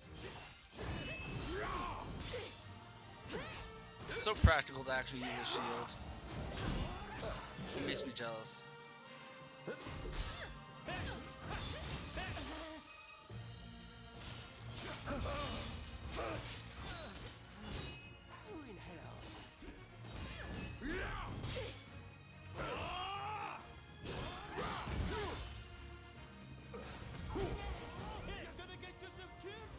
It's so practical to actually use a shield. It makes me jealous.
Who in hell? You're gonna get yourself killed?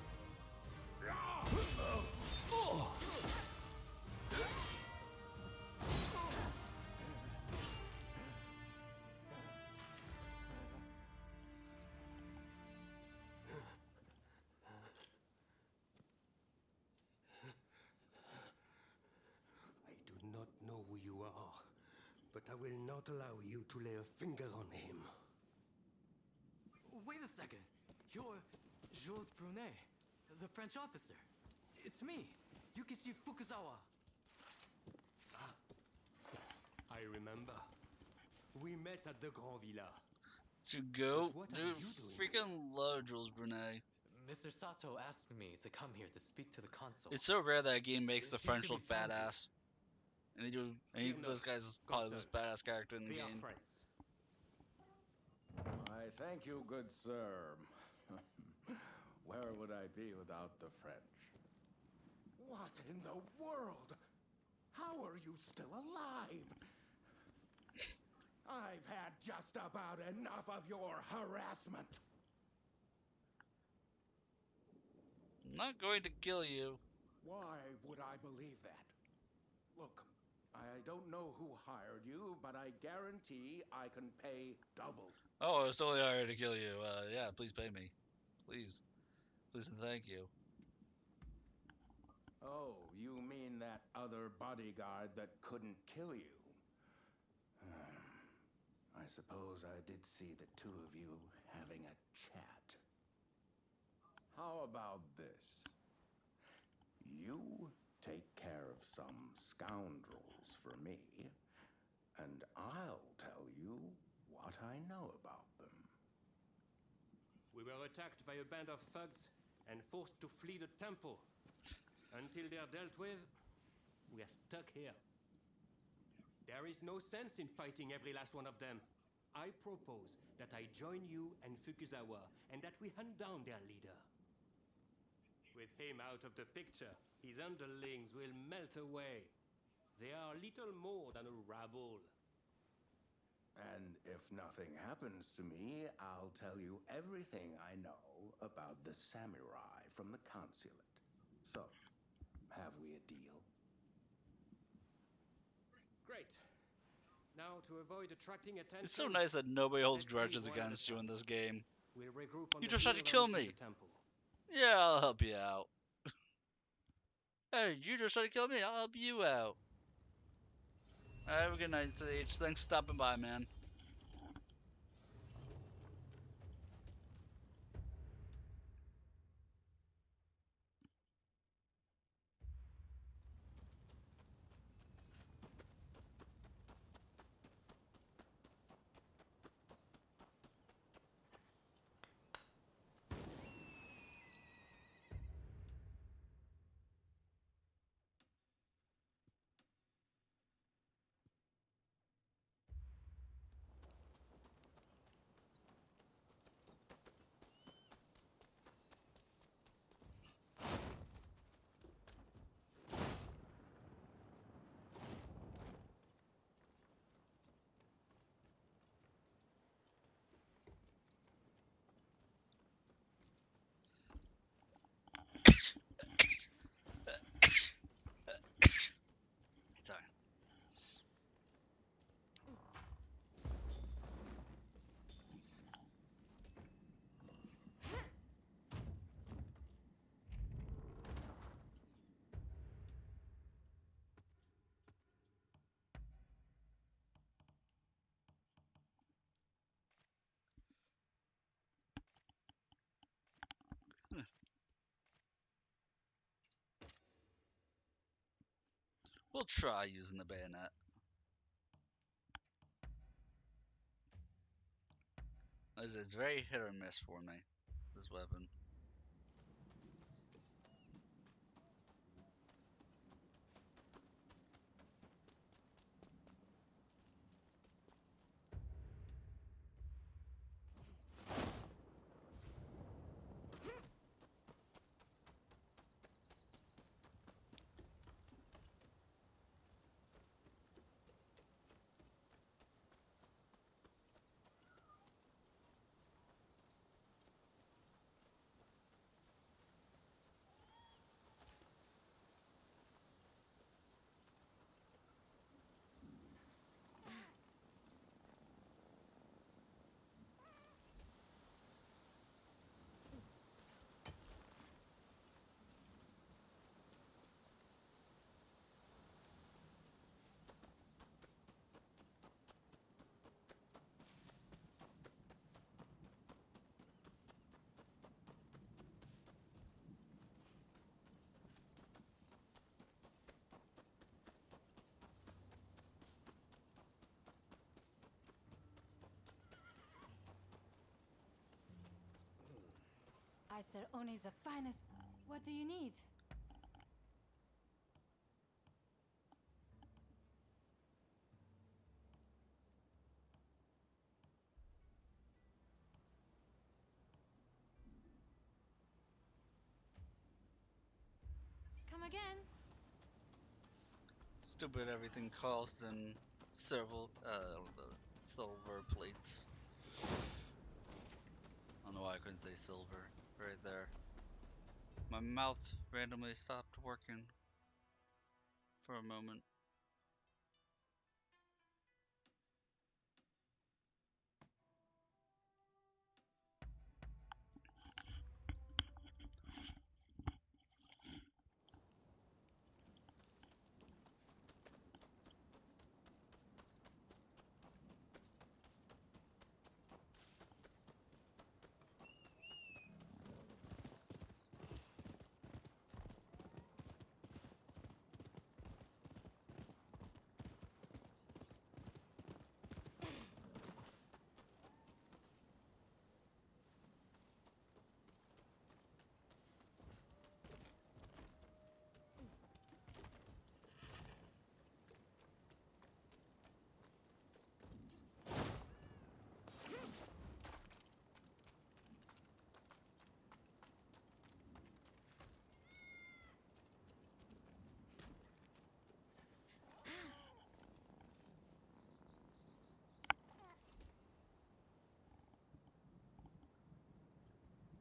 I do not know who you are, but I will not allow you to lay a finger on him.
Wait a second. You're Jules Brunet, the French officer. It's me, Yukichi Fukuzawa.
I remember. We met at the Grand Villa.
To go,
But what are
dude,
you doing
freaking love Jules Brunet.
Mr. Sato asked me to come here to speak to the consul.
It's so rare that a game makes the
It seems
French
to
look
be found here.
badass. And they do. And
Fear
this
not,
guy's probably the most badass character in the
We are
game.
friends.
I thank you, good sir. Where would I be without the French?
What in the world? How are you still alive? I've had just about enough of your harassment.
I'm not going to kill you.
Why would I believe that? Look, I don't know who hired you, but I guarantee I can pay double.
Oh, I was totally hired to kill you. Yeah, please pay me. Please. Please and thank you.
Oh, you mean that other bodyguard that couldn't kill you? I suppose I did see the two of you having a chat. How about this? You take care of some scoundrels for me, and I'll tell you what I know about them.
We were attacked by a band of thugs and forced to flee the temple. Until they're dealt with, we are stuck here. There is no sense in fighting every last one of them. I propose that I join you and Fukuzawa, and that we hunt down their leader. With him out of the picture, his underlings will melt away. They are little more than a rabble.
And if nothing happens to me, I'll tell you everything I know about the samurai from the consulate. So, have we a deal?
Great. Now, to avoid attracting attention...
It's so nice that nobody holds
let's leave
grudges
one at a
against you in
time.
this game.
We'll regroup on
You
the
just tried to
hill
kill
that leads
me.
to the temple.
Yeah, I'll help you out. Hey, you just tried to kill me. I'll help you out. Alright, have a good night, Sage. Thanks for stopping by, man. We'll try using the bayonet. It's very hit or miss for me, this weapon.
I sell only the finest. What do you need? Come again.
Stupid everything costs in silver plates. I don't know why I couldn't say silver right there. My mouth randomly stopped working for a moment.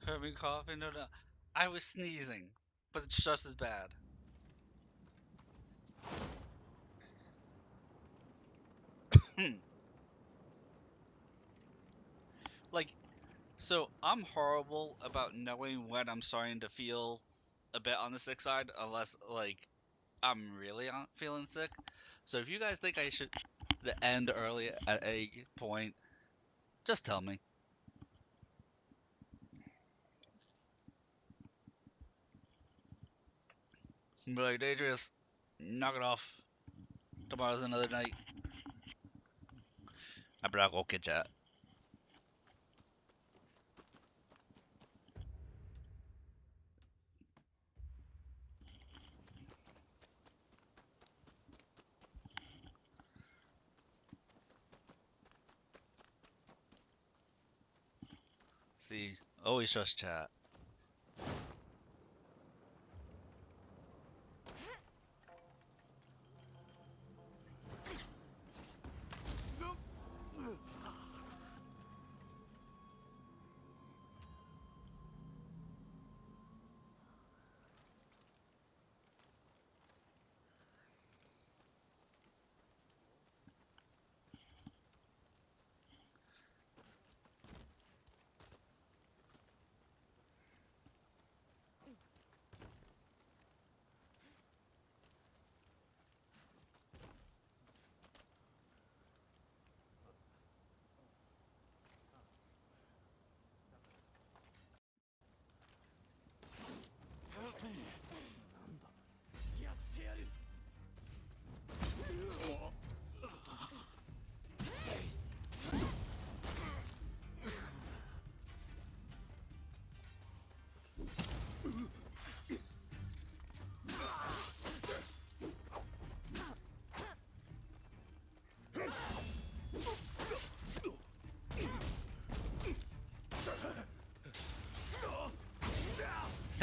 Having coughing? No, no. I was sneezing, but it's just as bad. Like, so I'm horrible about knowing when I'm starting to feel a bit on the sick side, unless, like, I'm really feeling sick. So if you guys think I should the end early at a point, just tell me. Be like, Deidreus, knock it off. Tomorrow's another night. I better go get that. See, always trust chat.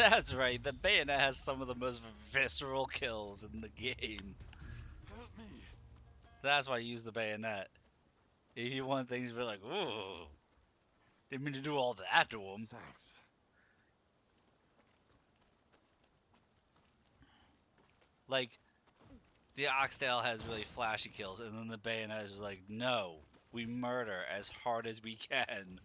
That's right. The bayonet has some of the most visceral kills in the game.
Help me.
That's why I use the bayonet. If you want things to be like, ooh, didn't mean to do all that to him.
Thanks.
Like, the Oxtail has really flashy kills, and then the bayonet is like, no, we murder as hard as we can.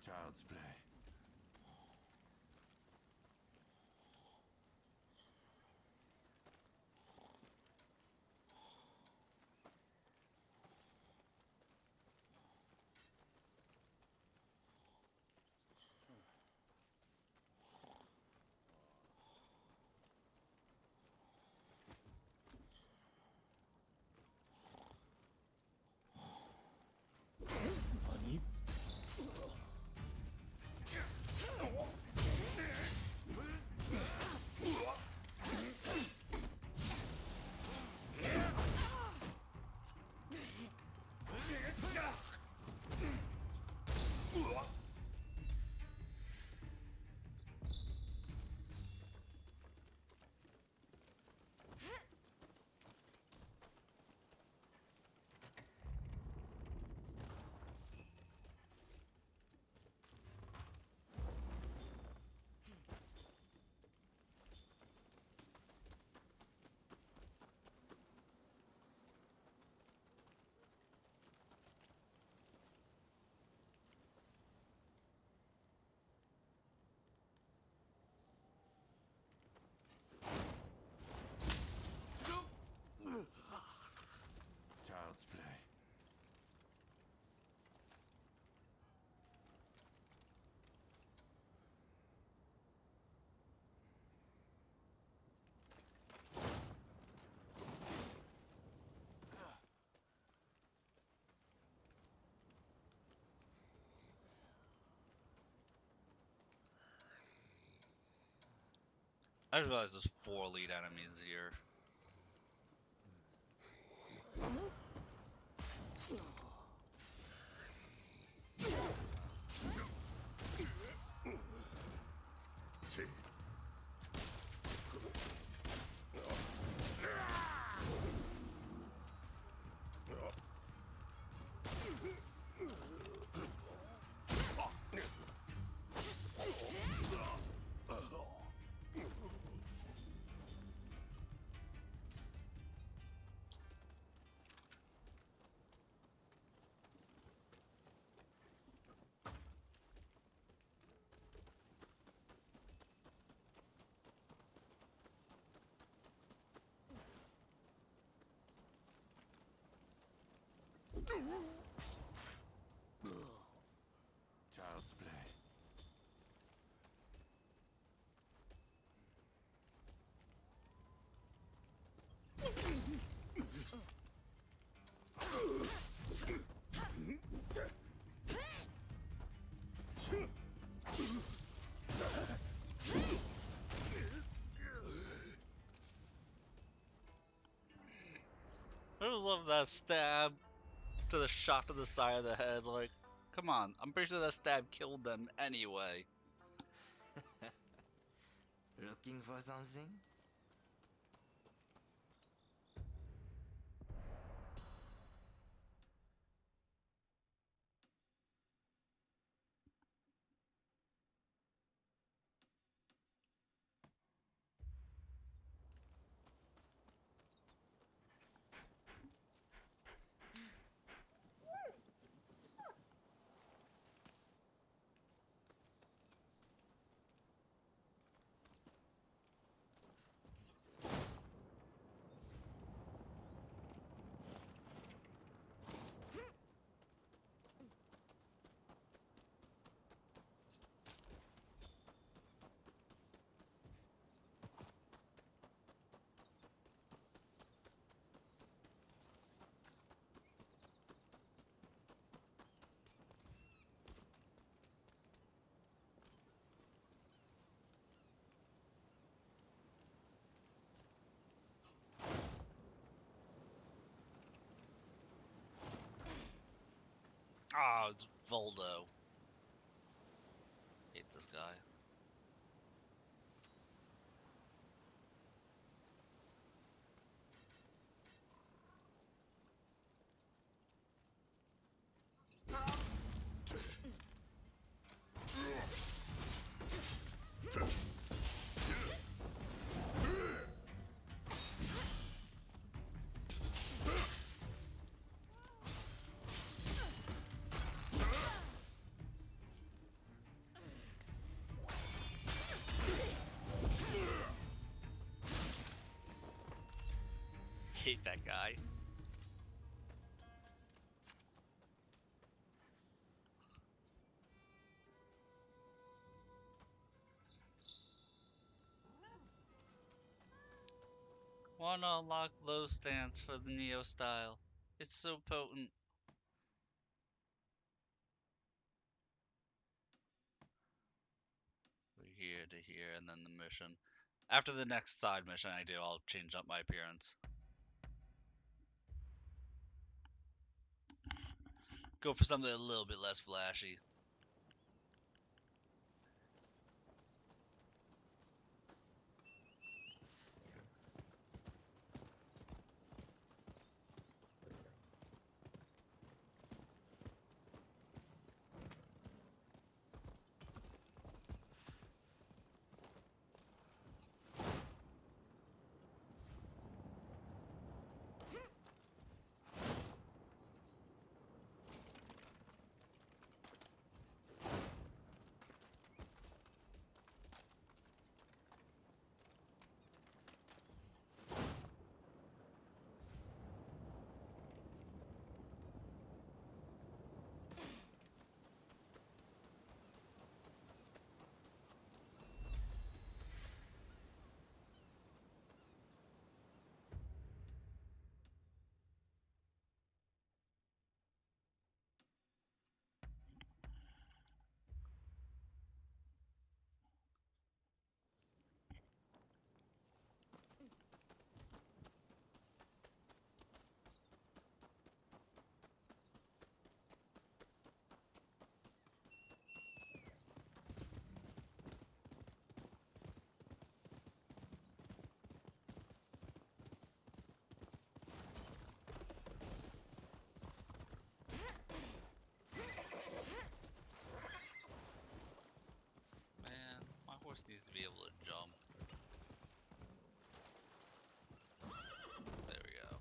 Child's play. Child's play.
I just realized there's 4 lead enemies here.
Child's play.
I just love that stab to the shot to the side of the head. Like, come on, I'm pretty sure that stab killed them anyway.
Looking for something?
Oh, it's Voldo. Hate this guy. Hate that guy. Wanna unlock low stance for the Neo style. It's so potent. Here to here, and then the mission. After the next side mission I do, I'll change up my appearance. Go for something a little bit less flashy. Man, my horse needs to be able to jump. There we go.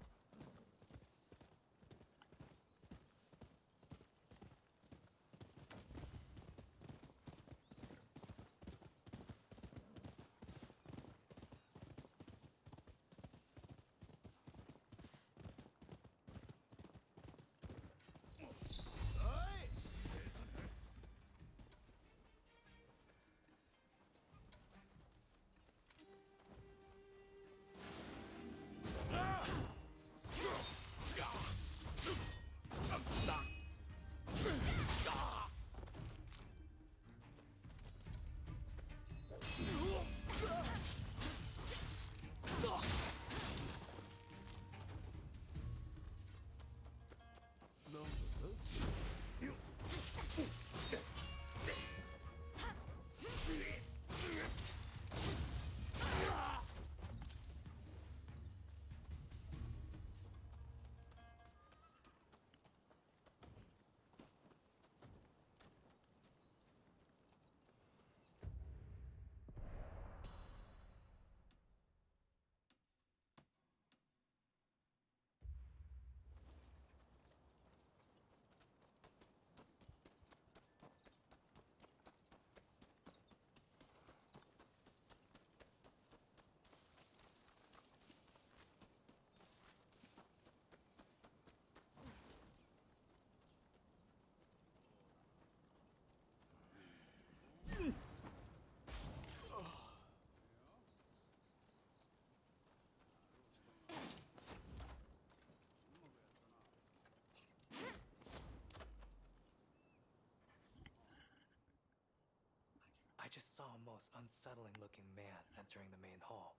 I just saw a most unsettling looking man entering the main hall.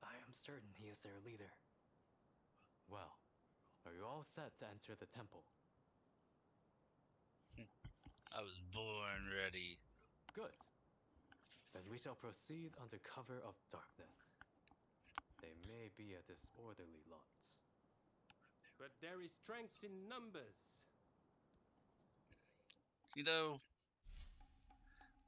I am certain he is their leader.
Well, are you all set to enter the temple?
I was born ready.
Good. Then we shall proceed under cover of darkness. They may be a disorderly lot.
But there is strength in numbers.
You know,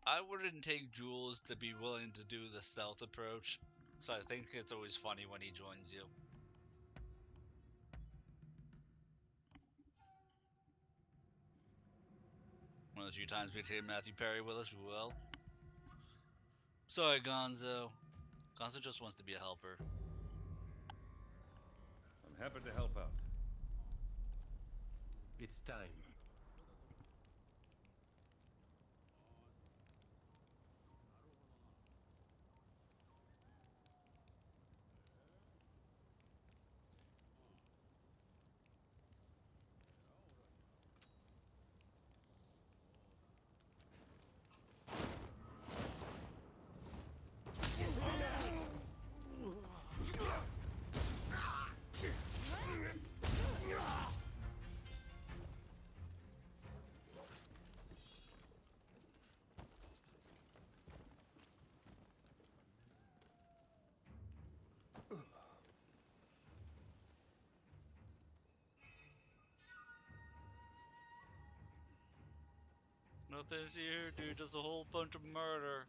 I wouldn't take Jules to be willing to do the stealth approach, so I think it's always funny when he joins you. One of the few times we take Matthew Perry with us, we will. Sorry, Gonzo. Gonzo just wants to be a helper.
I'm happy to help out.
It's time.
Nothing's here, dude. Just a whole bunch of murder.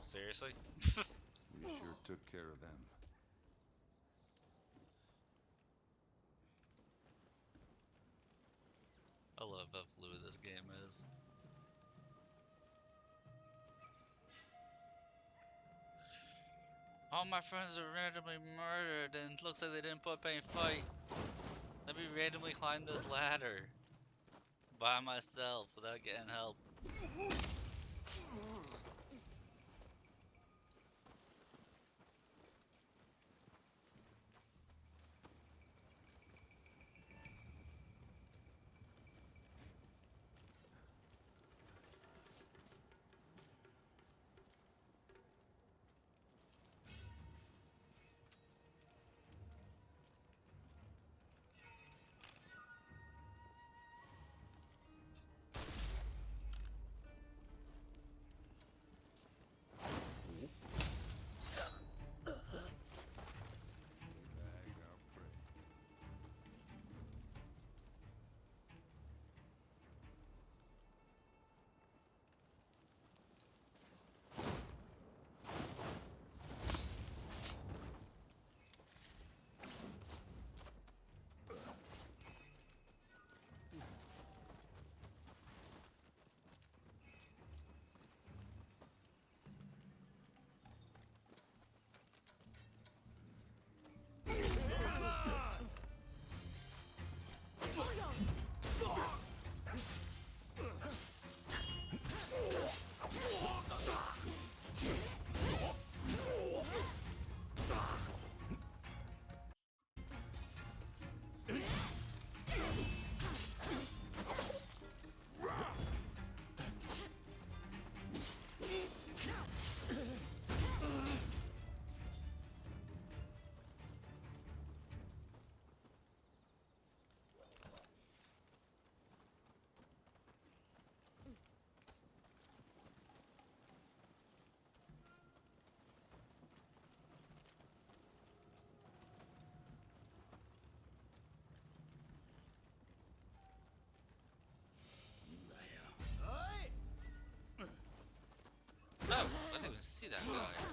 Seriously?
We sure took care of them.
I love how fluid this game is. All my friends are randomly murdered, and it looks like they didn't put up any fight. Let me randomly climb this ladder by myself without getting help. Oh, I didn't even see that guy.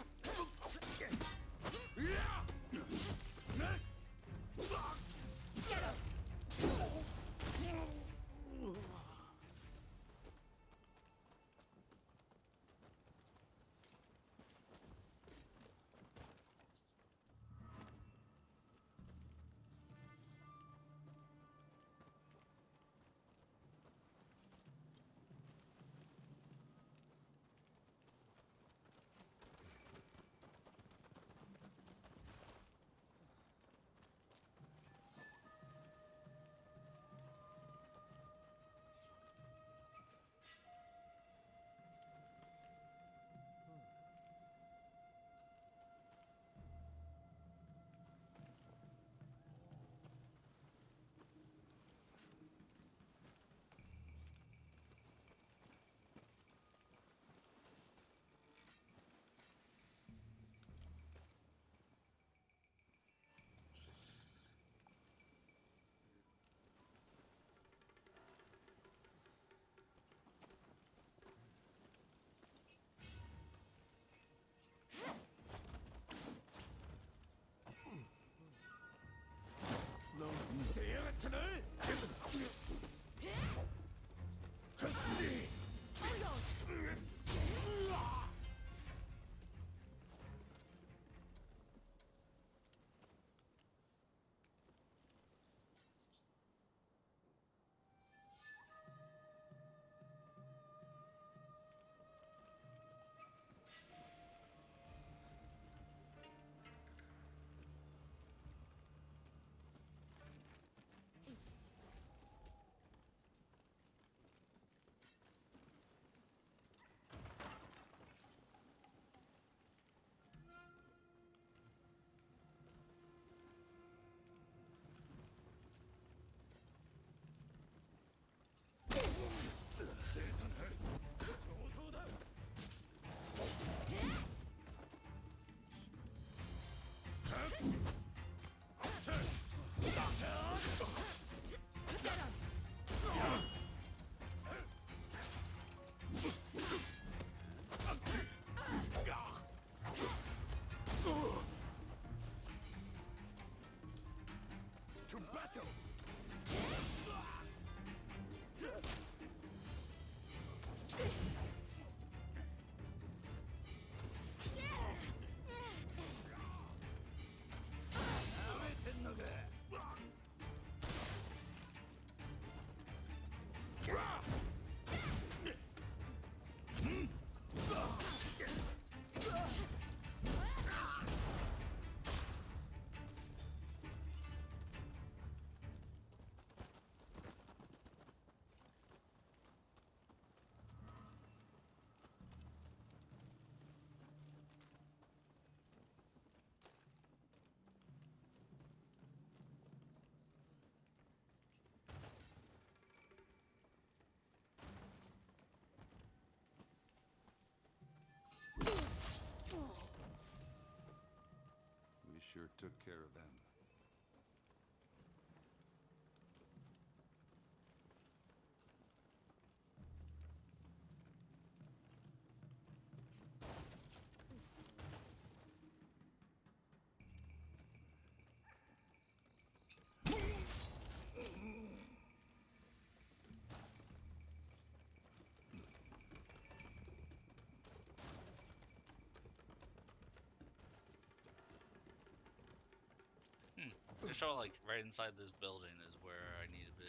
sure took care of them.
They show like right inside this building is where I need to be.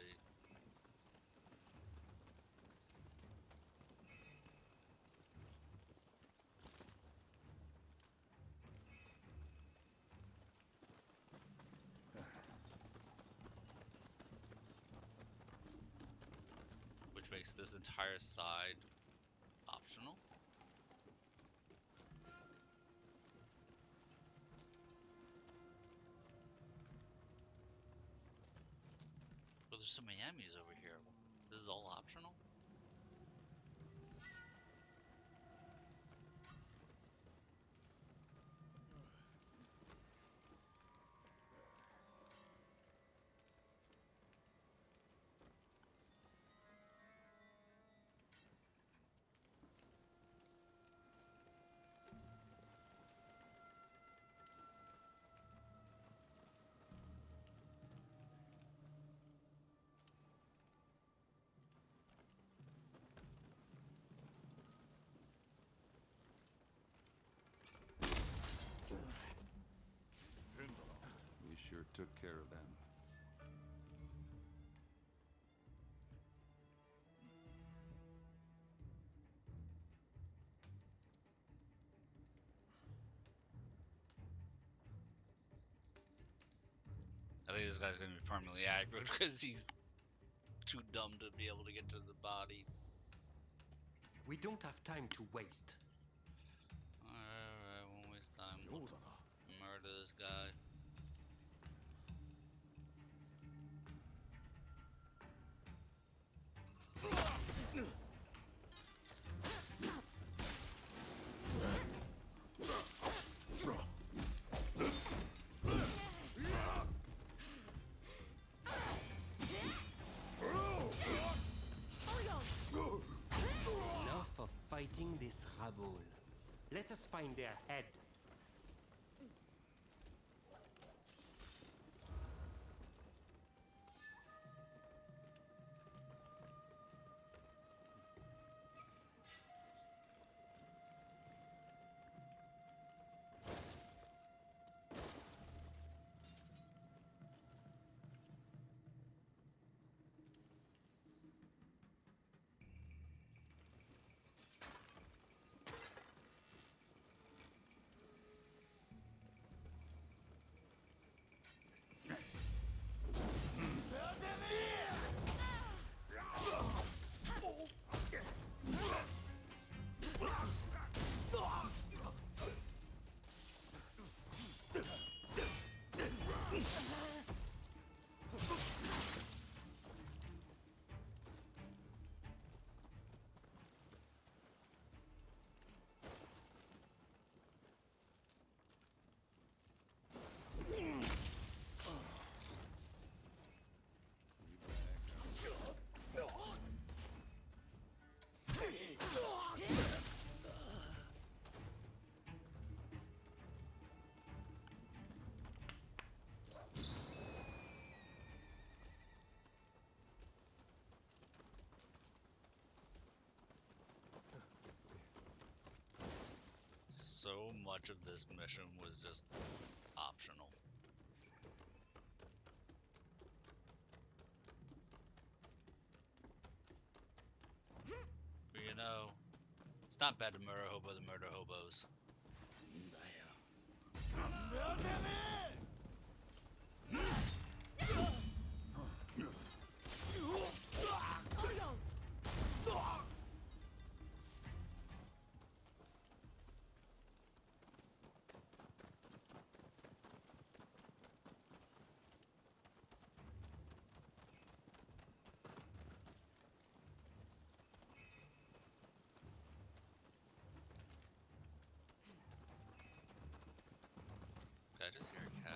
Which makes this entire side optional. Well, there's some Miamis over here. This is all optional?
We sure took care of them.
I think this guy's gonna be permanently aggro because he's too dumb to be able to get to the body.
We don't have time to waste.
Alright, won't waste time. Let's murder this guy.
Enough of fighting this rabble. Let us find their head.
So much of this mission was just optional. But you know, it's not bad to murder hobo the murder hobos. Did I just hear a cat?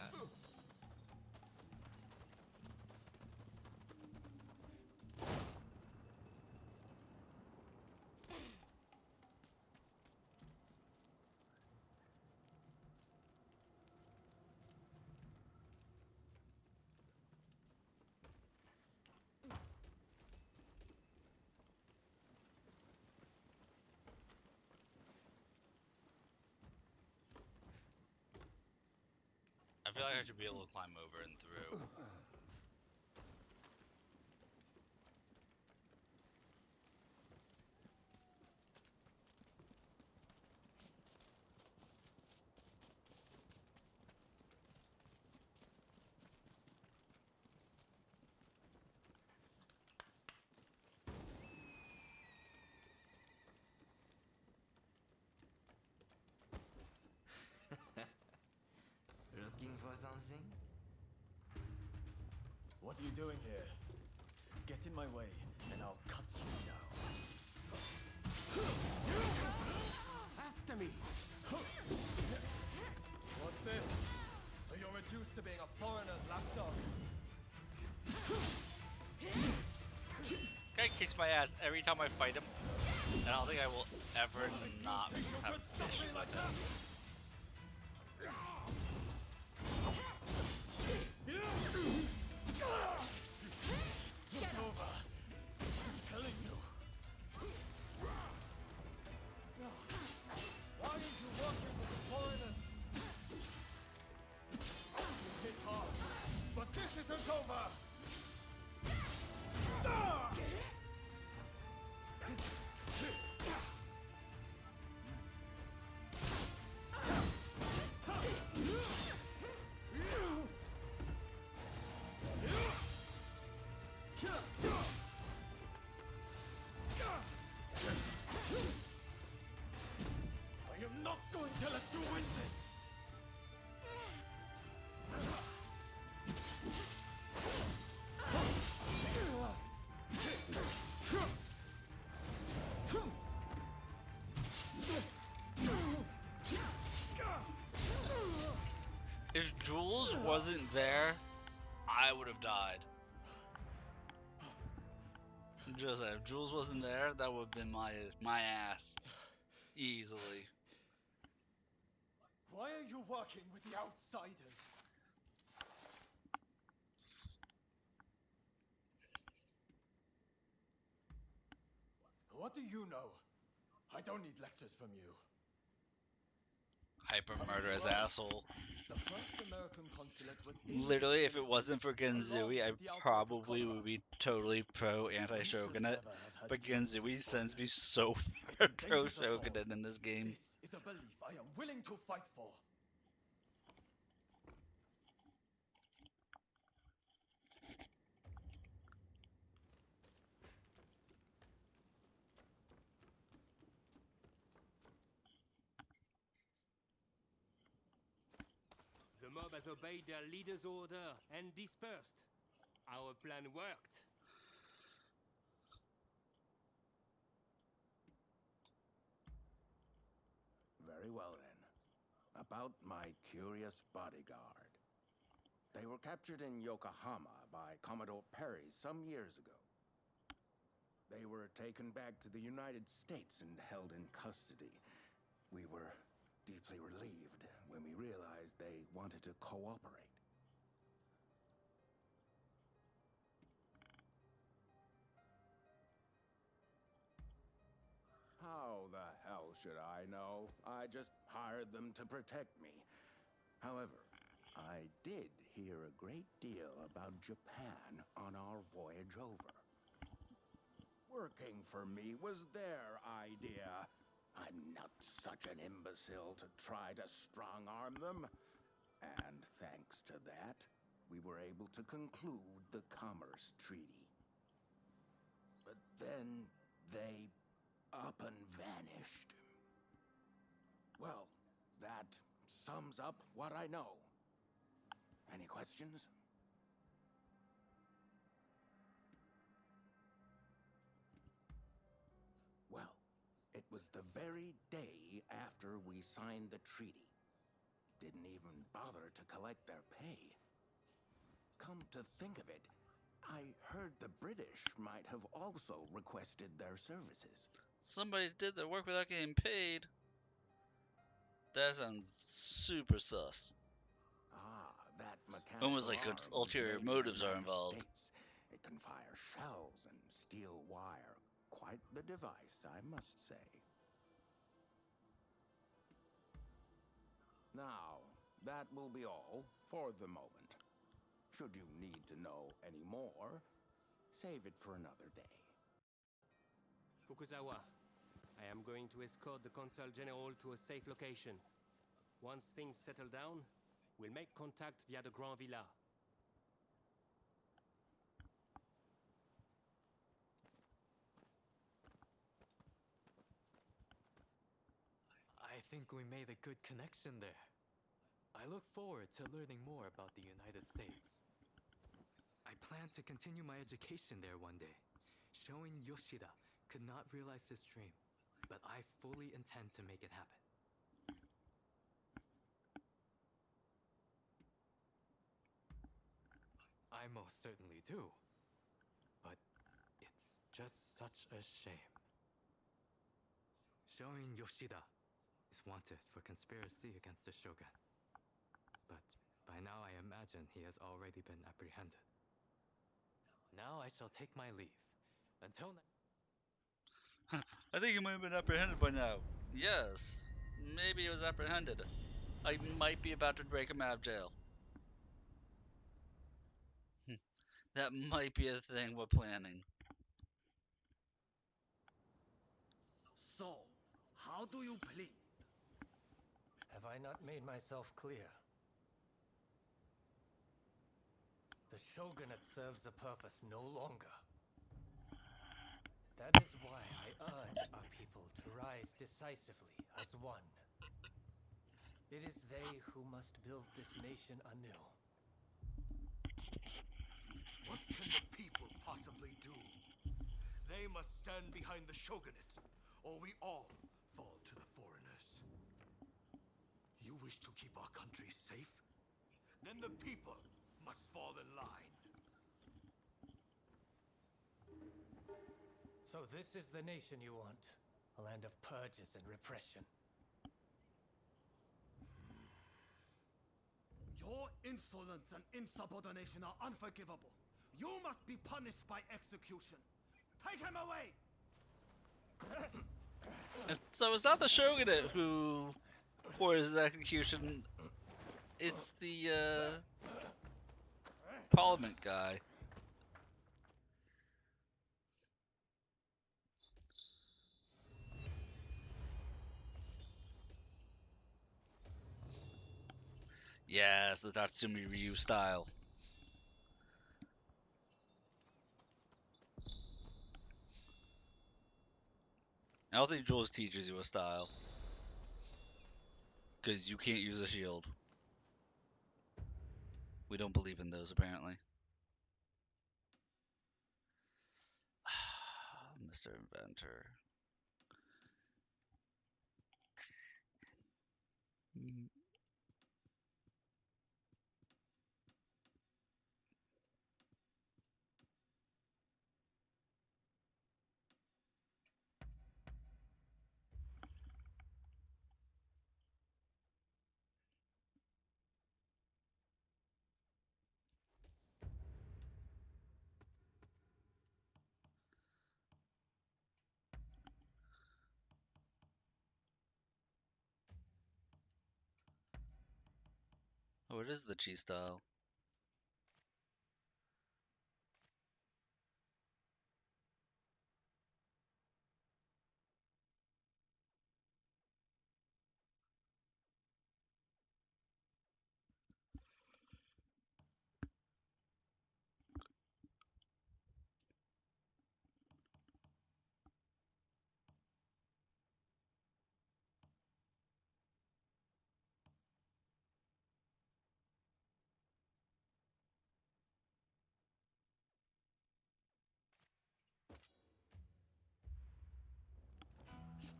feel like I should be able to climb over and through.
Looking for something?
What are you doing here? Get in my way, and I'll cut you down.
After me!
What's this? So you're reduced to being a foreigner's lapdog?
Guy kicks my ass every time I fight him, and I don't think I will ever not have an issue with him.
Get over! I'm telling you. Why aren't you working with the foreigners? You hit hard, but this isn't over! I am not going to let you win this!
If Jules wasn't there, I would have died. Just if Jules wasn't there, that would have been my ass. Easily.
Why are you working with the outsiders? What do you know? I don't need lectures from you.
Hyper murderous asshole.
The first American consulate was in
Literally, if it wasn't for Genzui, I probably would be totally pro anti-Shogunate. But Genzui sends me so far pro Shogunate in this game.
This is a belief I am willing to fight for.
The mob has obeyed their leader's order and dispersed. Our plan worked.
Very well then. About my curious bodyguard. They were captured in Yokohama by Commodore Perry some years ago. They were taken back to the United States and held in custody. We were deeply relieved when we realized they wanted to cooperate. How the hell should I know? I just hired them to protect me. However, I did hear a great deal about Japan on our voyage over. Working for me was their idea. I'm not such an imbecile to try to strong-arm them. And thanks to that, we were able to conclude the Commerce Treaty. But then they up and vanished. Well, that sums up what I know. Any questions? Well, it was the very day after we signed the treaty. Didn't even bother to collect their pay. Come to think of it, I heard the British might have also requested their services.
Somebody did their work without getting paid. That sounds super sus.
Ah, that mechanical
Almost like
arm
ulterior
was made in the
motives are
United
involved.
States. It can fire shells and steel wire. Quite the device, I must say. Now, That will be all for the moment. Should you need to know any more, save it for another day.
Fukuzawa, I am going to escort the Consul General to a safe location. Once things settle down, we'll make contact via the Grand Villa.
I think we made a good connection there. I look forward to learning more about the United States. I plan to continue my education there one day. Showing Yoshida could not realize his dream, but I fully intend to make it happen. I most certainly do. But it's just such a shame. Showing Yoshida is wanted for conspiracy against the Shogun. But by now I imagine he has already been apprehended. Now I shall take my leave. Until
I think he might have been apprehended by now. Yes, maybe he was apprehended. I might be about to break him out of jail. That might be a thing we're planning.
So, how do you plead? Have I not made myself clear? The Shogunate serves a purpose no longer. That is why I urge our people to rise decisively as one. It is they who must build this nation anew.
What can the people possibly do? They must stand behind the Shogunate, or we all fall to the foreigners. You wish to keep our country safe? Then the people must fall in line.
So this is the nation you want? A land of purges and repression.
Your insolence and insubordination are unforgivable. You must be punished by execution. Take him away!
So it's not the Shogunate who orders his execution. It's the Parliament guy. Yes, the Tatsumi Ryu style. I don't think Jules teaches you a style. Because you can't use a shield. We don't believe in those, apparently. Mr. Inventor. Oh, it is the chi style.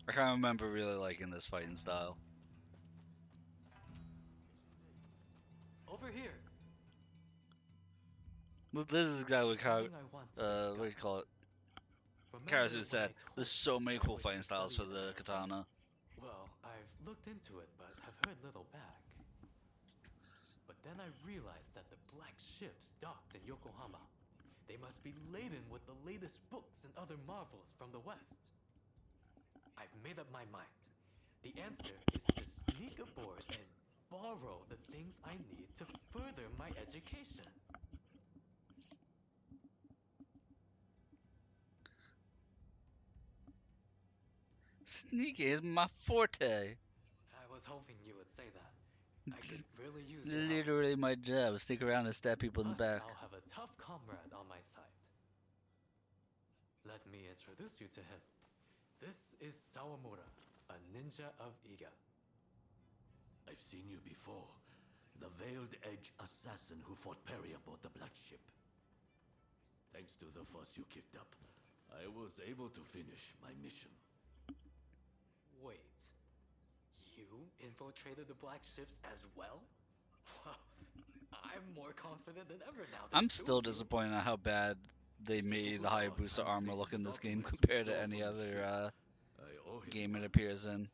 I kind of remember really liking this fighting style.
over here.
This is exactly what
Something I want to
what do you call it?
Remember
Karasu
when
said,
I told
there's
you
so many
I
cool
was
fighting
to
styles for
study
the
there?
katana.
Well, I've looked into it, but have heard little back. But then I realized that the black ships docked in Yokohama. They must be laden with the latest books and other marvels from the West. I've made up my mind. The answer is to sneak aboard and
borrow the things I need to further my education.
Sneaking is my forte.
I was hoping you would say that. I could really use your help.
Literally my job. Stick around and stab people in the
Plus,
back.
I'll have a tough comrade on my side. Let me introduce you to him. This is Sawamura, a ninja of Iga.
I've seen you before. The Veiled Edge assassin who fought Perry aboard the Black Ship. Thanks to the fuss you kicked up, I was able to finish my mission.
Wait. You infiltrated the Black Ships as well? Well, I'm more confident than ever now.
I'm still disappointed at how bad they made the Hayabusa armor look in this game compared to any other game it appears in.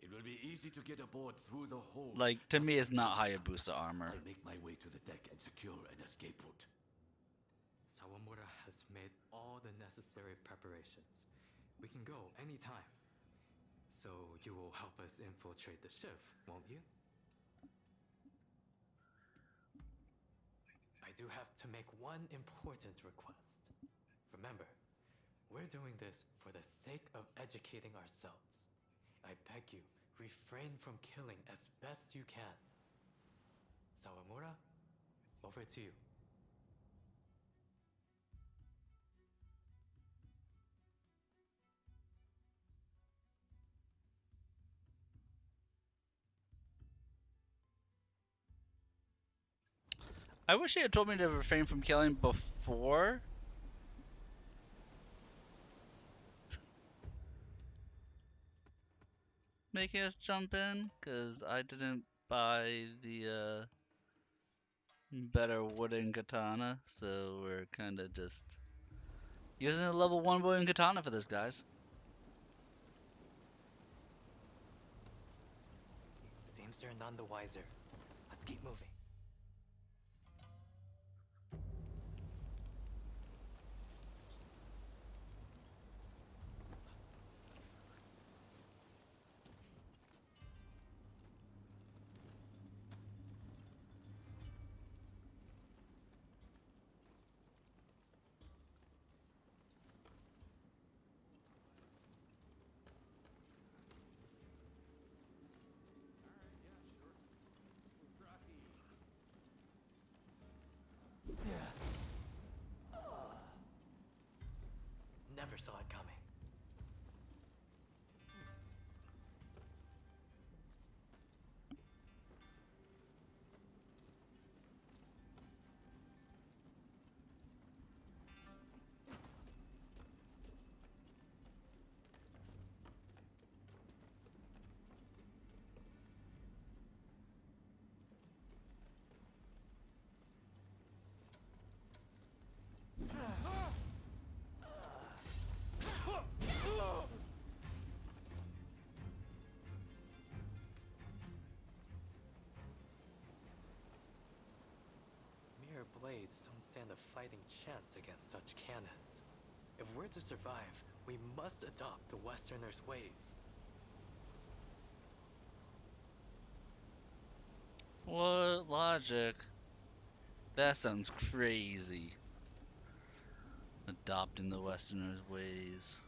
It will be easy to get aboard through the hold.
Like, to me, it's not Hayabusa armor.
I'll make my way to the deck and secure an escape route.
Sawamura has made all the necessary preparations. We can go anytime. So you will help us infiltrate the ship, won't you? I do have to make one important request. Remember, we're doing this for the sake of educating ourselves. I beg you, refrain from killing as best you can. Sawamura, over to you.
I wish he had told me to refrain from killing before. Making us jump in, because I didn't buy the better wooden katana, so we're kind of just using a level 1 wooden katana for this, guys.
Seems you're none the wiser. Let's keep moving. Never saw it coming. Mere blades don't stand a fighting chance against such cannons. If we're to survive, we must adopt the Westerners' ways.
What logic? That sounds crazy. Adopting the Westerners' ways.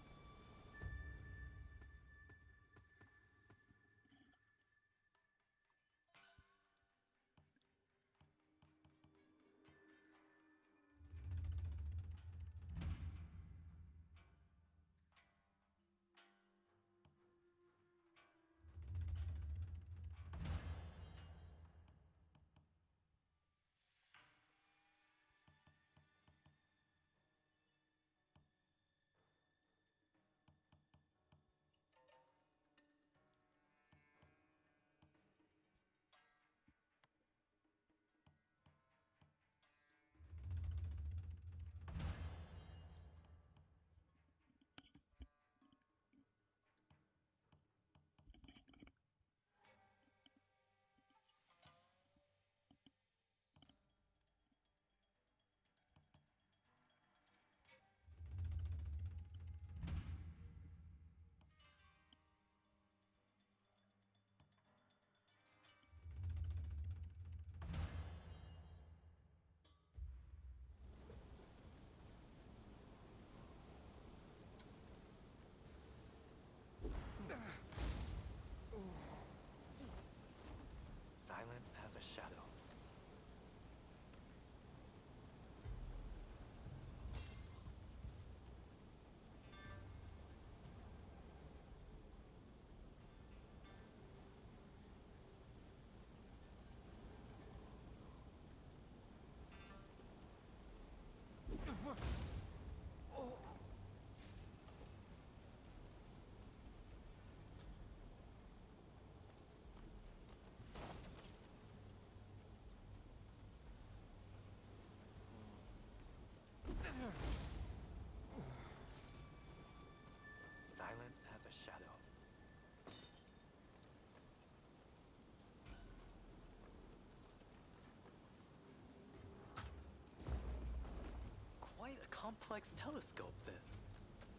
complex telescope this?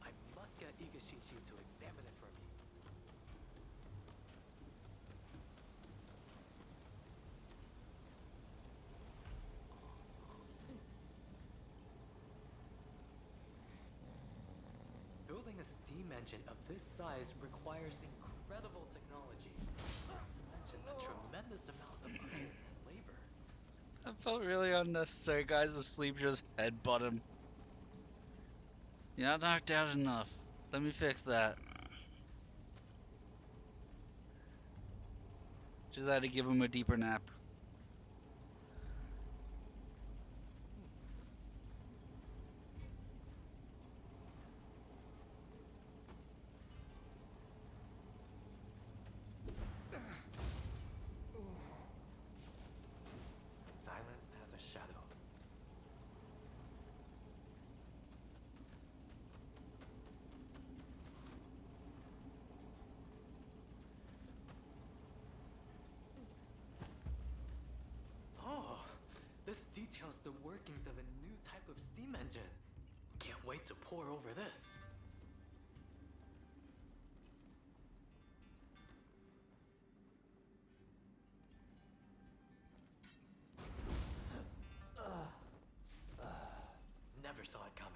I must get Igashichi to examine it for me. Building a steam engine of this size requires incredible technology. Not to mention a tremendous amount of iron and labor.
That felt really unnecessary. Guys asleep, just headbutt him. You're not knocked out enough. Let me fix that. Just had to give him a deeper nap.
Silent as a shadow. Oh, this details the workings of a new type of steam engine. Can't wait to pore over this. Never saw it coming.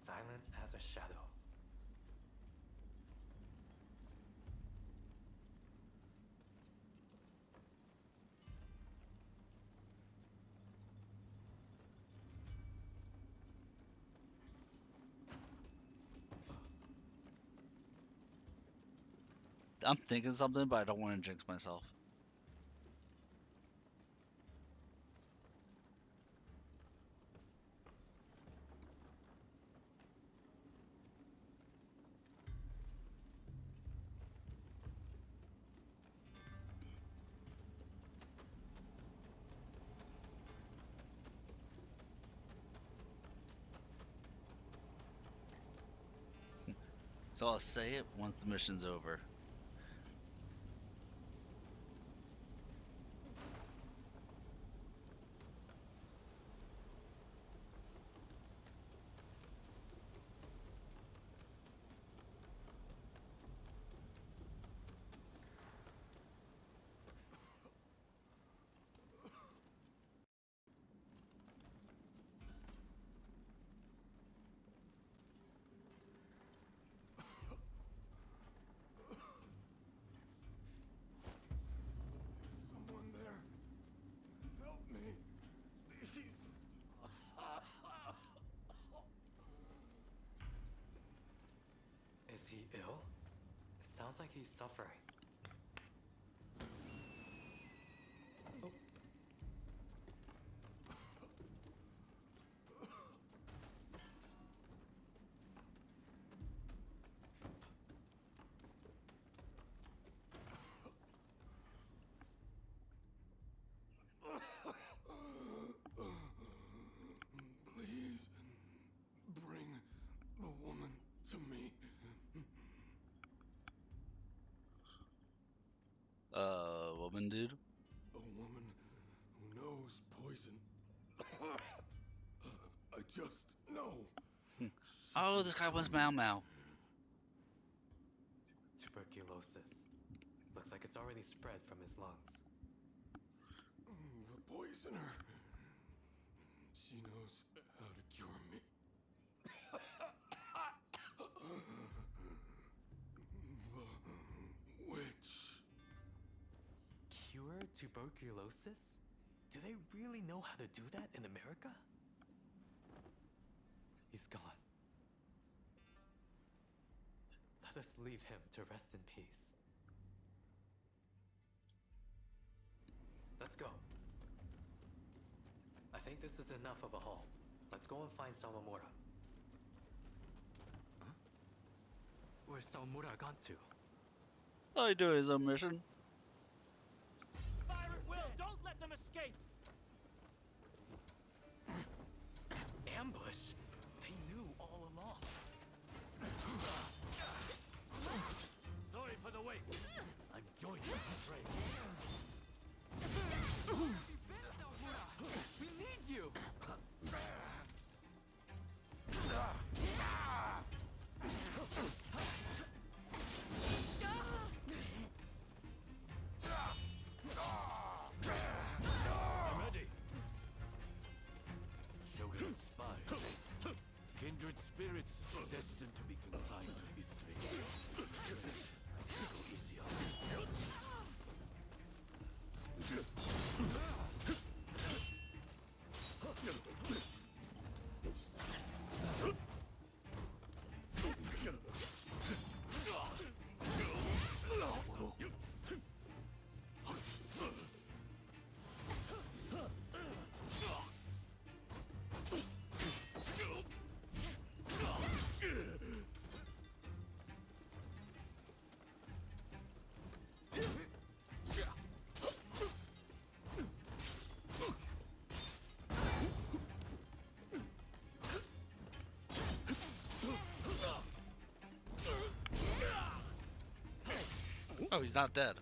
Silent as a shadow.
I'm thinking something, but I don't want to jinx myself. So I'll say it once the mission's over.
Someone there. Help me. Please.
Is he ill? It sounds like he's suffering. Oh.
Please bring the woman to me.
Woman dude?
A woman who knows poison. I just know.
Oh, this guy was Mau Mau.
Tuberculosis. Looks like it's already spread from his lungs.
The poisoner. She knows how to cure me. The witch.
Cure tuberculosis? Do they really know how to do that in America? He's gone. Let us leave him to rest in peace. Let's go. I think this is enough of a haul. Let's go and find Sawamura. Huh? Where's Sawamura gone to?
Oh, he doing his own mission.
Fire at will! Don't let them escape!
Ambush? They knew all along.
Sorry for the wait. I'm joining the fray.
We need you!
I'm ready.
Shogunate spies. Kindred spirits destined to be consigned to history. Go easy on them.
Oh, he's not dead.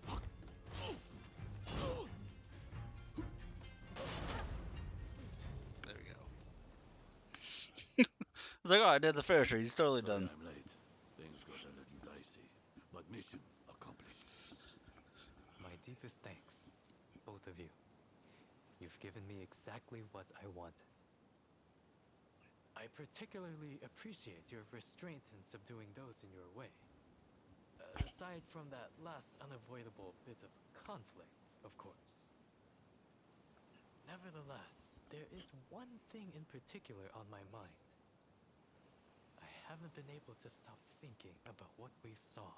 There we go. It's like, oh, I did the finisher. He's totally
Sorry
done.
I'm late. Things got a little dicey, but mission accomplished.
My deepest thanks, both of you. You've given me exactly what I wanted. I particularly appreciate your restraint in subduing those in your way. Aside from that last unavoidable bit of conflict, of course. Nevertheless, there is one thing in particular on my mind. I haven't been able to stop thinking about what we saw.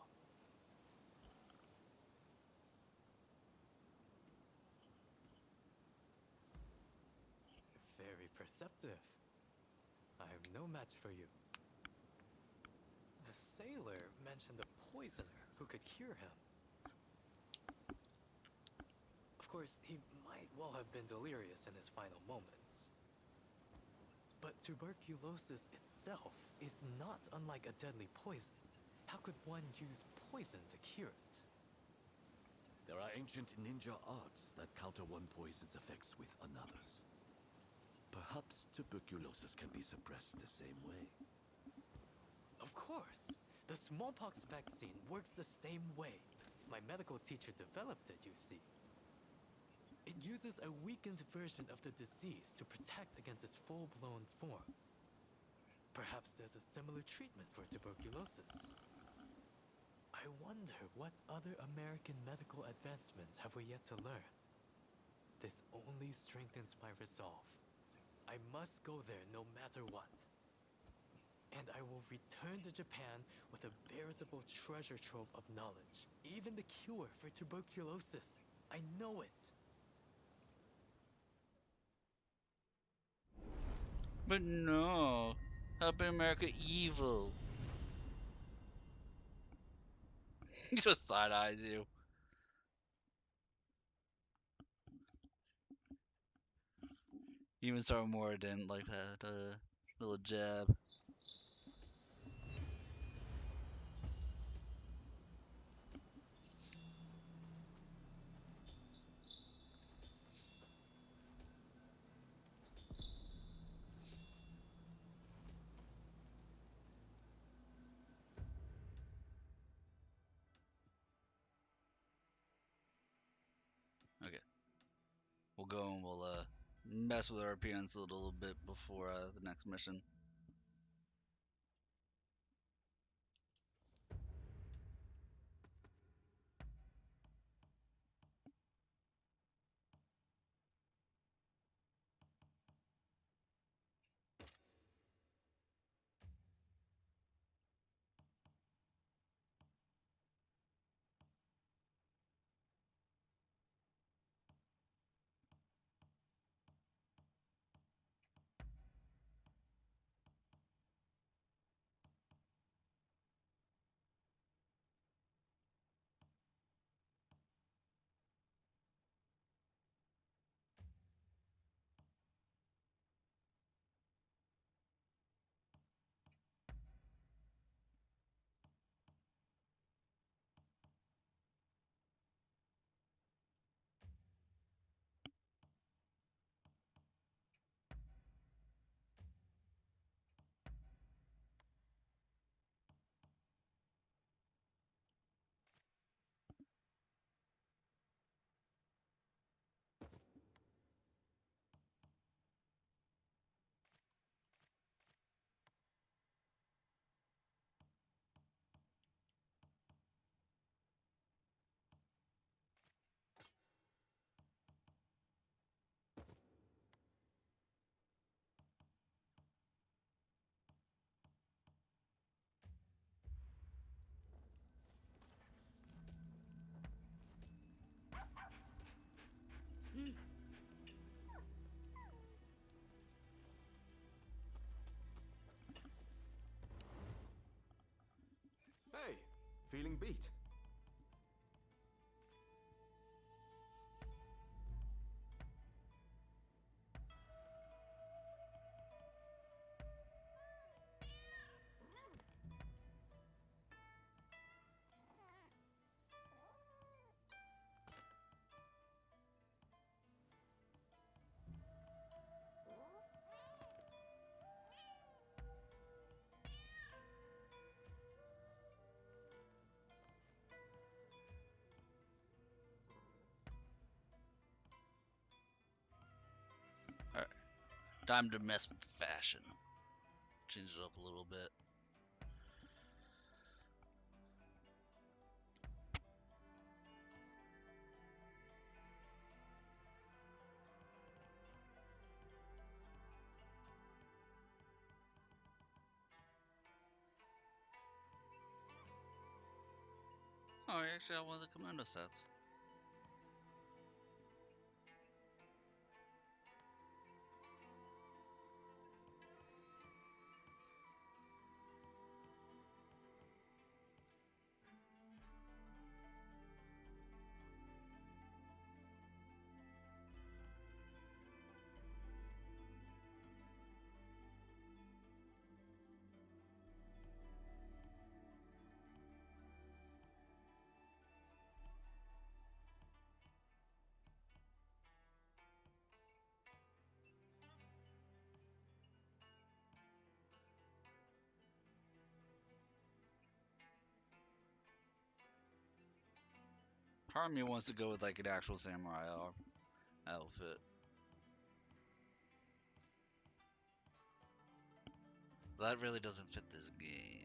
Very perceptive. I am no match for you. The sailor mentioned a poisoner who could cure him. Of course, he might well have been delirious in his final moments. But tuberculosis itself is not unlike a deadly poison. How could one use poison to cure it?
There are ancient ninja arts that counter one poison's effects with another's. Perhaps tuberculosis can be suppressed the same way.
Of course! The smallpox vaccine works the same way. My medical teacher developed it, you see. It uses a weakened version of the disease to protect against its full-blown form. Perhaps there's a similar treatment for tuberculosis. I wonder what other American medical advancements have we yet to learn? This only strengthens my resolve. I must go there no matter what. And I will return to Japan with a veritable treasure trove of knowledge. Even the cure for tuberculosis. I know it.
But no. Helping America evil. He just side-eyes you. Even Sawamura didn't like that little jab. we'll go and we'll mess with our appearance a little bit before the next mission.
Hey, feeling beat?
Alright, time to mess with fashion. Change it up a little bit. Oh, I actually have one of the commando sets. Part of me wants to go with like an actual samurai outfit. But that really doesn't fit this game.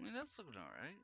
mean, that's looking alright.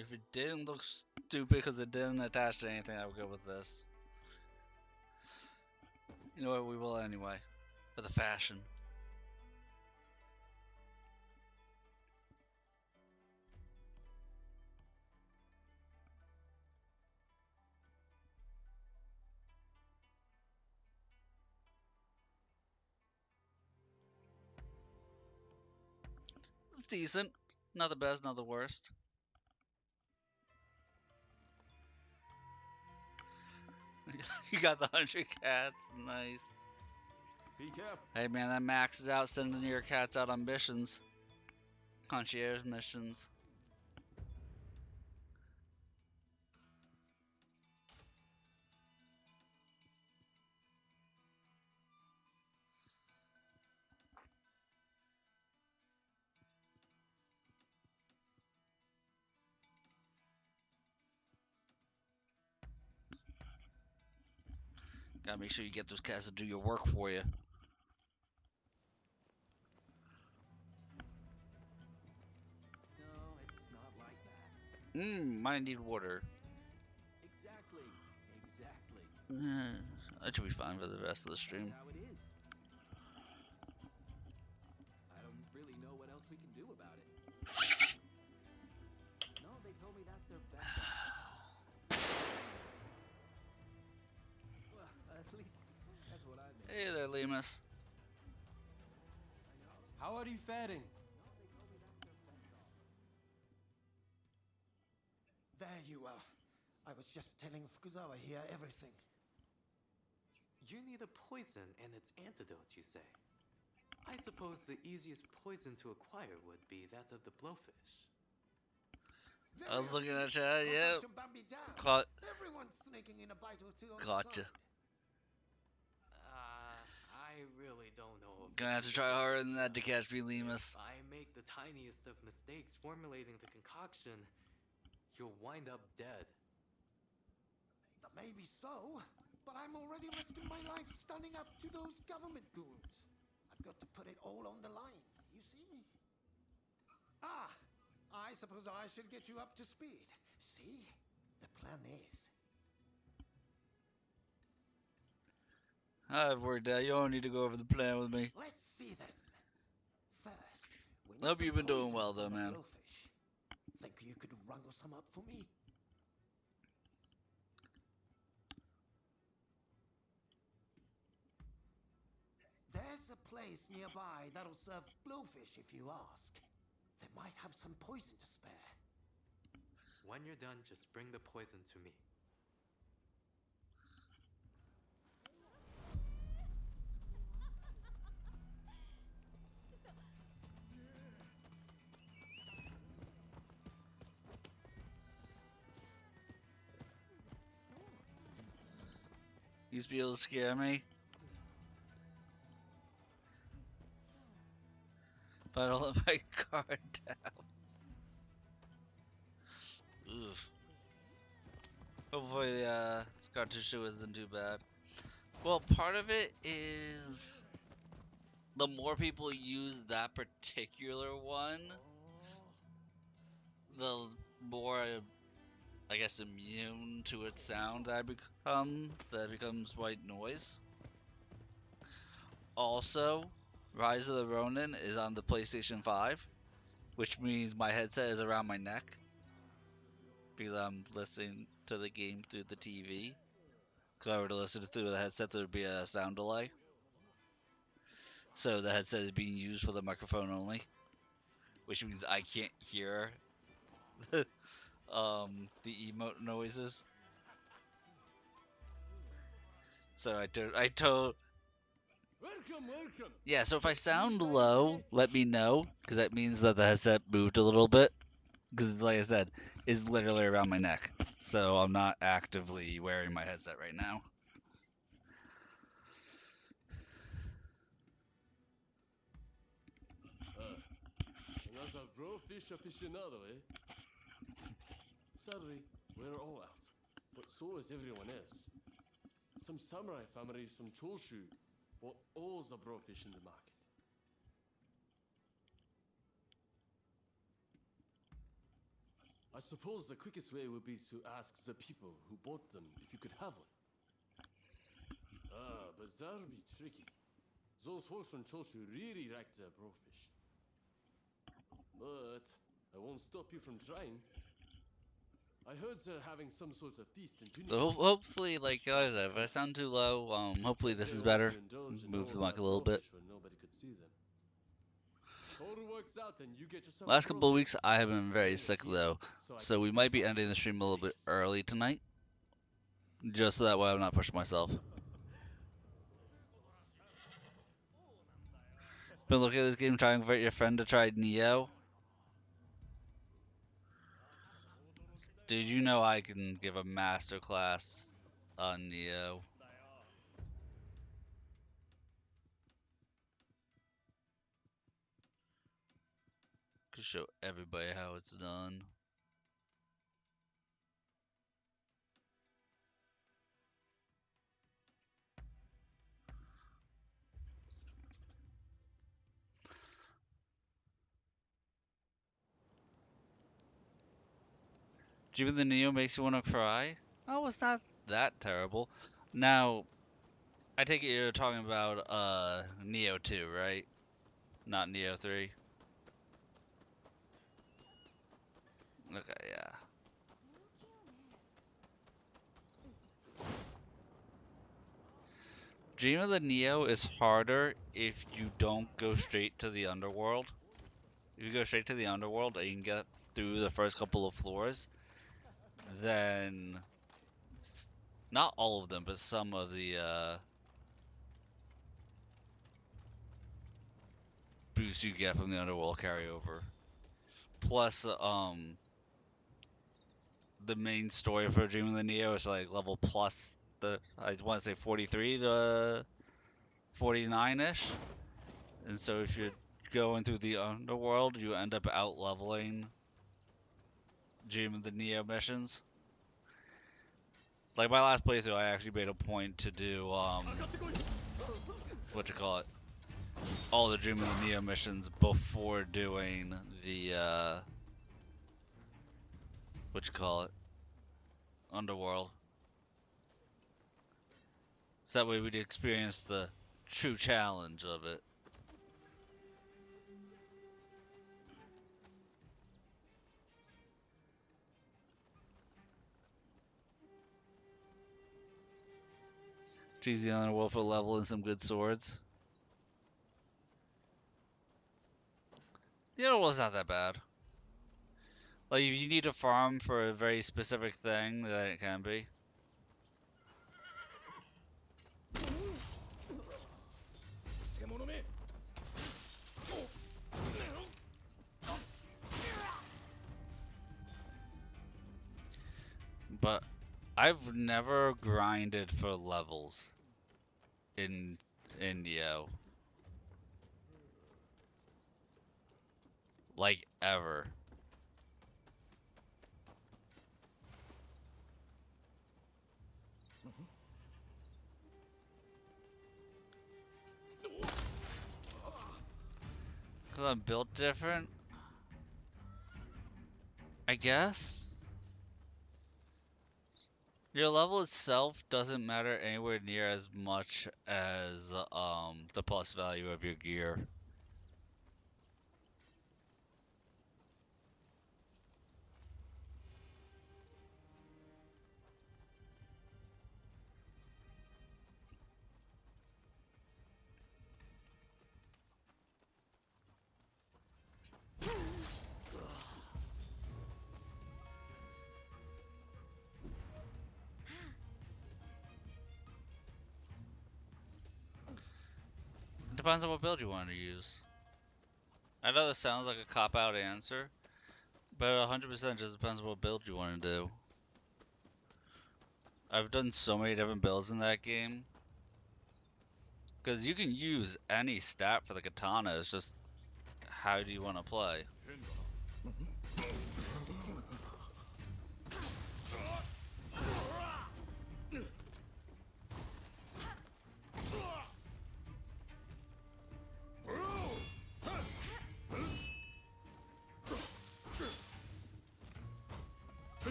If it didn't look stupid because it didn't attach to anything, I would go with this. You know what, we will anyway. For the fashion. It's decent. Not the best, not the worst. You got the 100 cats. Nice.
Be careful.
Hey man, that maxes out sending your cats out on missions. Concierge missions. Gotta make sure you get those cats to do your work for you.
No, it's not like that.
Might need water.
Exactly.
That should be fine for the rest of the stream.
That's how it is. I don't really know what else we can do about it. No, they told me that's their best option. Well, at least that's what I mean.
Hey there, Lemus.
How are you faring?
There you are. I was just telling Fukuzawa here everything.
You need a poison and its antidote, you say? I suppose the easiest poison to acquire would be that of the blowfish.
I was looking at you, yeah. Caught.
Everyone's sneaking in a bite or two on
Gotcha.
I really don't know.
Gonna have to try harder than that to catch me, Lemus.
If I make the tiniest of mistakes formulating the concoction, you'll wind up dead.
That may be so, but I'm already risking my life standing up to those government goons. I've got to put it all on the line, you see? Ah, I suppose I should get you up to speed. See, the plan is...
I've worked out. You don't need to go over the plan with me.
Let's see then. First, we
I
need
hope
some
you've been doing
poison
well,
from
though,
a
man.
blowfish. Think you could wrangle some up for me? There's a place nearby that'll serve blowfish if you ask. They might have some poison to spare.
When you're done, just bring the poison to me.
These people scare me. If I don't let my guard down. Oof. Hopefully, Scar Tissue isn't too bad. Well, part of it is the more people use that particular one, the more, I guess, immune to its sound that I become. That becomes white noise. Also, Rise of the Ronin is on the PlayStation 5, which means my headset is around my neck because I'm listening to the game through the TV. If I were to listen through the headset, there would be a sound delay. So the headset is being used for the microphone only, which means I can't hear the emote noises. So I told.
Welcome.
Yeah, so if I sound low, let me know, because that means that the headset moved a little bit. Because, like I said, it's literally around my neck. So I'm not actively wearing my headset right now.
Another blowfish aficionado, eh? Sadly, we're all out, but so is everyone else. Some samurai families from Choshu bought all the blowfish in the market. I suppose the quickest way would be to ask the people who bought them if you could have one. But that'll be tricky. Those folks from Choshu really like their blowfish. But I won't stop you from trying. I heard they're having some sort of feast in Tunic.
So hopefully, like I said, if I sound too low, hopefully this is better. Move the mic a little bit.
Nobody could see them. If all works out, then you get yourself
Last couple of weeks, I have been very sick though, so we might be ending the stream a little bit early tonight, just so that way I'm not pushing myself. Been looking at this game, trying to convert your friend to try Neo. Did you know I can give a master class on Neo? Could show everybody how it's done. Even the Neo makes you want to cry? Oh, it's not that terrible. Now, I take it you're talking about Neo 2, right? Not Neo 3. Okay, yeah. Dream of the Neo is harder if you don't go straight to the underworld. If you go straight to the underworld and you can get through the first couple of floors, then not all of them, but some of the boosts you get from the underworld carry over. Plus, the main story for Dream of the Neo is like level plus I want to say 43 to 49-ish. And so if you're going through the underworld, you end up out leveling Dream of the Neo missions. Like my last playthrough, I actually made a point to do all the Dream of the Neo missions before doing the underworld. So that way we'd experience the true challenge of it. She's the only wolf for level and some good swords. The other one's not that bad. Like, if you need to farm for a very specific thing, then it can be. But I've never grinded for levels in Neo. Like, ever. Because I'm built different? I guess? Your level itself doesn't matter anywhere near as much as the plus value of your gear. Depends on what build you want to use. I know this sounds like a cop-out answer, but 100% just depends on what build you want to do. I've done so many different builds in that game. Because you can use any stat for the katana, it's just how do you want to play?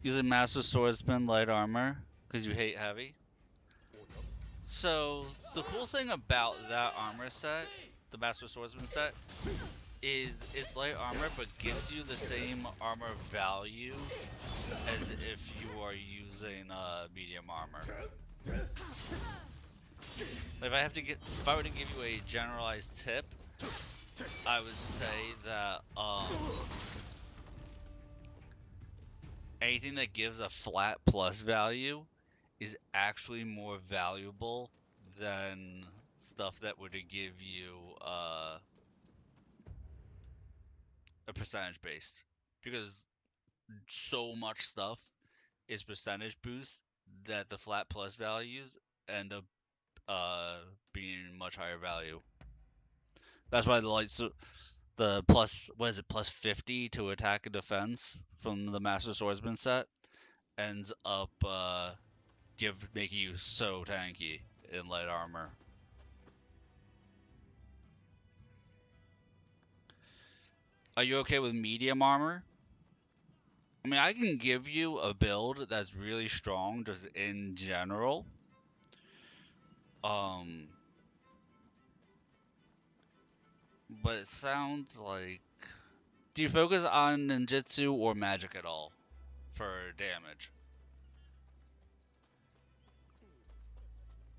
Using Master Swordsman light armor, because you hate heavy. So, the cool thing about that armor set, the Master Swordsman set, is it's light armor, but gives you the same armor value as if you are using medium armor. If I were to give you a generalized tip, I would say that anything that gives a flat plus value is actually more valuable than stuff that would give you a percentage based, because so much stuff is percentage boost that the flat plus values end up being much higher value. That's why the plus, what is it, plus 50 to attack and defense from the Master Swordsman set ends up making you so tanky in light armor. Are you okay with medium armor? I mean, I can give you a build that's really strong just in general. But it sounds like... Do you focus on ninjutsu or magic at all for damage?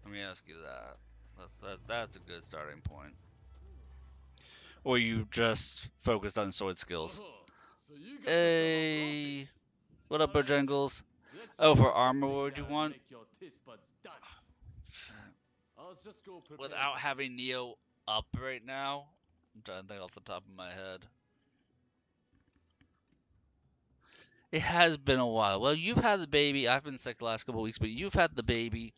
Let me ask you that. That's a good starting point. Or you just focused on sword skills? Hey, what up, Bojangles? Oh, for armor, what would you want? Without having Neo up right now, I'm trying to think off the top of my head. It has been a while. Well, you've had the baby. I've been sick the last couple of weeks, but you've had the baby.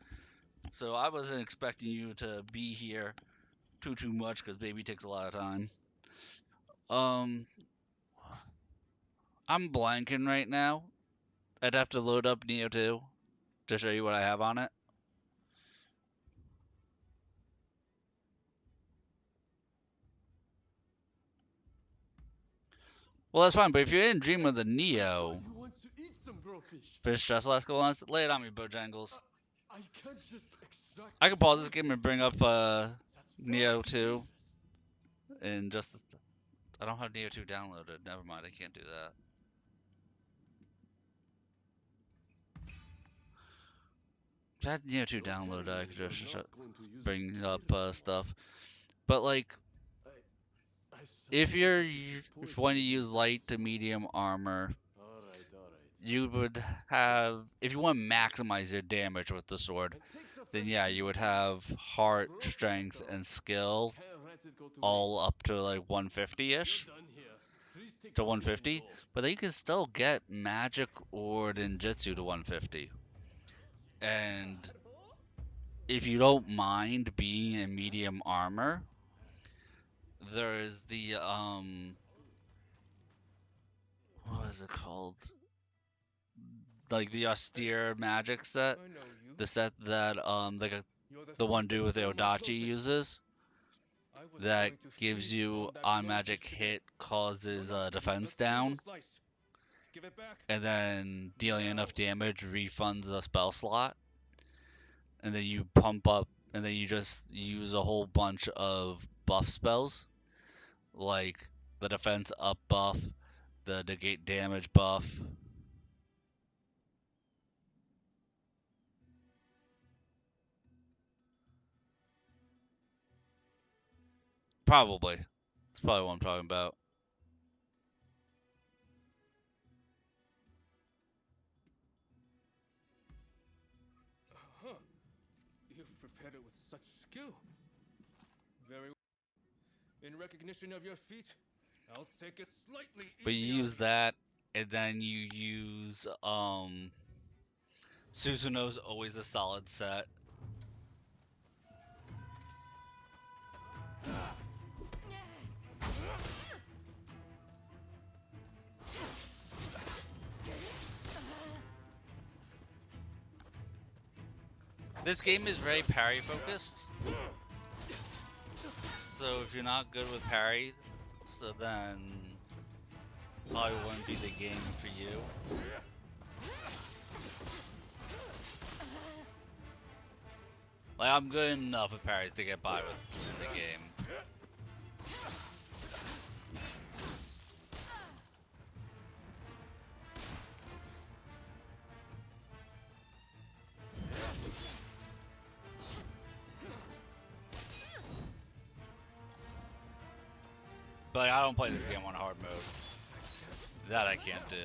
So I wasn't expecting you to be here too much, because baby takes a lot of time. I'm blanking right now. I'd have to load up Neo 2 to show you what I have on it. Well, that's fine, but if you're in Dream of the Neo,
You want to eat some brofist?
Fish Stress Alaska wants lay it on me, Bojangles.
I can't just extract.
I can pause this game and bring up Neo 2 and just I don't have Neo 2 downloaded. Never mind, I can't do that. If I had Neo 2 downloaded, I could just bring up stuff. But like, if you want to use light to medium armor, you would have, if you want to maximize your damage with the sword, then yeah, you would have heart, strength, and skill all up to like 150-ish to 150. But then you can still get magic or ninjutsu to 150. And if you don't mind being in medium armor, there's the what is it called? Like the austere magic set, the set that the one dude with the Odachi uses, that gives you on magic hit causes defense down, and then dealing enough damage refunds a spell slot, and then you pump up, and then you just use a whole bunch of buff spells, like the defense up buff, the negate damage buff. Probably. That's probably what I'm talking about.
Huh. You've prepared it with such skill. Very well. In recognition of your feat, I'll take it slightly
But you
easier.
use that, and then you use Susanoo's always a solid set. This game is very parry focused. So if you're not good with parry, so then probably wouldn't be the game for you. Like, I'm good enough at parries to get by with in the game. But like, I don't play this game on hard mode. That I can't do.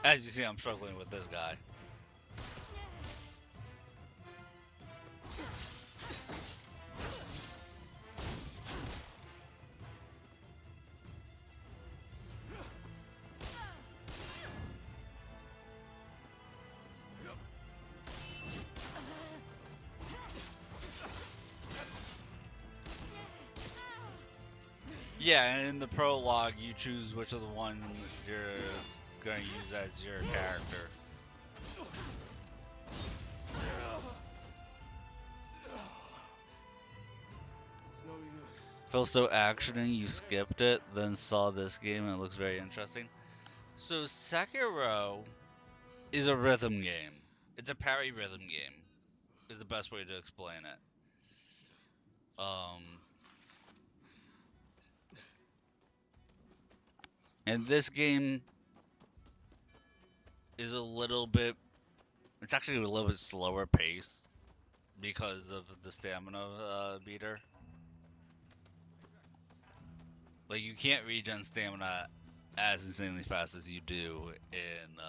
As you see, I'm struggling with this guy. Yeah, and in the prologue, you choose which of the one you're going to use as your character. Feels so actiony, you skipped it, then saw this game, and it looks very interesting. So Sekiro is a rhythm game. It's a parry rhythm game, is the best way to explain it. And this game is a little bit, it's actually a little bit slower pace because of the stamina meter. Like, you can't regen stamina as insanely fast as you do in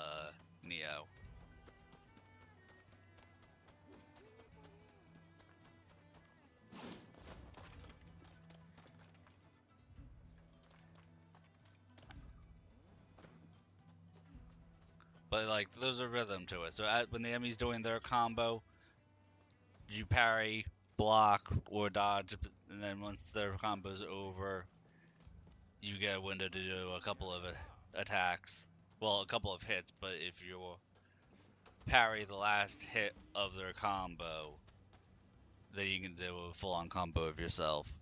Neo. But like, there's a rhythm to it. So when the enemy's doing their combo, you parry, block, or dodge, and then once their combo's over, you get a window to do a couple of attacks. well, a couple of hits, but if you parry the last hit of their combo, then you can do a full-on combo of yourself.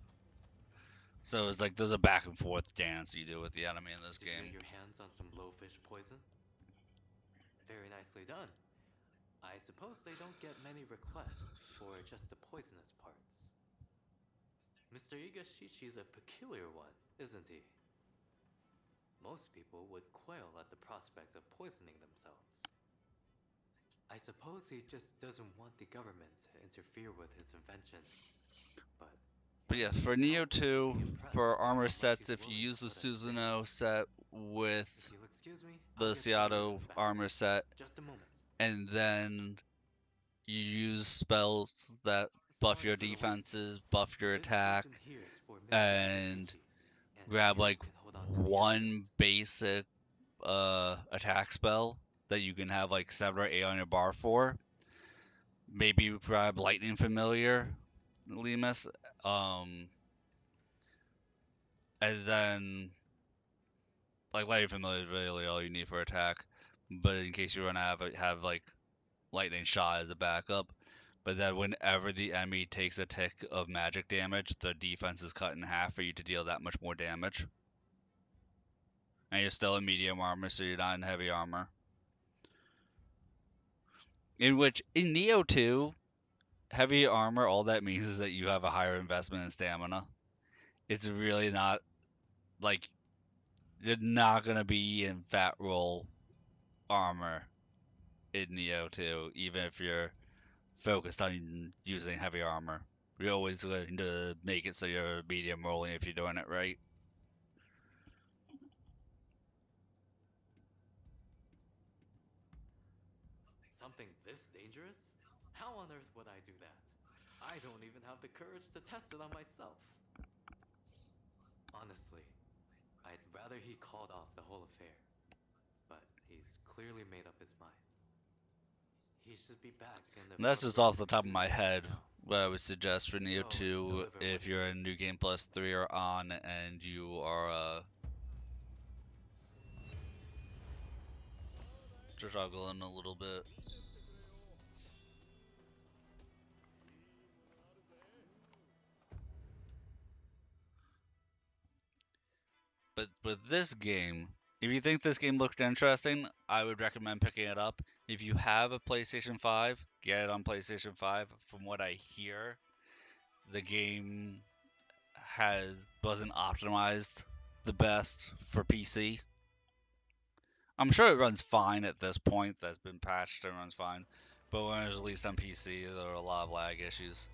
So it's like there's a back and forth dance you do with the enemy in this
Did you
game.
get your hands on some blowfish poison? Very nicely done. I suppose they don't get many requests for just the poisonous parts. Mr. Igashichi's a peculiar one, isn't he? Most people would quail at the prospect of poisoning themselves. I suppose he just doesn't want the government to interfere with his inventions.
But yeah, for Neo 2, for armor sets, if you use the Susanoo set with the Seattle armor set, and then you use spells that buff your defenses, buff your attack, and grab like one basic attack spell that you can have like 7 or 8 on your bar for. Maybe you grab Lightning Familiar, Lemus, and then like Lightning Familiar is really all you need for attack. But in case you want to have like Lightning Shot as a backup. But then whenever the enemy takes a tick of magic damage, the defense is cut in half for you to deal that much more damage. And you're still in medium armor, so you're not in heavy armor. In which, in Neo 2, heavy armor, all that means is that you have a higher investment in stamina. It's really not, like, you're not going to be in fat roll armor in Neo 2, even if you're focused on using heavy armor. You're always going to make it so you're medium rolling if you're doing it right.
Something this dangerous? How on earth would I do that? I don't even have the courage to test it on myself. Honestly, I'd rather he called off the whole affair. But he's clearly made up his mind. He should be back in the
That's just off the top of my head what I would suggest for Neo 2 if you're in New Game Plus 3 or on and you are struggling a little bit. But with this game, if you think this game looks interesting, I would recommend picking it up. If you have a PlayStation 5, get it on PlayStation 5. From what I hear, the game wasn't optimized the best for PC. I'm sure it runs fine at this point. That's been patched and runs fine. But when it was released on PC, there were a lot of lag issues.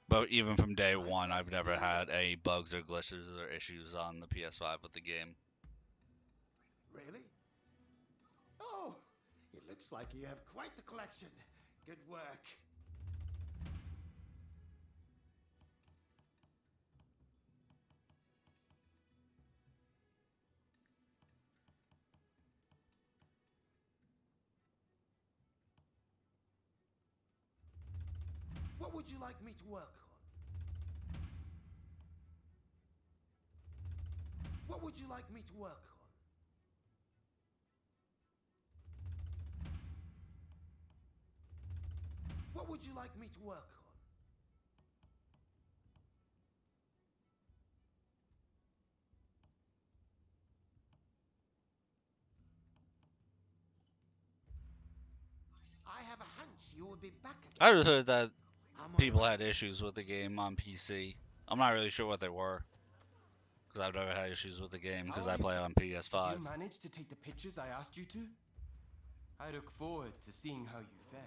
But even from day one, I've never had any bugs or glitches or issues on the PS5 with the game.
Really? Oh, it looks like you have quite the collection. Good work. What would you like me to work on? What would you like me to work on? What would you like me to work on? I have a hunch you will be back again.
I just heard that people had issues with the game on PC. I'm not really sure what they were. Because I've never had issues with the game because I play it on PS5.
Did you manage to take the pictures I asked you to? I look forward to seeing how you fare.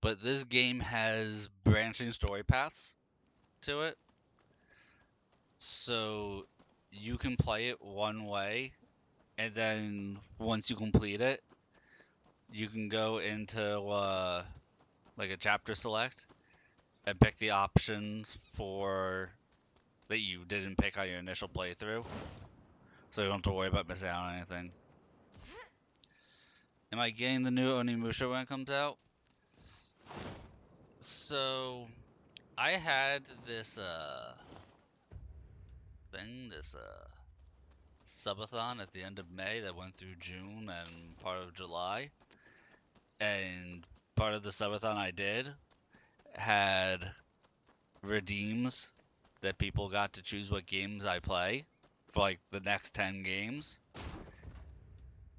But this game has branching story paths to it. So you can play it one way, and then once you complete it, you can go into like a chapter select and pick the options for that you didn't pick on your initial playthrough, so you don't have to worry about missing out on anything. Am I getting the new Onimusha when it comes out? So I had this this subathon at the end of May that went through June and part of July. And part of the subathon I did had redeems that people got to choose what games I play for like the next 10 games.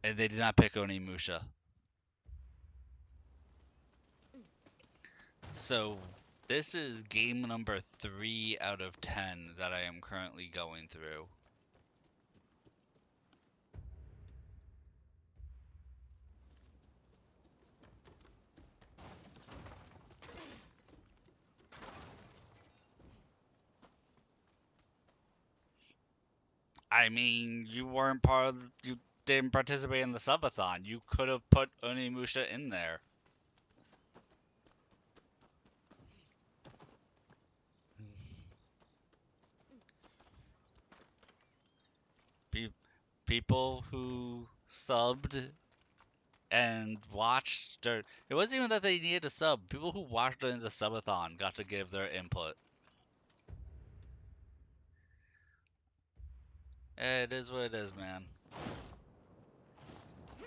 And they did not pick Onimusha. So this is game number 3 out of 10 that I am currently going through. I mean, you weren't part of you didn't participate in the subathon. You could have put Onimusha in there. People who subbed and watched, or it wasn't even that they needed a sub. People who watched during the subathon got to give their input. It is what it is, man.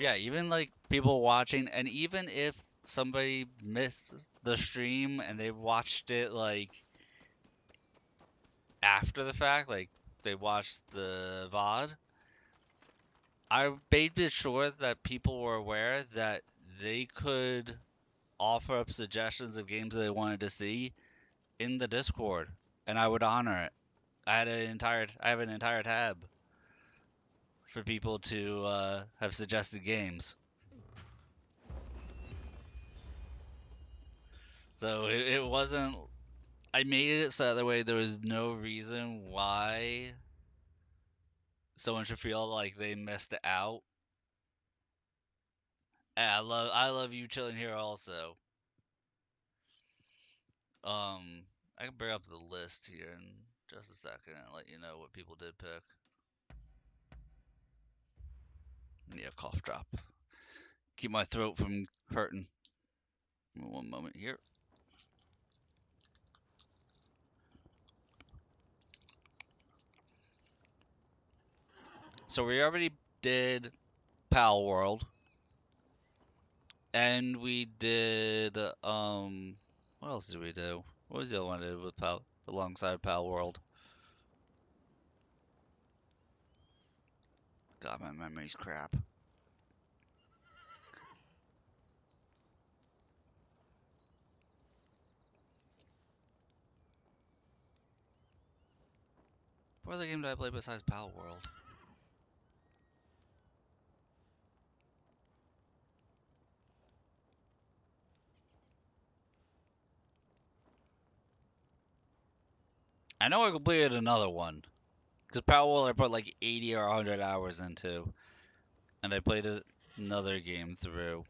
Yeah, even like people watching, and even if somebody missed the stream and they watched it like after the fact, like they watched the VOD, I made sure that people were aware that they could offer up suggestions of games that they wanted to see in the Discord, and I would honor it. I have an entire tab for people to have suggested games. So it wasn't. I made it so that way there was no reason why someone should feel like they missed out. And I love you chilling here also. I can bring up the list here in just a second and let you know what people did pick. Yeah, cough drop. Keep my throat from hurting. One moment here. So we already did Pal World. And we did what else did we do? What was the other one I did with Pal alongside Pal World? God, my memory's crap. What other game did I play besides Pal World? I know I completed another one. Because Pal World I put like 80 or 100 hours into. And I played another game through.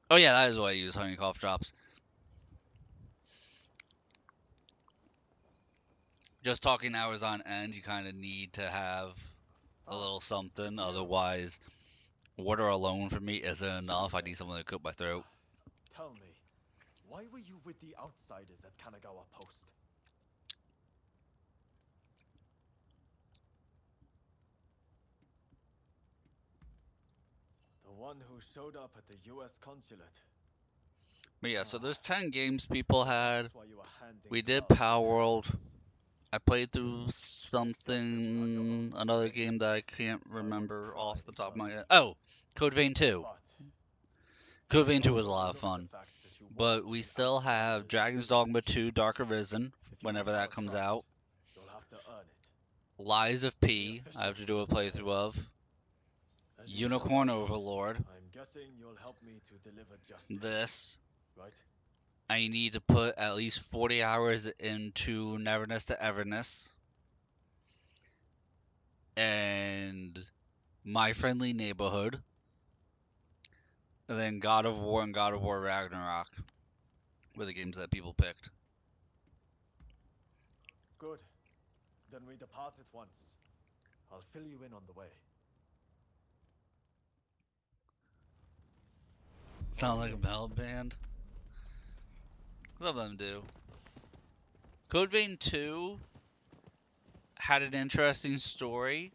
Oh yeah, that is what I use, honey cough drops. Just talking hours on end, you kind of need to have a little something. Otherwise, water alone for me isn't enough. I need something to cook my throat.
Tell me, why were you with the outsiders at Kanagawa Post? The one who showed up at the US consulate.
But yeah, so there's 10 games people had. We did Power World. I played through something, another game that I can't remember off the top of my head. Oh, Code Vein 2. Code Vein 2 was a lot of fun. But we still have Dragon's Dogma 2 Dark Arisen, whenever that comes out. Lies of P, I have to do a playthrough of. Unicorn Overlord.
I'm guessing you'll help me to deliver justice.
This.
Right?
I need to put at least 40 hours into Neverness to Everness and My Friendly Neighborhood, and then God of War and God of War Ragnarok were the games that people picked.
Good. Then we depart at once. I'll fill you in on the way.
Sound like a metal band? Some of them do. Code Vein 2 had an interesting story.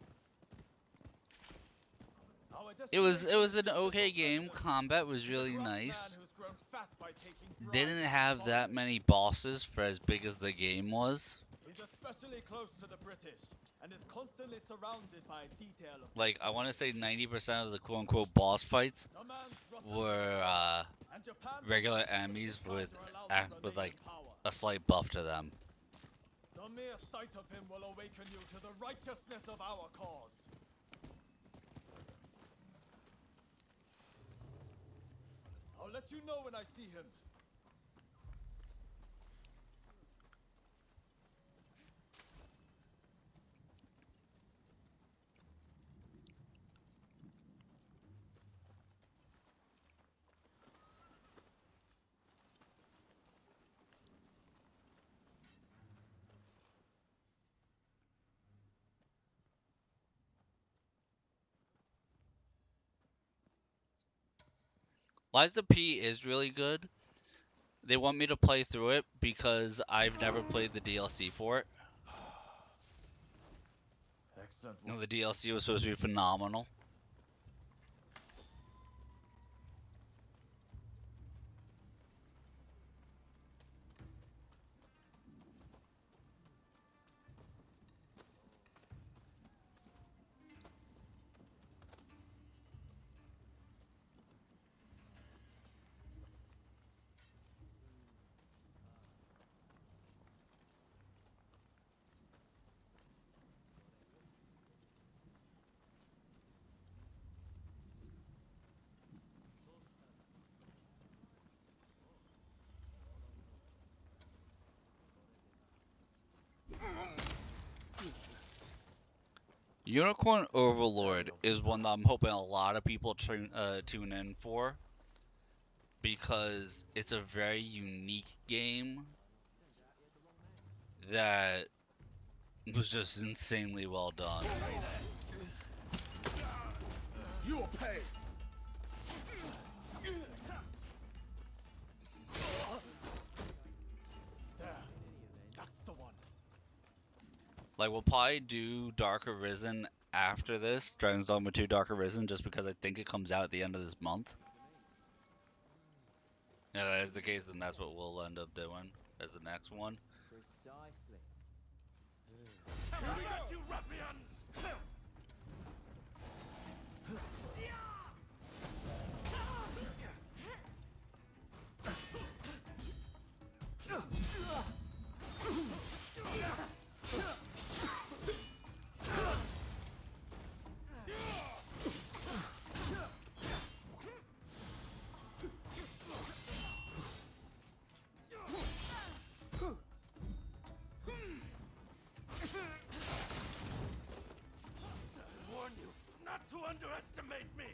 It was an okay game. Combat was really nice. Didn't have that many bosses for as big as the game was.
He's especially close to the British and is constantly surrounded by a detail of
Like, I want to say 90% of the quote-unquote boss fights were regular enemies with like a slight buff to them.
The mere sight of him will awaken you to the righteousness of our cause. I'll let you know when I see him.
Lies of P is really good. They want me to play through it because I've never played the DLC for it.
Excellent.
And the DLC was supposed to be phenomenal. Unicorn Overlord is one that I'm hoping a lot of people tune in for because it's a very unique game that was just insanely well done.
You will pay. There. That's the one.
Like, we'll probably do Dark Arisen after this, Dragon's Dogma 2 Dark Arisen, just because I think it comes out at the end of this month. If that is the case, then that's what we'll end up doing as the next one.
Precisely.
We got you, ruffians! I warn you not to underestimate me!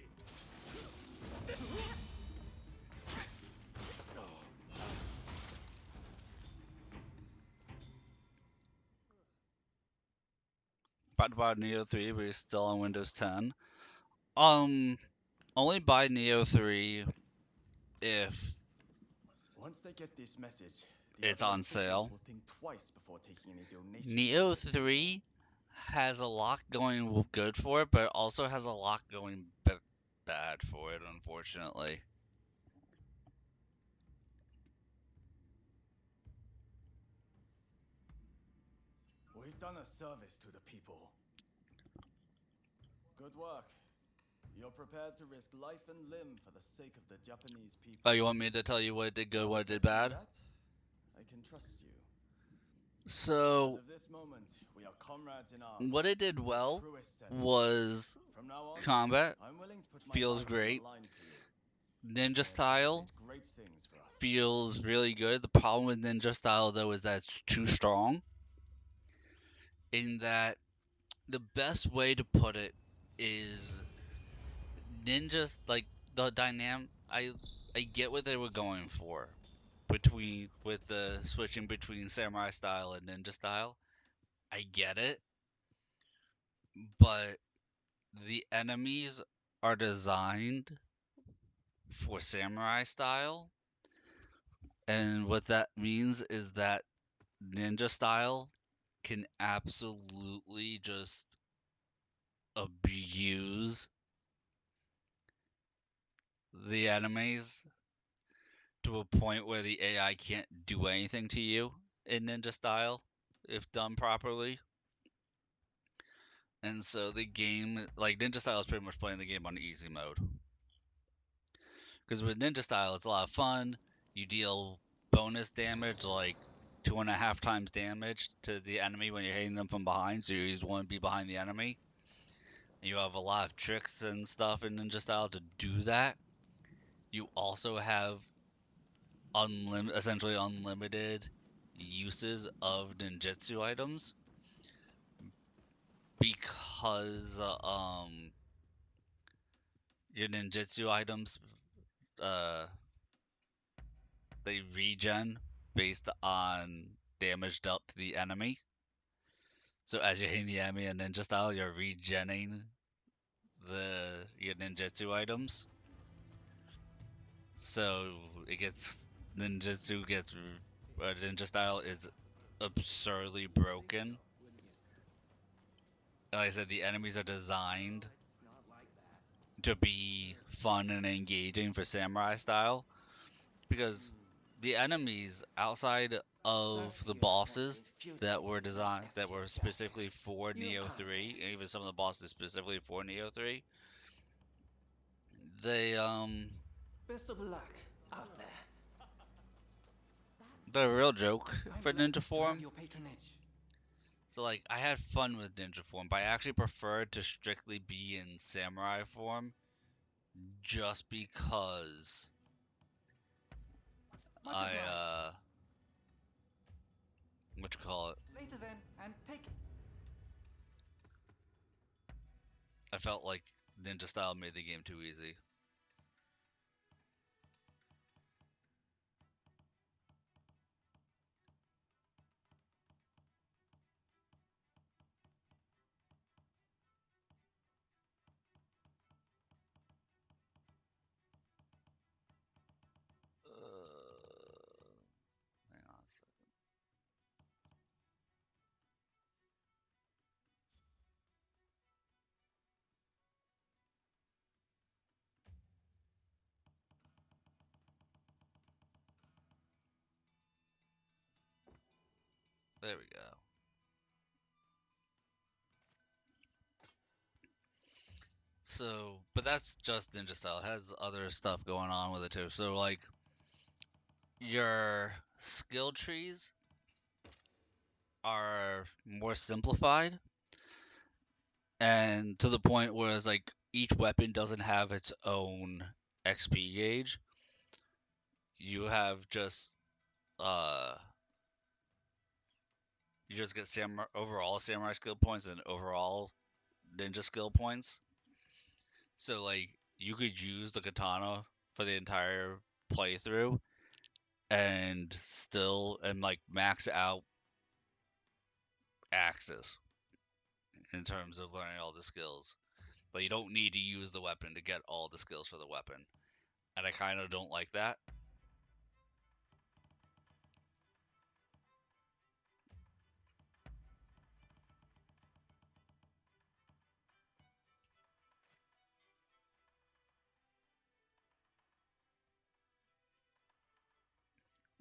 About to buy Neo 3, but it's still on Windows 10. Only buy Neo 3 if
Once they get this message,
it's on sale.
will think twice before taking any donations.
Neo 3 has a lot going good for it, but it also has a lot going bad for it, unfortunately.
We've done a service to the people. Good work. You're prepared to risk life and limb for the sake of the Japanese people.
Oh, you want me to tell you what it did good, what it did bad?
I can trust you.
So,
As of this moment, we are comrades in arms.
what it did well
Truest sense.
was
From now on,
combat,
I'm willing to put my
feels
life on the
great,
line for you.
ninja style,
Great things for us.
feels really good. The problem with ninja style though is that it's too strong. In that the best way to put it is ninjas like the dynamic. I get what they were going for between with the switching between samurai style and ninja style. I get it, but the enemies are designed for samurai style, and what that means is that ninja style can absolutely just abuse the enemies to a point where the AI can't do anything to you in ninja style if done properly. And so the game, like ninja style, is pretty much playing the game on easy mode. Because with ninja style, it's a lot of fun. You deal bonus damage, like 2.5 times damage to the enemy when you're hitting them from behind. So you always want to be behind the enemy. You have a lot of tricks and stuff in ninja style to do that. You also have essentially unlimited uses of ninjutsu items because your ninjutsu items uh they regen based on damage dealt to the enemy. So as you're hitting the enemy in ninja style, you're regenning your ninjutsu items. So it gets ninja style is absurdly broken. Like I said, the enemies are designed to be fun and engaging for samurai style because the enemies outside of the bosses that were designed that were specifically for Neo 3, and even some of the bosses specifically for Neo 3, they
Best of luck out there.
they're a real joke for ninja
To have
form.
your patronage.
So like I had fun with ninja form, but I actually preferred to strictly be in samurai form just because I what you call it?
Later then, and take it.
I felt like ninja style made the game too easy. Hang on a second. There we go. So, but that's just ninja style. It has other stuff going on with it too. So like your skill trees are more simplified and to the point where it's like each weapon doesn't have its own XP gauge. You have just uh you just get overall samurai skill points and overall ninja skill points. So like you could use the katana for the entire playthrough and like max out axes in terms of learning all the skills. Like you don't need to use the weapon to get all the skills for the weapon. And I kind of don't like that.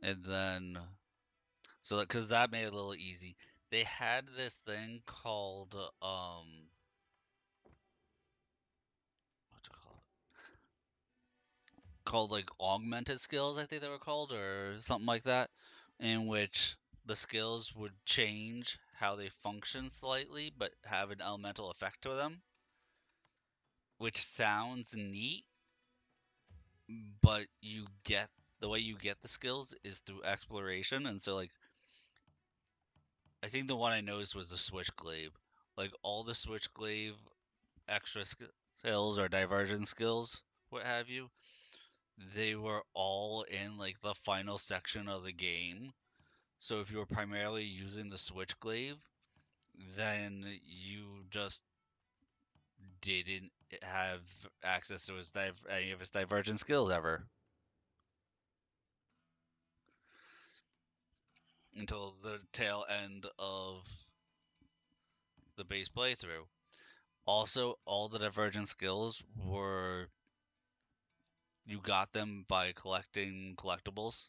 And then so because that made it a little easy. They had this thing called what to call it? Called like augmented skills, I think they were called, or something like that, in which the skills would change how they function slightly, but have an elemental effect to them, which sounds neat, but you get the way you get the skills is through exploration, and so like I think the one I noticed was the Switchglaive. Like all the Switchglaive extra skills or diversion skills, what have you, they were all in like the final section of the game. So if you were primarily using the Switchglaive, then you just didn't have access to any of his divergent skills ever until the tail end of the base playthrough. Also, all the divergent skills were you got them by collecting collectibles.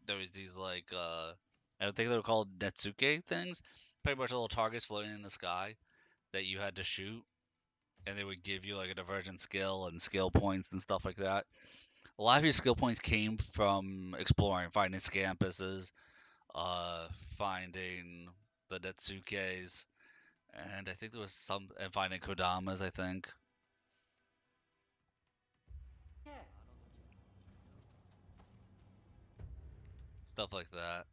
There was these like I don't think they were called Netsuke things, pretty much little targets floating in the sky that you had to shoot, and they would give you like a divergent skill and skill points and stuff like that. A lot of your skill points came from exploring, finding scampuses, uh, finding the Netsukes, and I think there was some, and finding Kodamas, I think. Stuff like that,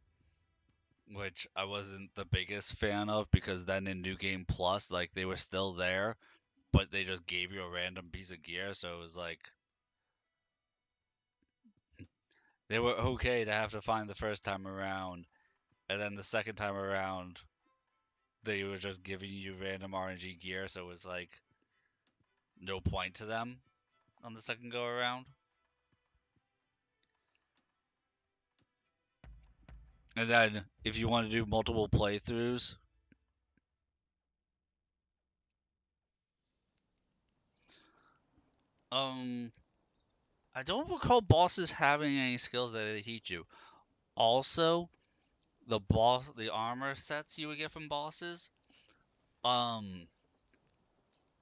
which I wasn't the biggest fan of because then in New Game Plus, like they were still there, but they just gave you a random piece of gear, so it was like they were okay to have to find the first time around, and then the second time around, they were just giving you random RNG gear, so it was like no point to them on the second go around. And then if you want to do multiple playthroughs, um, I don't recall bosses having any skills that they teach you. Also, the armor sets you would get from bosses, um,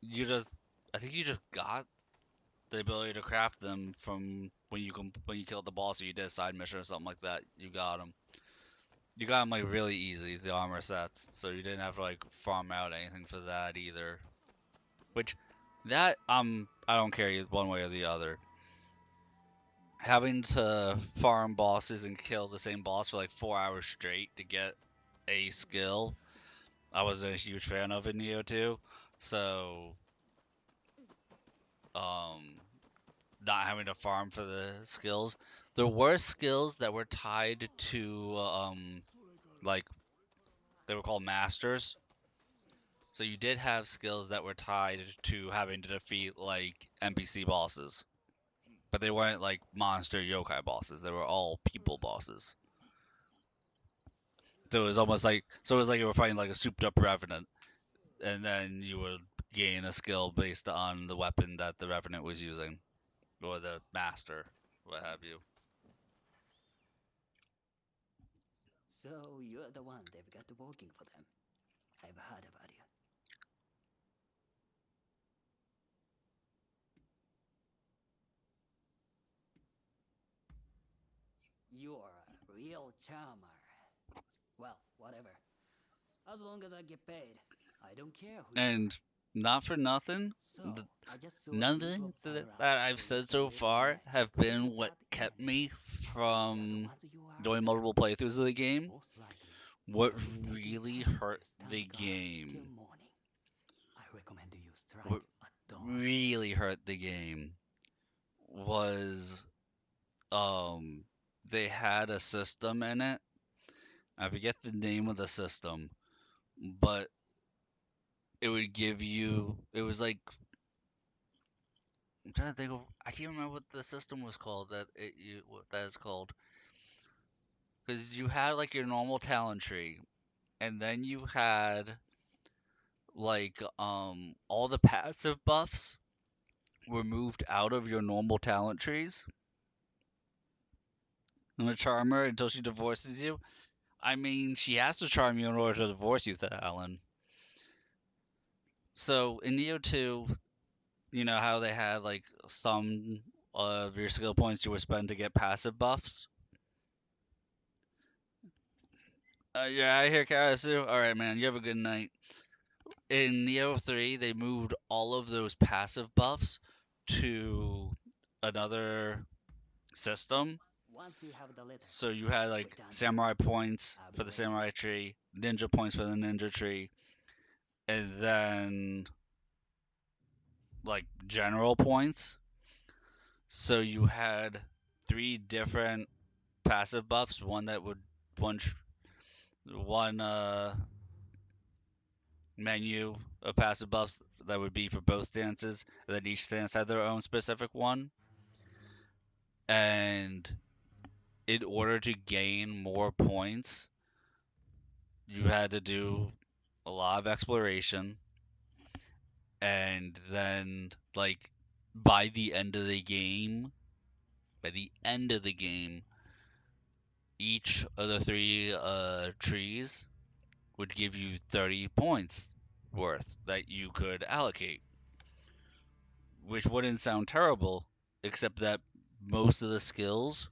you just, I think you just got the ability to craft them from when you killed the boss or you did a side mission or something like that. You got them. You got them like really easy, the armor sets, so you didn't have to like farm out anything for that either. Which that I don't care one way or the other. Having to farm bosses and kill the same boss for like 4 hours straight to get a skill, I wasn't a huge fan of in Neo 2. So um not having to farm for the skills. There were skills that were tied to like they were called masters. So you did have skills that were tied to having to defeat like NPC bosses. But they weren't like monster yokai bosses. They were all people bosses. So it was almost like you were fighting like a souped up revenant, and then you would gain a skill based on the weapon that the revenant was using, or the master, what have you.
So you're the one they've got working for them. I've heard about you. You're a real charmer. Well, whatever. As long as I get paid, I don't care who.
And not for nothing, nothing that I've said so far have been what kept me from doing multiple playthroughs of the game. What really hurt the game, what really hurt the game was they had a system in it. I forget the name of the system, but it would give you, it was like, I'm trying to think of, I can't remember what the system was called what that is called. Because you had like your normal talent tree, and then you had like all the passive buffs were moved out of your normal talent trees. And the charmer until she divorces you. I mean, she has to charm you in order to divorce you, Alan. So in Neo 2, you know how they had like some of your skill points you would spend to get passive buffs? Yeah, I hear Karasu. Alright, man, you have a good night. In Neo 3, they moved all of those passive buffs to another system
Once you have the letter,
So you had like
we done.
samurai points
I'll
for
be
the
waiting.
samurai tree, ninja points for the ninja tree, and then like general points. So you had three different passive buffs. One that would one one menu of passive buffs that would be for both stances. And then each stance had their own specific one. And in order to gain more points, you had to do a lot of exploration. And then, like, by the end of the game, each of the three trees would give you 30 points worth that you could allocate, which wouldn't sound terrible, except that most of the skills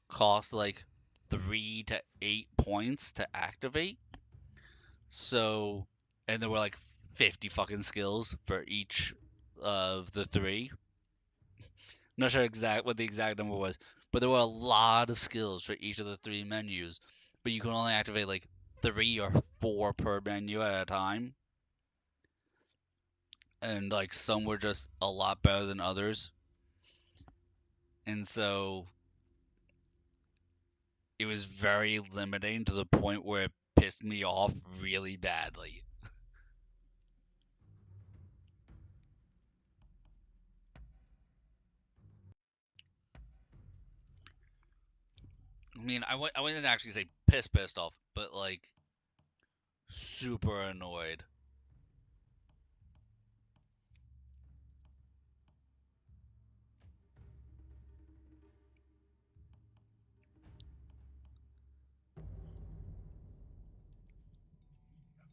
cost like 3 to 8 points to activate. So, and there were like 50 fucking skills for each of the three. Not sure what the exact number was, but there were a lot of skills for each of the three menus. But you can only activate like 3 or 4 per menu at a time. And like some were just a lot better than others. And so it was very limiting to the point where it pissed me off really badly. I mean, I wouldn't actually say pissed off, but like super annoyed.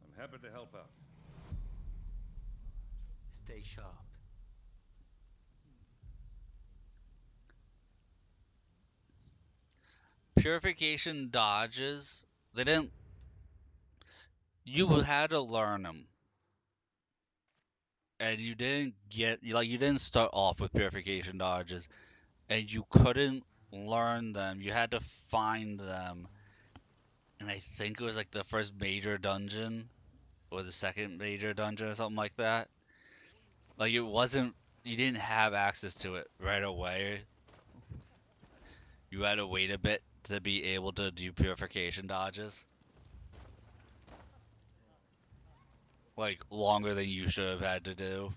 I'm happy to help out.
Stay sharp.
Purification dodges, they didn't. You had to learn them, and you didn't start off with purification dodges, and you couldn't learn them. You had to find them, and I think it was like the first major dungeon or the second major dungeon or something like that. Like it wasn't. You didn't have access to it right away. You had to wait a bit to be able to do purification dodges. Like longer than you should have had to do.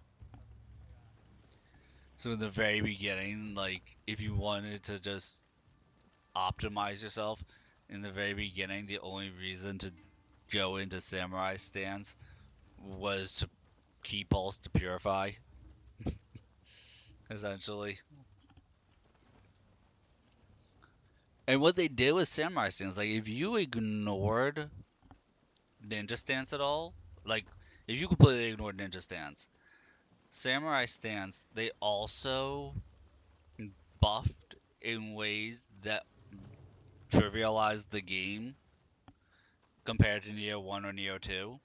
So in the very beginning, like if you wanted to just optimize yourself in the very beginning, the only reason to go into samurai stance was to key pulse to purify. Essentially. And what they did with samurai stance, like if you ignored ninja stance at all, like if you completely ignored ninja stance, samurai stance, they also buffed in ways that trivialized the game compared to Neo 1 or Neo 2.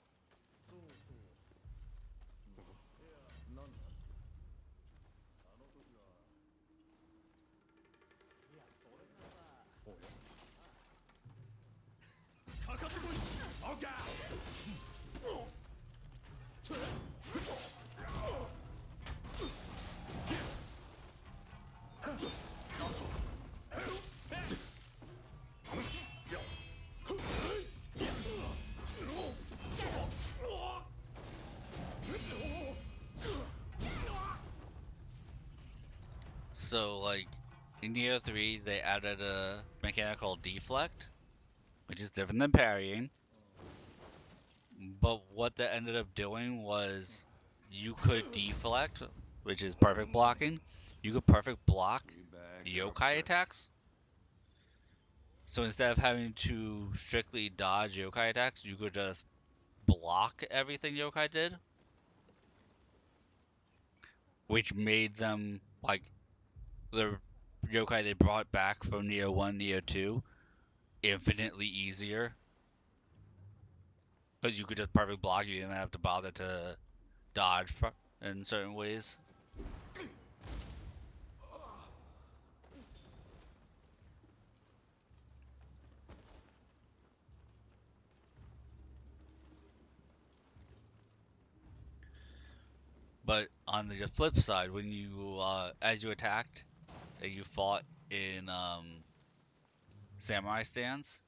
So, like, in Neo 3, they added a mechanic called deflect, which is different than parrying. But what that ended up doing was you could deflect, which is perfect blocking. You could perfect block yokai attacks. So instead of having to strictly dodge yokai attacks, you could just block everything yokai did. Which made them, like, the yokai they brought back from Neo 1, Neo 2, infinitely easier. Because you could just perfect block, you didn't have to bother to dodge in certain ways. But on the flip side, when you as you attacked and you fought in samurai stance,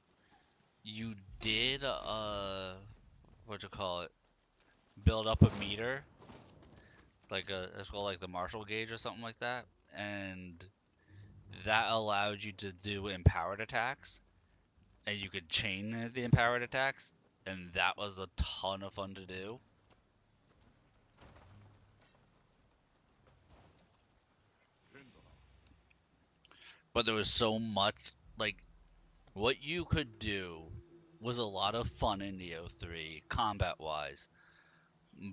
you did what you call it, build up a meter, like it's called like the Marshall gauge or something like that, and that allowed you to do empowered attacks, and you could chain the empowered attacks, and that was a ton of fun to do. But there was so much, like, what you could do was a lot of fun in Neo 3, combat-wise,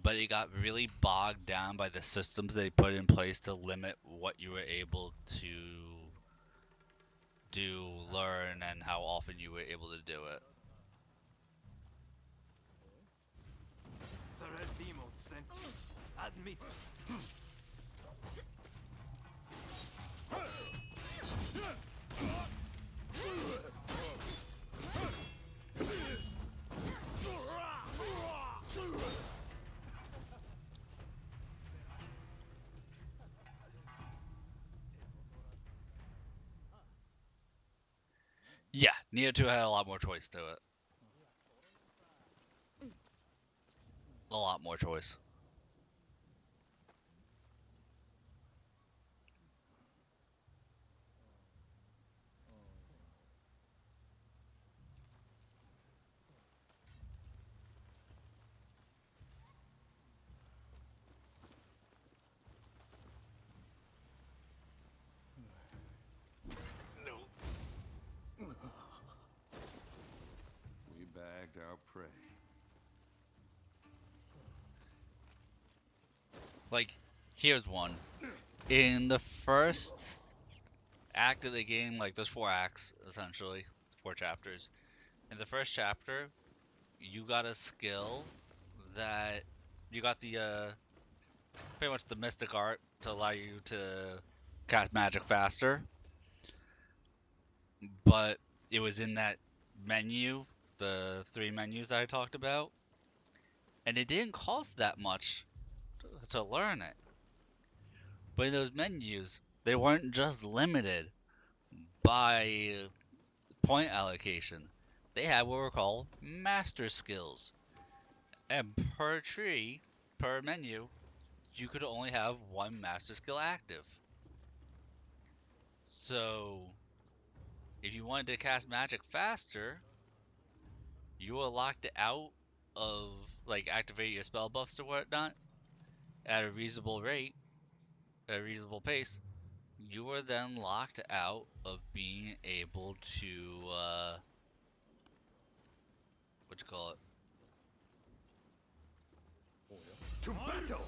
but it got really bogged down by the systems they put in place to limit what you were able to do, learn, and how often you were able to do it.
The red demon sent you. Admit.
Yeah, Neo 2 had a lot more choice to it. A lot more choice.
We bagged our prey.
Like, here's one. In the first act of the game, like, there's 4 acts, essentially. 4 chapters. In the first chapter, you got a skill that... You got the, pretty much the mystic art to allow you to cast magic faster. But it was in that menu, the 3 menus that I talked about. And it didn't cost that much to learn it. But in those menus, they weren't just limited by point allocation. They had what were called master skills. And per tree, per menu, you could only have 1 master skill active. So, if you wanted to cast magic faster, you were locked out of, like, activate your spell buffs or whatnot at a reasonable rate, at a reasonable pace. You were then locked out of being able to, what you call it?
To battle!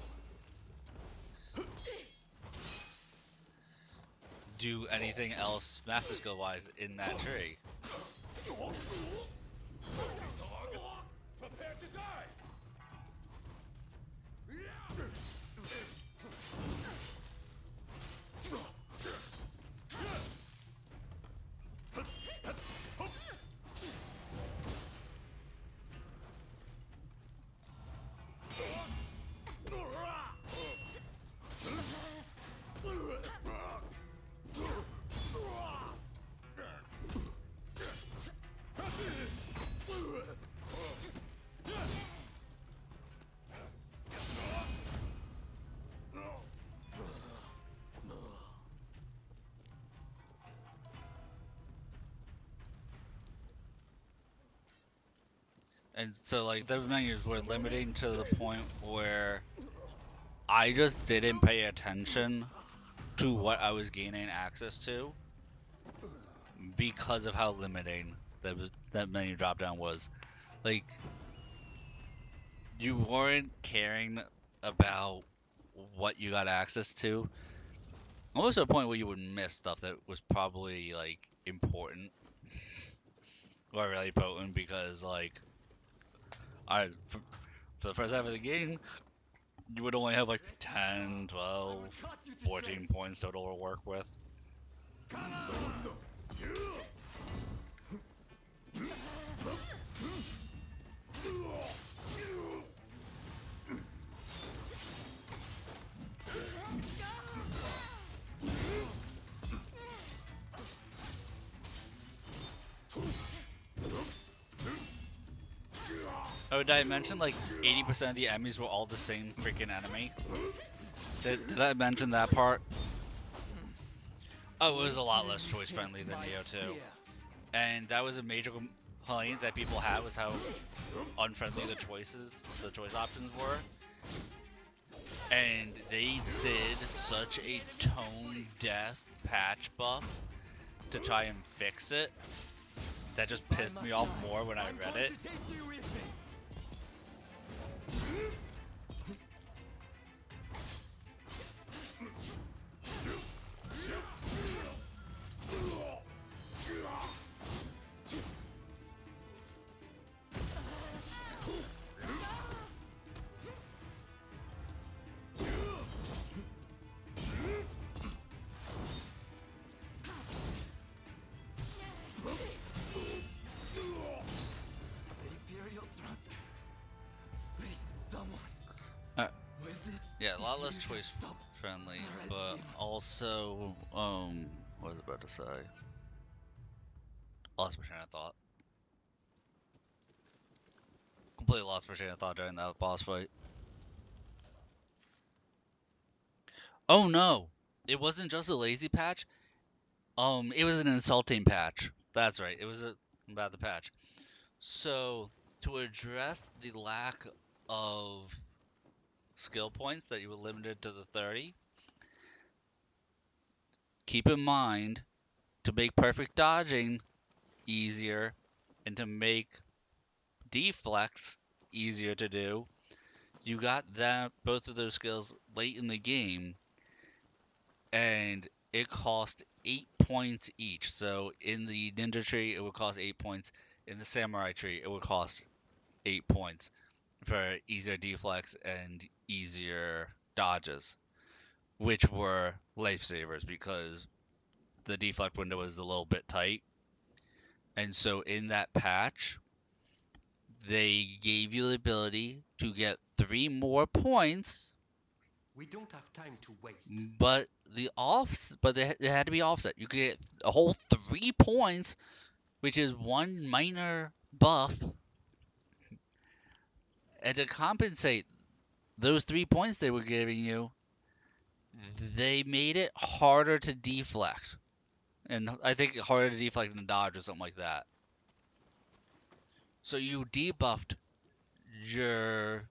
Do anything else master skill wise in that tree.
Prepare to die!
And so, like, those menus were limiting to the point where I just didn't pay attention to what I was gaining access to because of how limiting that menu drop down was. Like, you weren't caring about what you got access to, almost to a point where you would miss stuff that was probably, like, important or really potent because, like, for the first half of the game, you would only have like 10, 12, 14 points total to work with. Oh, did I mention like 80% of the enemies were all the same freaking enemy? Did I mention that part? Oh, it was a lot less choice friendly than Neo 2. And that was a major complaint that people had, was how unfriendly the choice options were. And they did such a tone deaf patch buff to try and fix it that just pissed me off more when I read it. Yeah, a lot less choice friendly, but also, what was I about to say? Lost my train of thought. Completely lost my train of thought during that boss fight. Oh no! It wasn't just a lazy patch. It was an insulting patch. That's right. It was about the patch. So, to address the lack of skill points that you were limited to the 30, keep in mind to make perfect dodging easier and to make deflex easier to do, you got both of those skills late in the game, and it cost 8 points each. So in the ninja tree, it would cost 8 points. In the samurai tree, it would cost 8 points for easier deflex and easier dodges, which were lifesavers because the deflect window was a little bit tight. And so in that patch, they gave you the ability to get 3 more points.
We don't have time to waste.
But it had to be offset. You could get a whole 3 points, which is one minor buff. And to compensate those 3 points they were giving you, they made it harder to deflect. And I think harder to deflect than dodge or something like that. So you debuffed your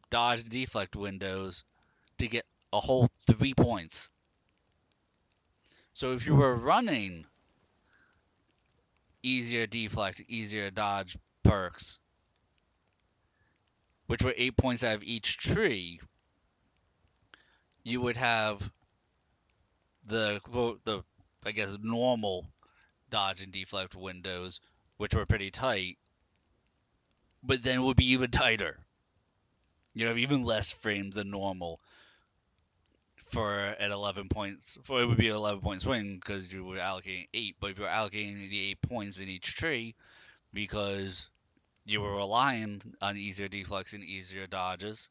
dodge and deflect windows to get a whole 3 points. So if you were running easier deflect, easier dodge perks, which were 8 points out of each tree, you would have the I guess normal dodge and deflect windows, which were pretty tight, but then it would be even tighter. You have even less frames than normal for at 11 points. For it would be an 11-point swing because you were allocating 8, but if you're allocating the 8 points in each tree because you were relying on easier deflects and easier dodges,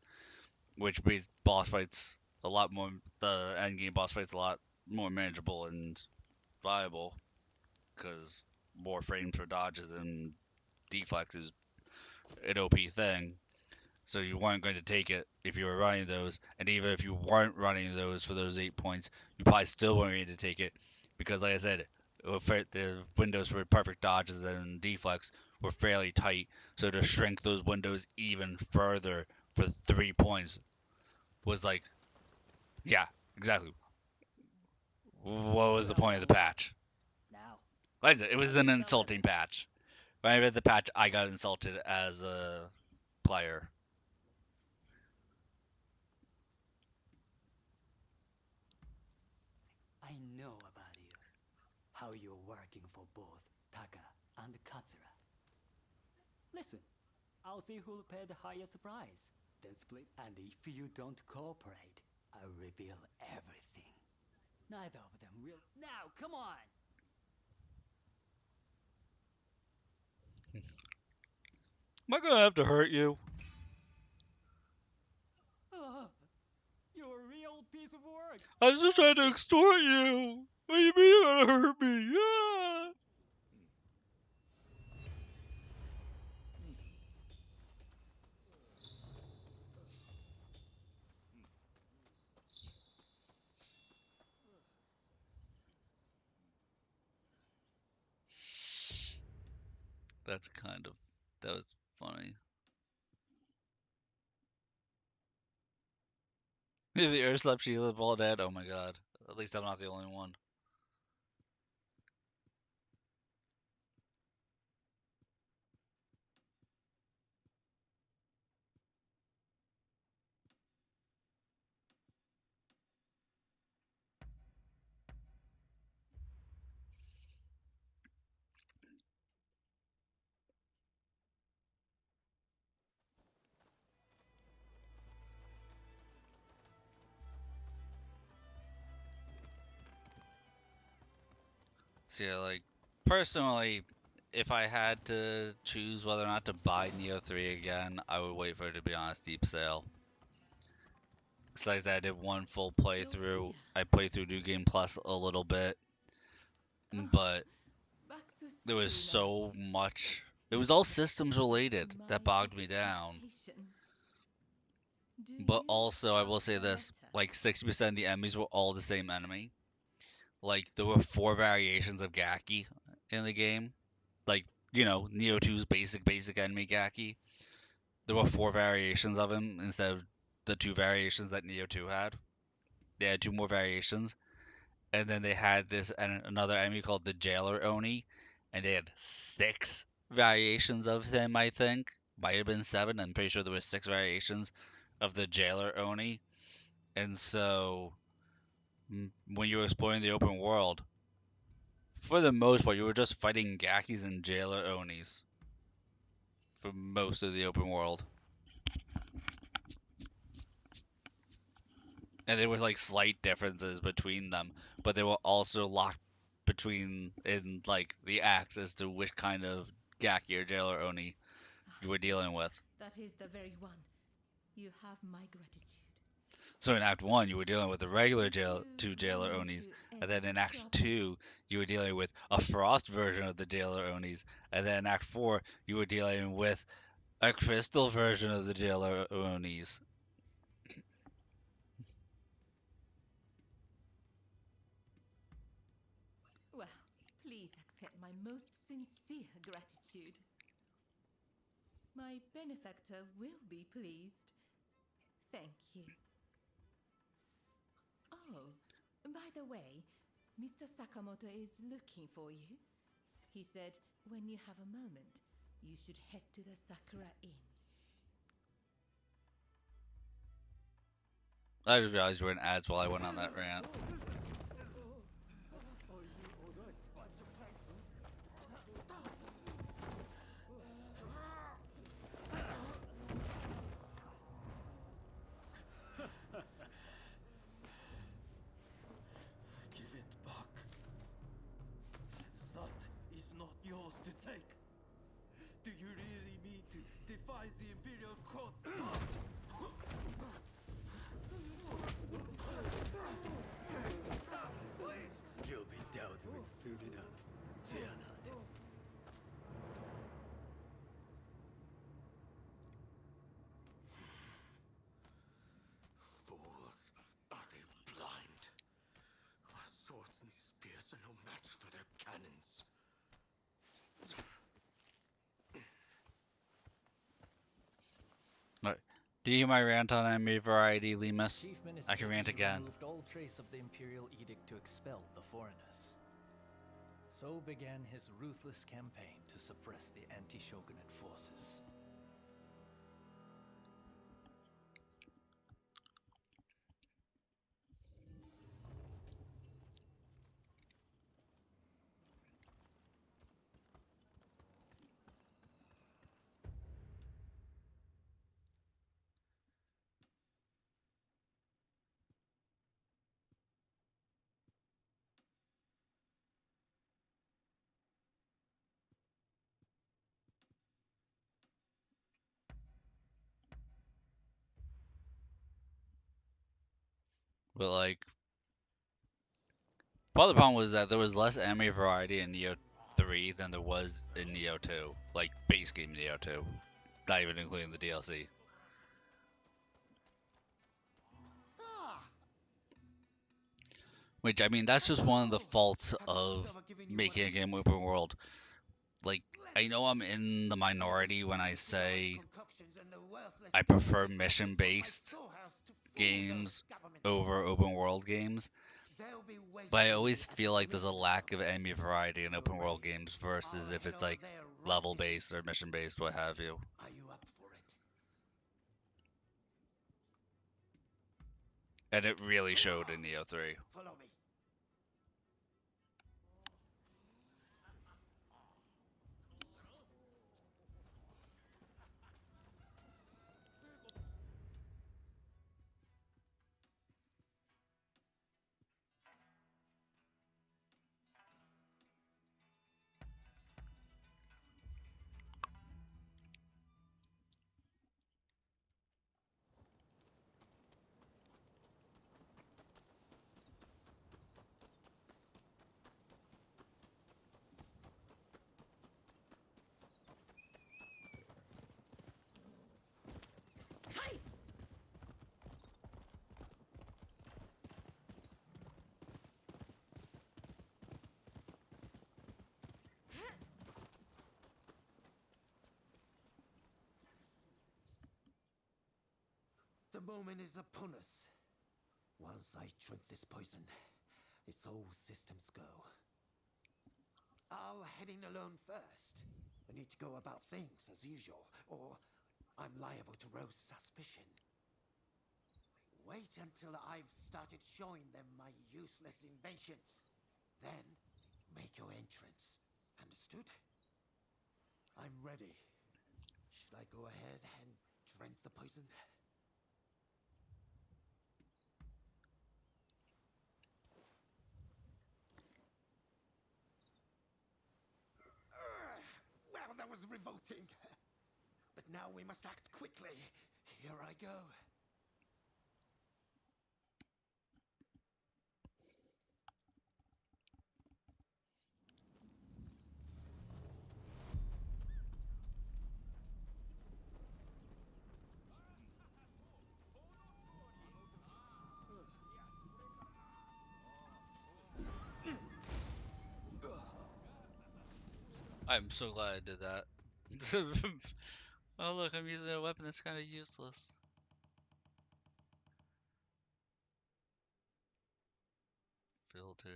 which makes boss fights a lot more, the end game boss fights a lot more manageable and viable because more frames for dodges and deflects is an OP thing. So you weren't going to take it if you were running those, and even if you weren't running those for those 8 points, you probably still weren't going to take it because, like I said, the windows for perfect dodges and deflects were fairly tight. So to shrink those windows even further for 3 points was like, yeah, exactly. What was the point of the patch?
Now.
Like I said, it was an insulting patch. When I read the patch, I got insulted as a player.
I know about you. How you're working for both Taka and Katsura. Listen, I'll see who'll pay the highest price. Then split, and if you don't cooperate, I'll reveal everything. Neither of them will. Now, come on!
Am I gonna have to hurt you?
You're a real piece of work.
I was just trying to extort you. What do you mean you're gonna hurt me? Yeah. That's kind of that was funny. The earth slept, she lived all dead. Oh my god. At least I'm not the only one. So yeah, like personally, if I had to choose whether or not to buy Neo 3 again, I would wait for it to be on a steep sale. Besides that, I did one full playthrough. I played through New Game Plus a little bit, but there was so much. It was all systems related that bogged me down. But also, I will say this, like 60% of the enemies were all the same enemy. Like there were 4 variations of Gaki in the game. Like, Neo 2's basic enemy Gaki. There were 4 variations of him instead of the 2 variations that Neo 2 had. They had 2 more variations. And then they had this and another enemy called the Jailer Oni, and they had 6 variations of him, I think. Might have been 7. I'm pretty sure there were 6 variations of the Jailer Oni. And so when you were exploring the open world, for the most part, you were just fighting Gakis and Jailer Onis for most of the open world. And there was like slight differences between them, but they were also locked between in like the acts as to which kind of Gaki or Jailer Oni you were dealing with.
That is the very one. You have my gratitude.
So in Act 1, you were dealing with the regular 2 Jailer Onis, and then in Act 2, you were dealing with a Frost version of the Jailer Onis, and then in Act 4, you were dealing with a Crystal version of the Jailer Onis.
Well, please accept my most sincere gratitude. My benefactor will be pleased. Thank you. Oh, by the way, Mr. Sakamoto is looking for you. He said when you have a moment, you should head to the Sakura Inn.
I just realized you were in ads while I went on that rant.
Give it back. That is not yours to take. Do you really mean to defy the Imperial Court?
Stop, please!
You'll be dealt with soon enough. Fear not.
Fools. Are they blind? Our swords and spears are no match for their cannons.
Alright. Do you hear my rant on anime variety, Lemus?
Chief Minister
I can rant again.
removed all trace of the imperial edict to expel the foreigners. So began his ruthless campaign to suppress the anti-shogunate forces.
But like, part of the problem was that there was less anime variety in Neo 3 than there was in Neo 2. Like, base game Neo 2. Not even including the DLC. Which, I mean, that's just one of the faults of making a game open world. like, I know I'm in the minority when I say I prefer mission-based games over open world games, but I always feel like there's a lack of enemy variety in open world games versus if it's like level-based or mission-based, what have you.
Are you up for it?
And it really showed in Neo 3.
Follow me. The moment is upon us. Once I drink this poison, it's all systems go. I'll head in alone first. I need to go about things as usual, or I'm liable to rouse suspicion. Wait until I've started showing them my useless inventions. Then, make your entrance. Understood? I'm ready. Should I go ahead and drink the poison? Well, that was revolting. But now we must act quickly. Here I go.
I'm so glad I did that. Oh look, I'm using a weapon that's kind of useless. Filter.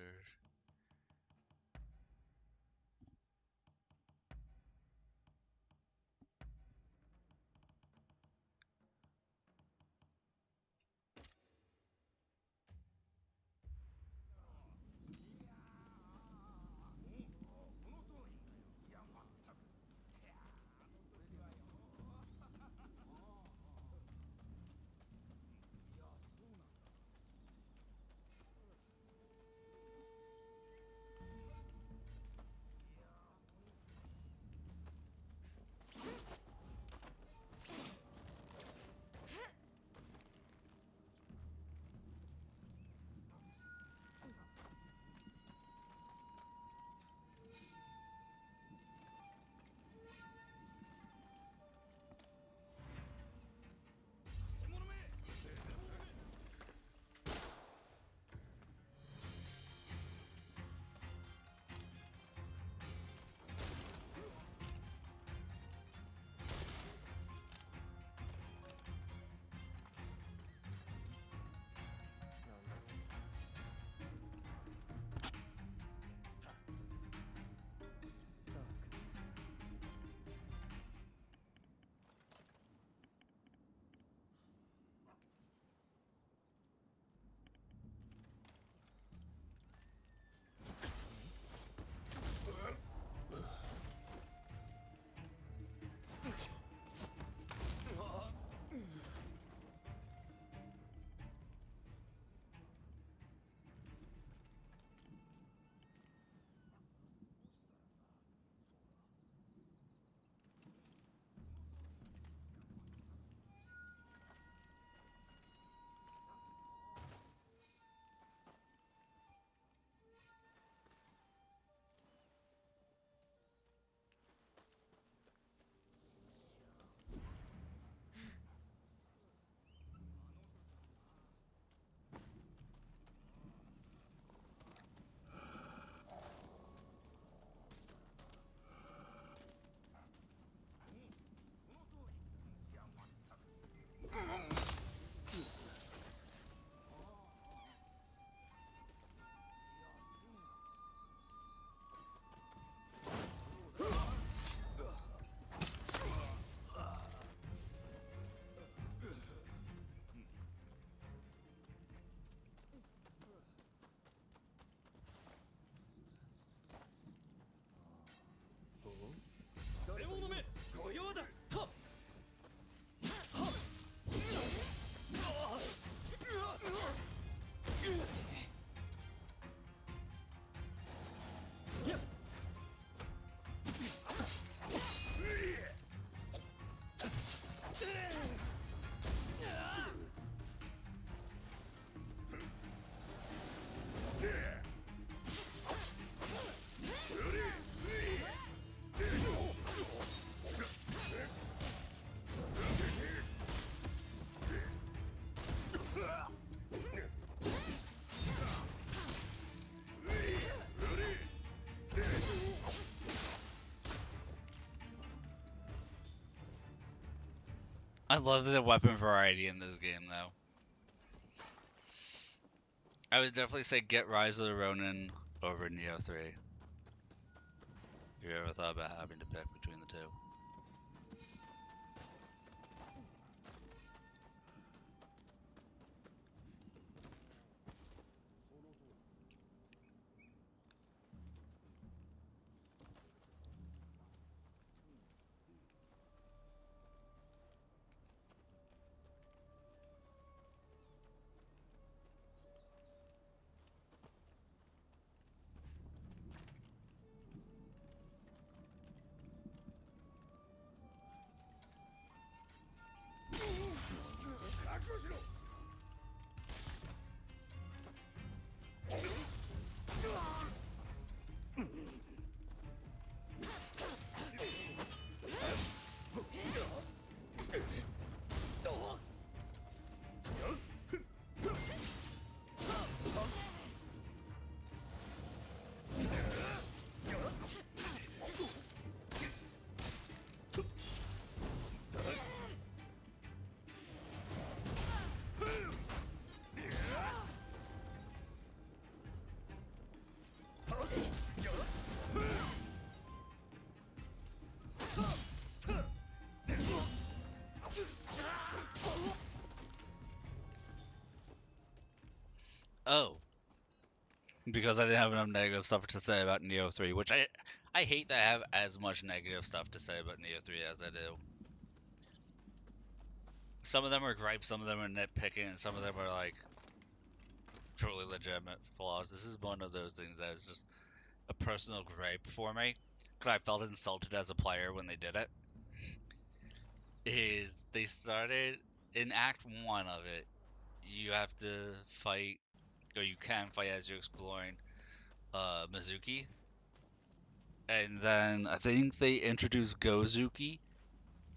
I love the weapon variety in this game, though. I would definitely say get Rise of the Ronin over Neo 3. If you ever thought about having to pick between the two. Oh, because I didn't have enough negative stuff to say about Neo 3, which I hate that I have as much negative stuff to say about Neo 3 as I do. Some of them are gripes, some of them are nitpicking, and some of them are like truly legitimate flaws. This is one of those things that is just a personal gripe for me, because I felt insulted as a player when they did it. Is they started in Act 1 of it, you have to fight, or you can fight as you're exploring Mizuki. And then I think they introduced Gozuki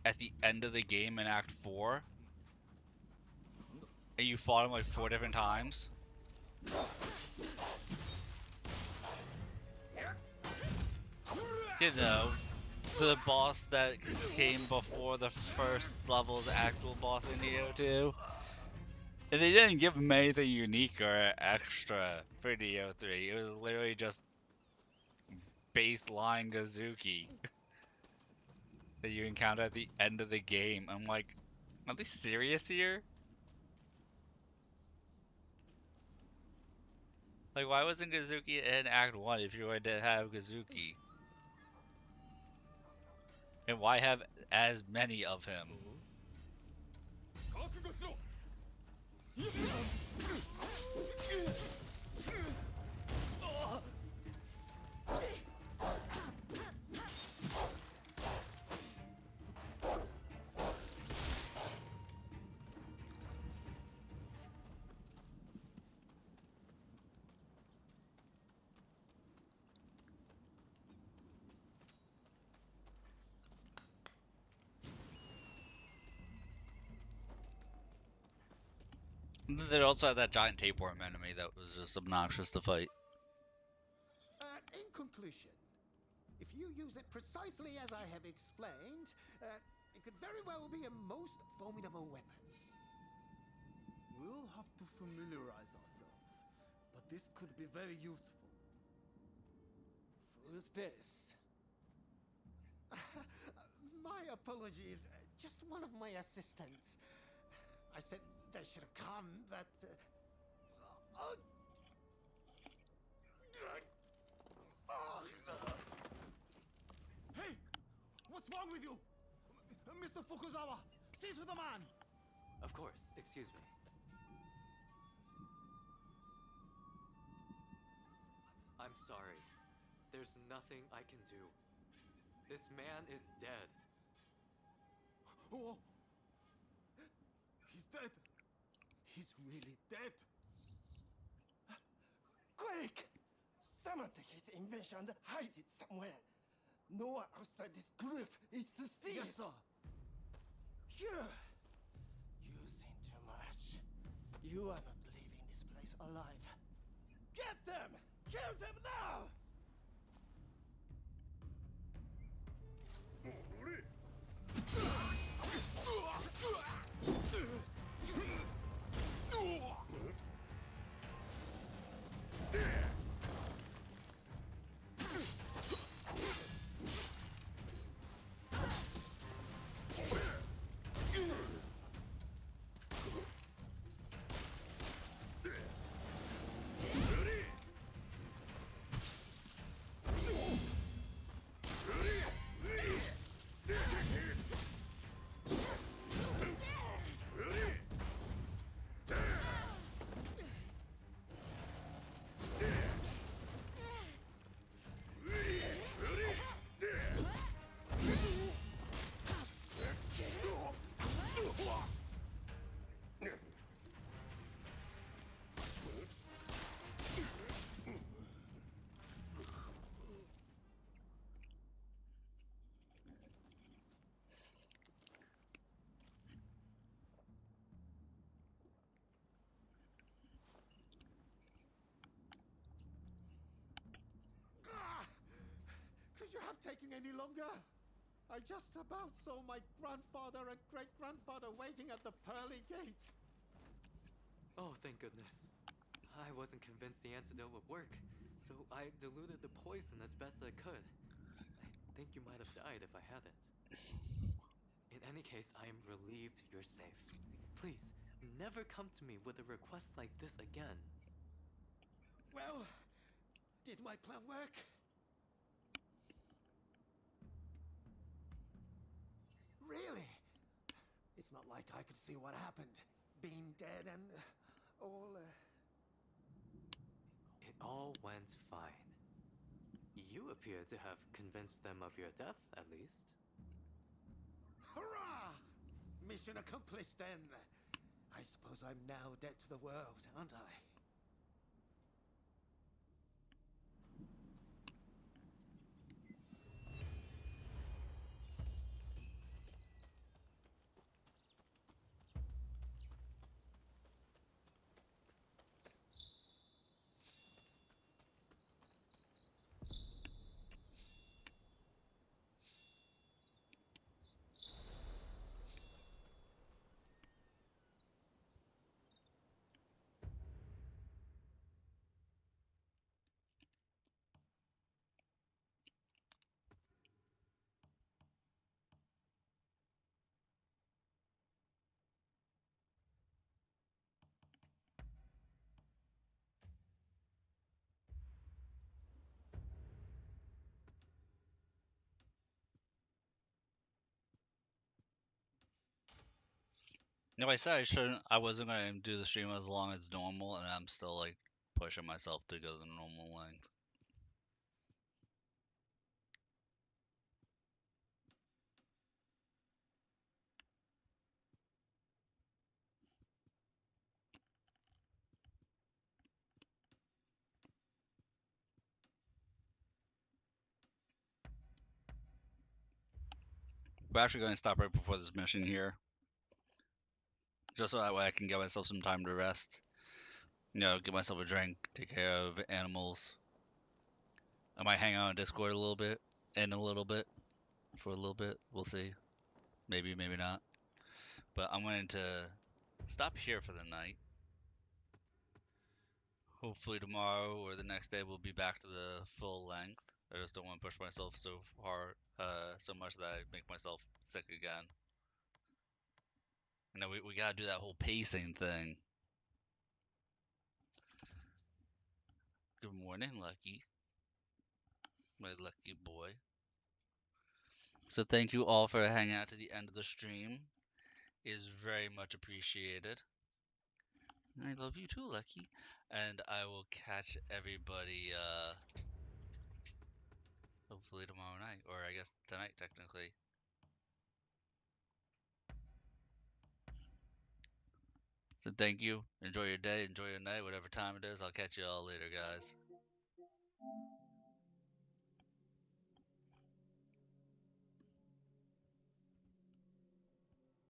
at the end of the game in Act 4. And you fought him like 4 different times. You know, the boss that came before the first level's actual boss in Neo 2. And they didn't give him anything unique or extra for Neo 3. It was literally just baseline Gozuki that you encounter at the end of the game. I'm like, are they serious here? Like, why wasn't Gozuki in Act 1 if you were to have Gozuki? And why have as many of him? They also had that giant tapeworm enemy that was just obnoxious to fight.
In conclusion, if you use it precisely as I have explained, it could very well be a most formidable weapon.
We'll have to familiarize ourselves, but this could be very useful.
Who's this? My apologies. Just one of my assistants. I said they should come, but...
Hey! What's wrong with you? Mr. Fukuzawa, see to the man!
Of course, excuse me. I'm sorry. There's nothing I can do. This man is dead.
Oh! He's dead! He's really dead!
Quick! Someone take his invention and hide it somewhere. No one outside this group is to see
Yes,
it.
sir.
Here! Using too much. You are not leaving this place alive. Get them! Kill them now! have taken any longer? I just about saw my grandfather and great-grandfather waiting at the pearly gate.
Oh, thank goodness. I wasn't convinced the antidote would work, so I diluted the poison as best I could. I think you might have died if I hadn't. In any case, I am relieved you're safe. Please, never come to me with a request like this again.
Well, did my plan work? Really? It's not like I could see what happened. Being dead and all...
It all went fine. You appear to have convinced them of your death, at least.
Hurrah! Mission accomplished then. I suppose I'm now dead to the world, aren't I?
No, I said I shouldn't. I wasn't gonna do the stream as long as normal, and I'm still like pushing myself to go the normal length. We're actually going to stop right before this mission here, just so that way I can give myself some time to rest. You know, get myself a drink, take care of animals. I might hang out on Discord a little bit, for a little bit. We'll see. Maybe, maybe not. But I'm going to stop here for the night. Hopefully tomorrow or the next day we'll be back to the full length. I just don't want to push myself so hard, so much that I make myself sick again. You know, we gotta do that whole pacing thing. Good morning, Lucky. My lucky boy. So thank you all for hanging out to the end of the stream. It is very much appreciated. I love you too, Lucky. And I will catch everybody hopefully tomorrow night, or I guess tonight technically. So thank you. Enjoy your day, enjoy your night, whatever time it is. I'll catch you all later, guys.